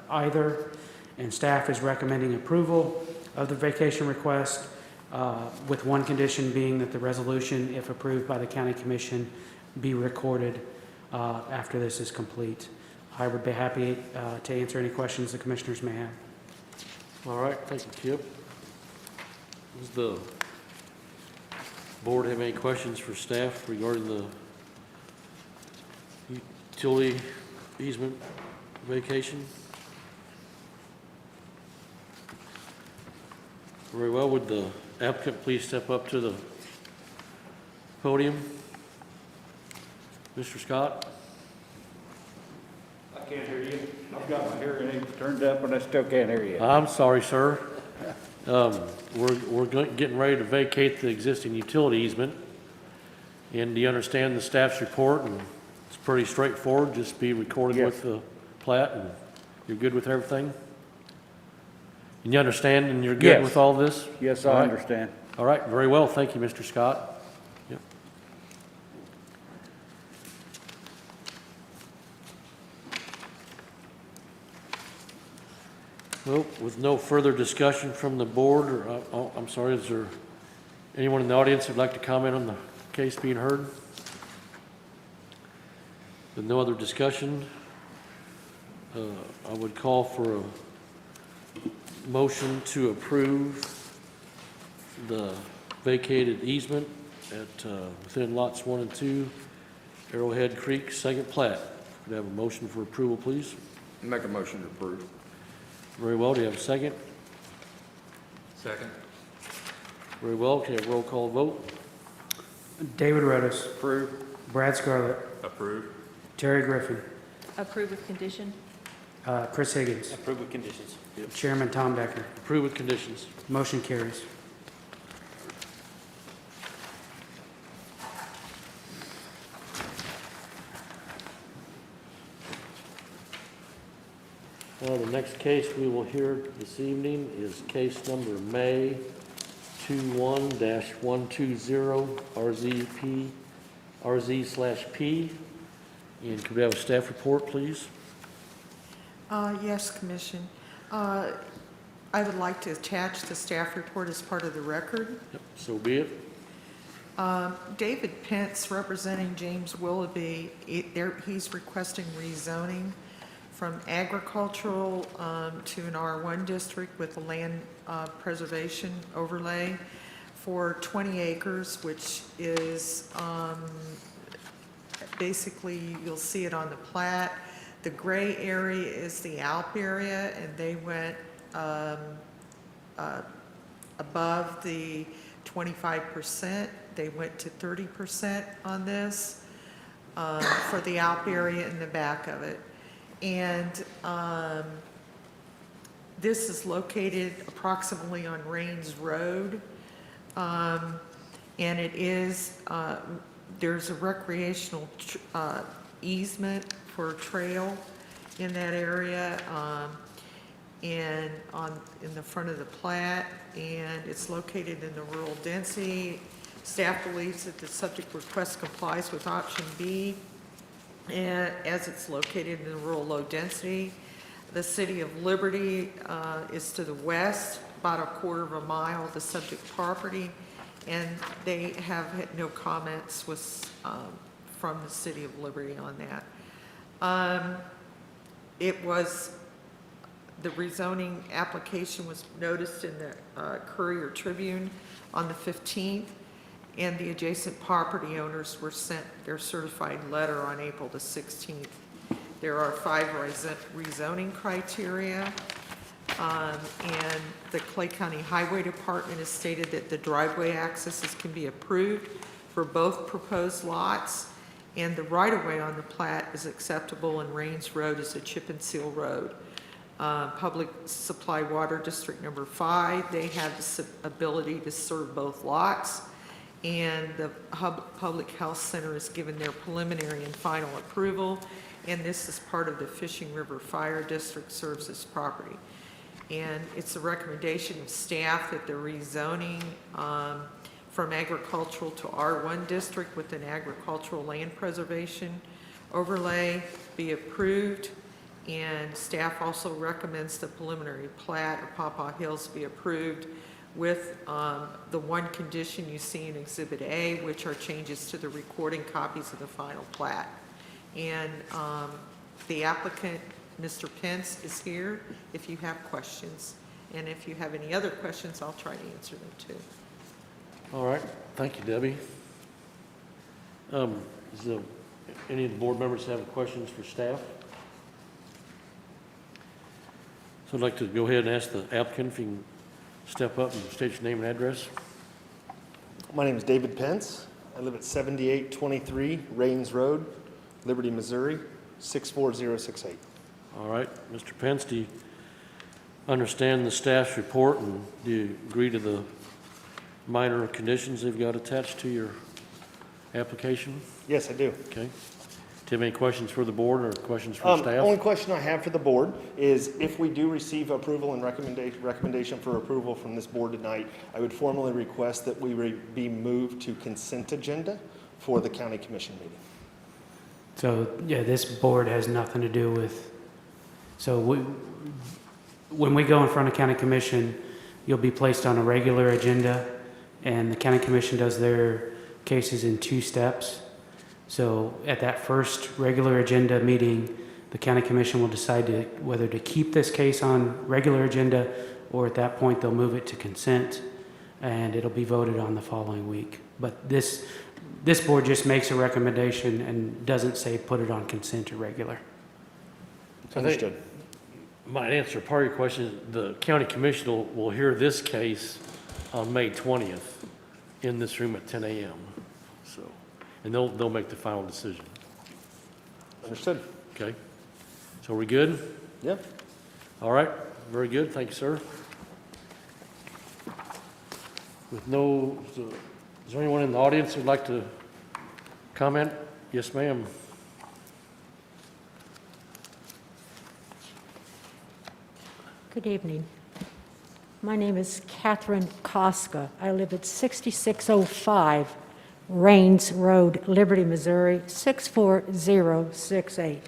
either, and staff is recommending approval of the vacation request with one condition being that the resolution, if approved by the county commission, be recorded after this is complete. I would be happy to answer any questions the commissioners may have. All right, thank you, Kip. Does the board have any questions for staff regarding the utility easement vacation? Very well. Would the applicant please step up to the podium? Mr. Scott? I can't hear you. I've got my hearing aids turned up and I still can't hear you. I'm sorry, sir. We're getting ready to vacate the existing utility easement. And do you understand the staff's report? And it's pretty straightforward, just be recorded Yes. with the plat, and you're good with everything? And you understand and you're good Yes. with all this? Yes, All I right. understand. All right, very well. Thank you, Mr. Scott. Yep. Well, with no further discussion from the board, or, I'm sorry, is there anyone in the audience who'd like to comment on the case being heard? With no other discussion, I would call for a motion to approve the vacated easement at, within lots 1 and 2, Arrowhead Creek, second plat. Could I have a motion for approval, please? Make a motion to approve. Very well. Do you have a second? Second. Very well. Can I have a roll call vote? David Rotis. Approve. Brad Scarlett. Approve. Terry Griffin. Approve with condition? Chris Higgins. Approve with conditions. Chairman Tom Decker. Approve with conditions. Motion carries. Well, the next case we will hear this evening is case number May 21-120 RZ/P. And could we have a staff report, please? Yes, Commission. I would like to attach the staff report as part of the record. Yep, so be it. David Pence, representing James Willoughby, he's requesting rezoning from agricultural to an R1 district with a land preservation overlay for 20 acres, which is basically, you'll see it on the plat. The gray area is the Alp area, and they went above the 25%. They went to 30% on this for the Alp area in the back of it. And this is located approximately on Rains Road. And it is, there's a recreational easement for a trail in that area, and in the front of the plat, and it's located in the rural density. Staff believes that the subject request complies with option B, and as it's located in the rural low density. The city of Liberty is to the west, about a quarter of a mile of the subject property, and they have had no comments from the city of Liberty on that. The rezoning application was noticed in the Courier Tribune on the 15th, and the adjacent property owners were sent their certified letter on April the 16th. There are 5 rezoning criteria. And the Clay County Highway Department has stated that the driveway accesses can be approved for both proposed lots, and the right-of-way on the plat is acceptable, and Rains Road is a chip and seal road. Public Supply Water District Number 5, they have the ability to serve both lots, and the Public Health Center has given their preliminary and final approval, and this is part of the Fishing River Fire District, serves this property. And it's a recommendation of staff that the rezoning from agricultural to R1 district with an agricultural land preservation overlay be approved. And staff also recommends the preliminary plat of Pawpaw Hills be approved with the one condition you see in Exhibit A, which are changes to the recording copies of the final plat. And the applicant, Mr. Pence, is here if you have questions. And if you have any other questions, I'll try to answer them too. All right, thank you, Debbie. Any of the board members have questions for staff? So I'd like to go ahead and ask the applicant if he can step up and state your name and address. My name is David Pence. I live at 7823 Rains Road, Liberty, Missouri, 64068. All right, Mr. Pence, do you understand the staff's report, and do you agree to the minor conditions they've got attached to your application? Yes, I do. Okay. Do you have any questions for the board or questions for staff? Only question I have for the board is if we do receive approval and recommendation for approval from this board tonight, I would formally request that we be moved to consent agenda for the county commission meeting. So, yeah, this board has nothing to do with, so when we go in front of county commission, you'll be placed on a regular agenda, and the county commission does their cases in 2 steps. So at that first regular agenda meeting, the county commission will decide whether to keep this case on regular agenda, or at that point they'll move it to consent, and it'll be voted on the following week. But this board just makes a recommendation and doesn't say put it on consent or regular. Understood. Might answer part of your question. The county commission will hear this case on May 20th in this room at 10 a.m. So, and they'll make the final decision. Understood. Okay. So are we good? Yep. All right. Very good. Thank you, sir. With is there anyone in the audience who'd like to comment? Yes, ma'am. Good evening. My name is Catherine Koska. I live at 6605 Rains Road, Liberty, Missouri, 64068.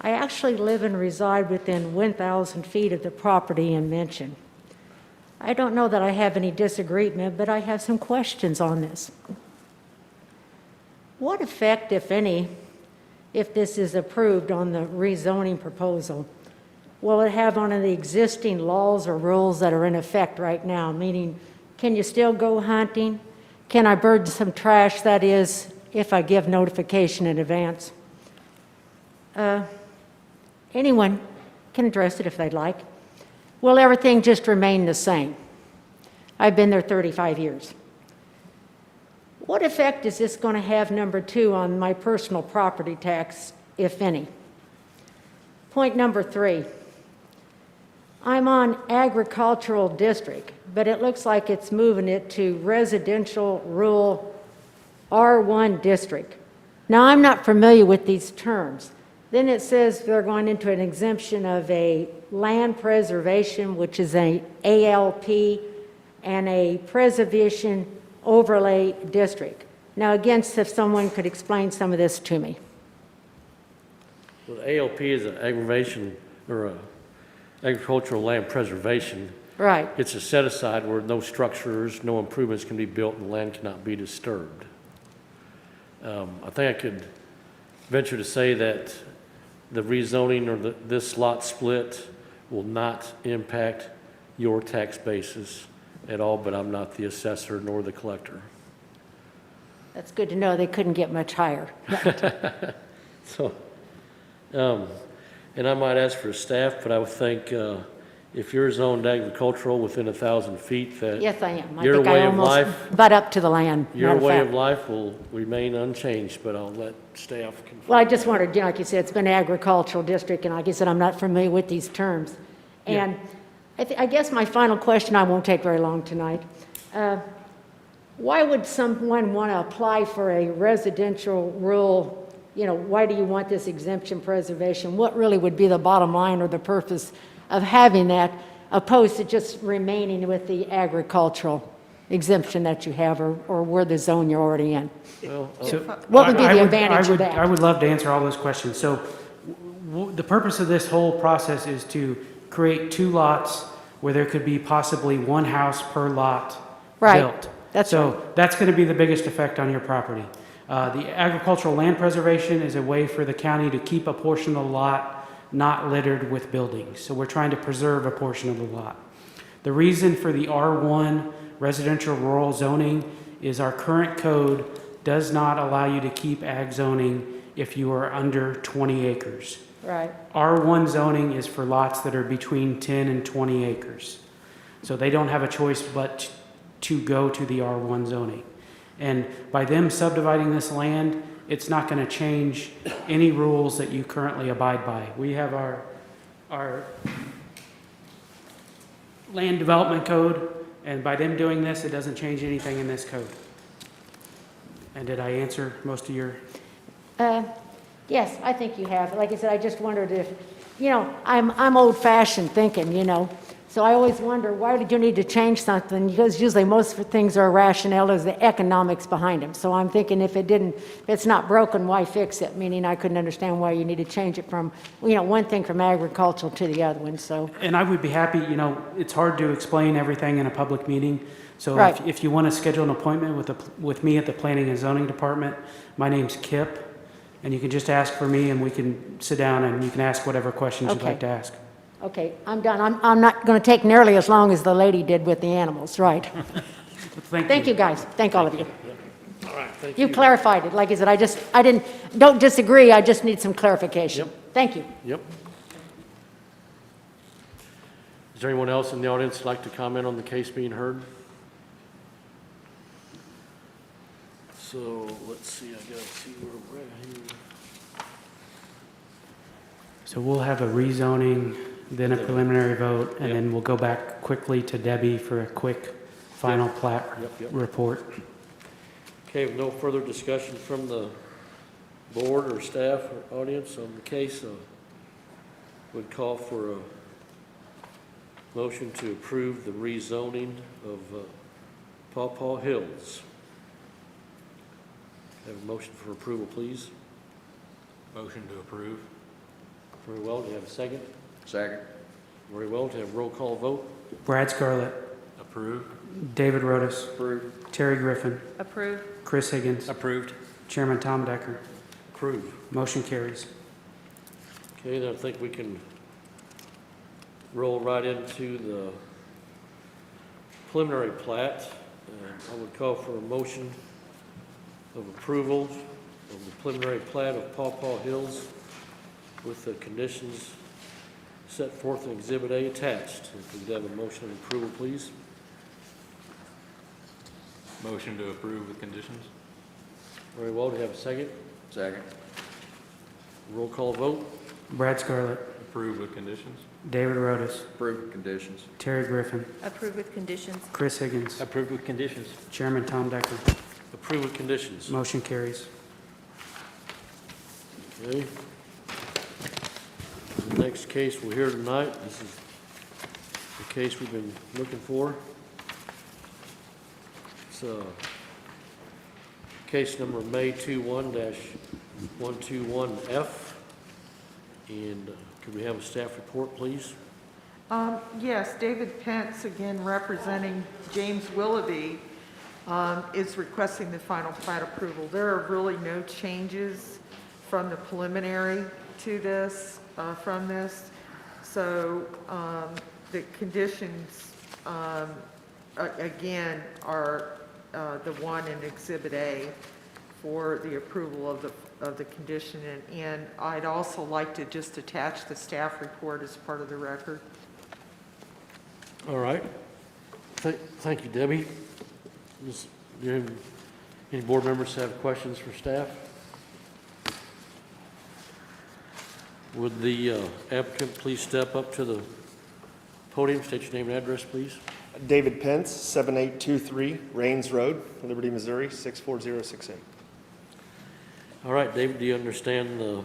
I actually live and reside within 1,000 feet of the property in mention. I don't know that I have any disagreement, but I have some questions on this. What effect, if any, if this is approved on the rezoning proposal, will it have on the existing laws or rules that are in effect right now? Meaning, can you still go hunting? Can I burn some trash? That is, if I give notification in advance. Anyone can address it if they'd like. Will everything just remain the same? I've been there 35 years. What effect is this going to have, number 2, on my personal property tax, if any? Point number 3. I'm on agricultural district, but it looks like it's moving it to residential rural R1 district. Now, I'm not familiar with these terms. Then it says they're going into an exemption of a land preservation, which is a ALP, and a preservation overlay district. Now, again, if someone could explain some of this to me. Well, the ALP is an aggravation or a agricultural land preservation. Right. It's a set aside where no structures, no improvements can be built, and the land cannot be disturbed. I think I could venture to say that the rezoning or this lot split will not impact your tax basis at all, but I'm not the assessor nor the collector. That's good to know. They couldn't get much higher. So, and I might ask for staff, but I would think if you're zoned agricultural within 1,000 feet, that Yes, I am. I your think I way of almost life, butt up to the land, your matter of way fact. of life will remain unchanged, but I'll let staff confirm. Well, I just wondered, you know, like you said, it's been an agricultural district, and like I said, I'm not familiar with these terms. And I guess my final question, I won't take very long tonight. Why would someone want to apply for a residential rural, you know, why do you want this exemption preservation? What really would be the bottom line or the purpose of having that, opposed to just remaining with the agricultural exemption that you have, or where the zone you're already in? Well, So What would be I the would- advantage I would- of that? I would love to answer all those questions. So the purpose of this whole process is to create 2 lots where there could be possibly 1 house per lot Right. built. That's So that's going to be the biggest effect on your property. The agricultural land preservation is a way for the county to keep a portion of the lot not littered with buildings. So we're trying to preserve a portion of the lot. The reason for the R1 residential rural zoning is our current code does not allow you to keep ag zoning if you are under 20 acres. Right. R1 zoning is for lots that are between 10 and 20 acres. So they don't have a choice but to go to the R1 zoning. And by them subdividing this land, it's not going to change any rules that you currently abide by. We have our land development code, and by them doing this, it doesn't change anything in this code. And did I answer most of your? Yes, I think you have. Like I said, I just wondered if, you know, I'm old-fashioned thinking, you know, so I always wonder, why did you need to change something? Because usually most things are rationale, is the economics behind them. So I'm thinking if it's not broken, why fix it? Meaning I couldn't understand why you need to change it from, you know, one thing from agricultural to the other one, so. And I would be happy, you know, it's hard to explain everything in a public meeting. So Right. if you want to schedule an appointment with me at the Planning and Zoning Department, my name's Kip, and you can just ask for me, and we can sit down and you can ask whatever questions you'd Okay. like to ask. Okay, I'm done. I'm not going to take nearly as long as the lady did with the animals, right? Thank you, guys. Thank all of you. All right, thank You clarified it. Like I said, don't disagree, I just need some clarification. Thank you. Yep. Is there anyone else in the audience who'd like to comment on the case being heard? So, let's see, I gotta see where we're at here. So we'll have a rezoning, then a preliminary vote, and then we'll go back quickly to Debbie for a quick final plat Yep. report. Okay, with no further discussion from the board or staff or audience on the case, would call for a motion to approve the rezoning of Paw Paw Hills. Have a motion for approval, please. Motion to approve. Very well, do you have a second? Second. Very well, to have roll call vote? Brad Scarlett, Approve. David Rotis, Approve. Terry Griffin, Approved. Chris Higgins, Approved. Chairman Tom Decker. Approved. Motion carries. Okay, then I think we can roll right into the preliminary plat. I would call for a motion of approval of the preliminary plat of Paw Paw Hills with the conditions set forth in Exhibit A attached. If we could have a motion of approval, please. Motion to approve with conditions. Very well, do you have a second? Second. Roll call vote? Brad Scarlett, Approve with conditions. David Rotis, Approve with conditions. Terry Griffin, Approved with conditions. Chris Higgins, Approved with conditions. Chairman Tom Decker. Approve with conditions. Motion carries. Okay. The next case we'll hear tonight, this is the case we've been looking for. It's case number May 21-121F. And could we have a staff report, please? Yes, David Pence, again representing James Willoughby, is requesting the final plat approval. There are really no changes from the preliminary to this, from this. So the conditions, again, are the one in Exhibit A for the approval of the condition. And I'd also like to just attach the staff report as part of the record. All right. Thank you, Debbie. Do any board members have questions for staff? Would the applicant please step up to the podium, state your name and address, please? David Pence, 7823 Rains Road, Liberty, Missouri, 64068. All right, David, do you understand the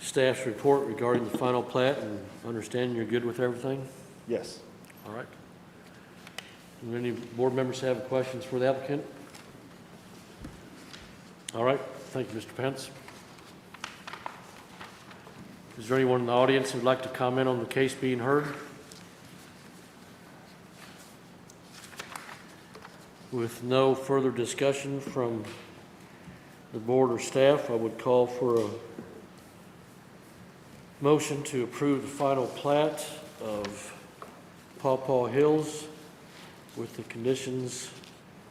staff's report regarding the final plat and understanding you're good with everything? Yes. All right. Do any board members have questions for the applicant? All right, thank you, Mr. Pence. Is there anyone in the audience who'd like to comment on the case being heard? With no further discussion from the board or staff, I would call for a motion to approve the final plat of Paw Paw Hills with the conditions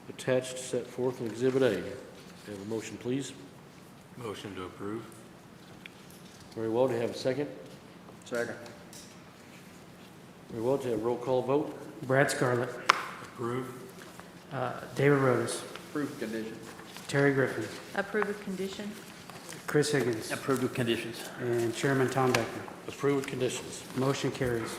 attached set forth in Exhibit A. Have a motion, please. Motion to approve. Very well, do you have a second? Second. Very well, do you have a roll call vote? Brad Scarlett, Approve. David Rotis, Approve condition. Terry Griffin, Approve with condition? Chris Higgins, Approved with conditions. and Chairman Tom Decker. Approved with conditions. Motion carries.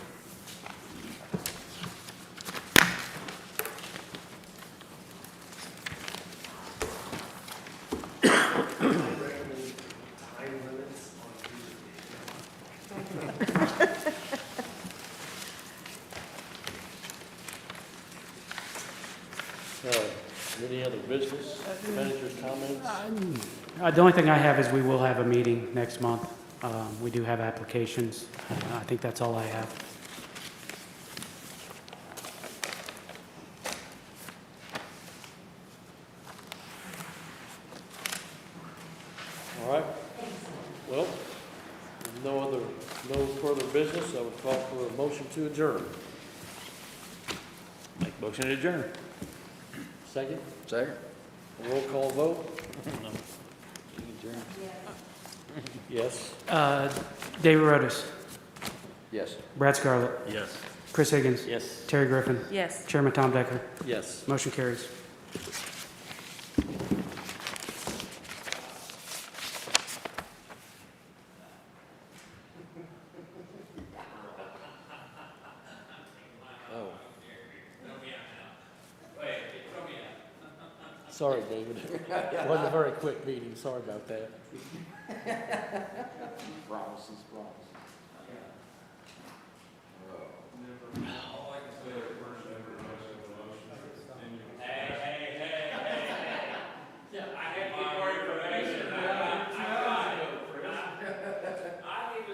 Any other business, managers' comments? The only thing I have is we will have a meeting next month. We do have applications. I think that's all I have. All right. Well, with no further business, I would call for a motion to adjourn. Make motion to adjourn. Second? Second. A roll call vote? Yes. David Rotis, Yes. Brad Scarlett, Yes. Chris Higgins, Yes. Terry Griffin, Yes. Chairman Tom Decker. Yes. Motion carries. Oh. Sorry, David. It wasn't a very quick meeting. Sorry about that. Promises, promises.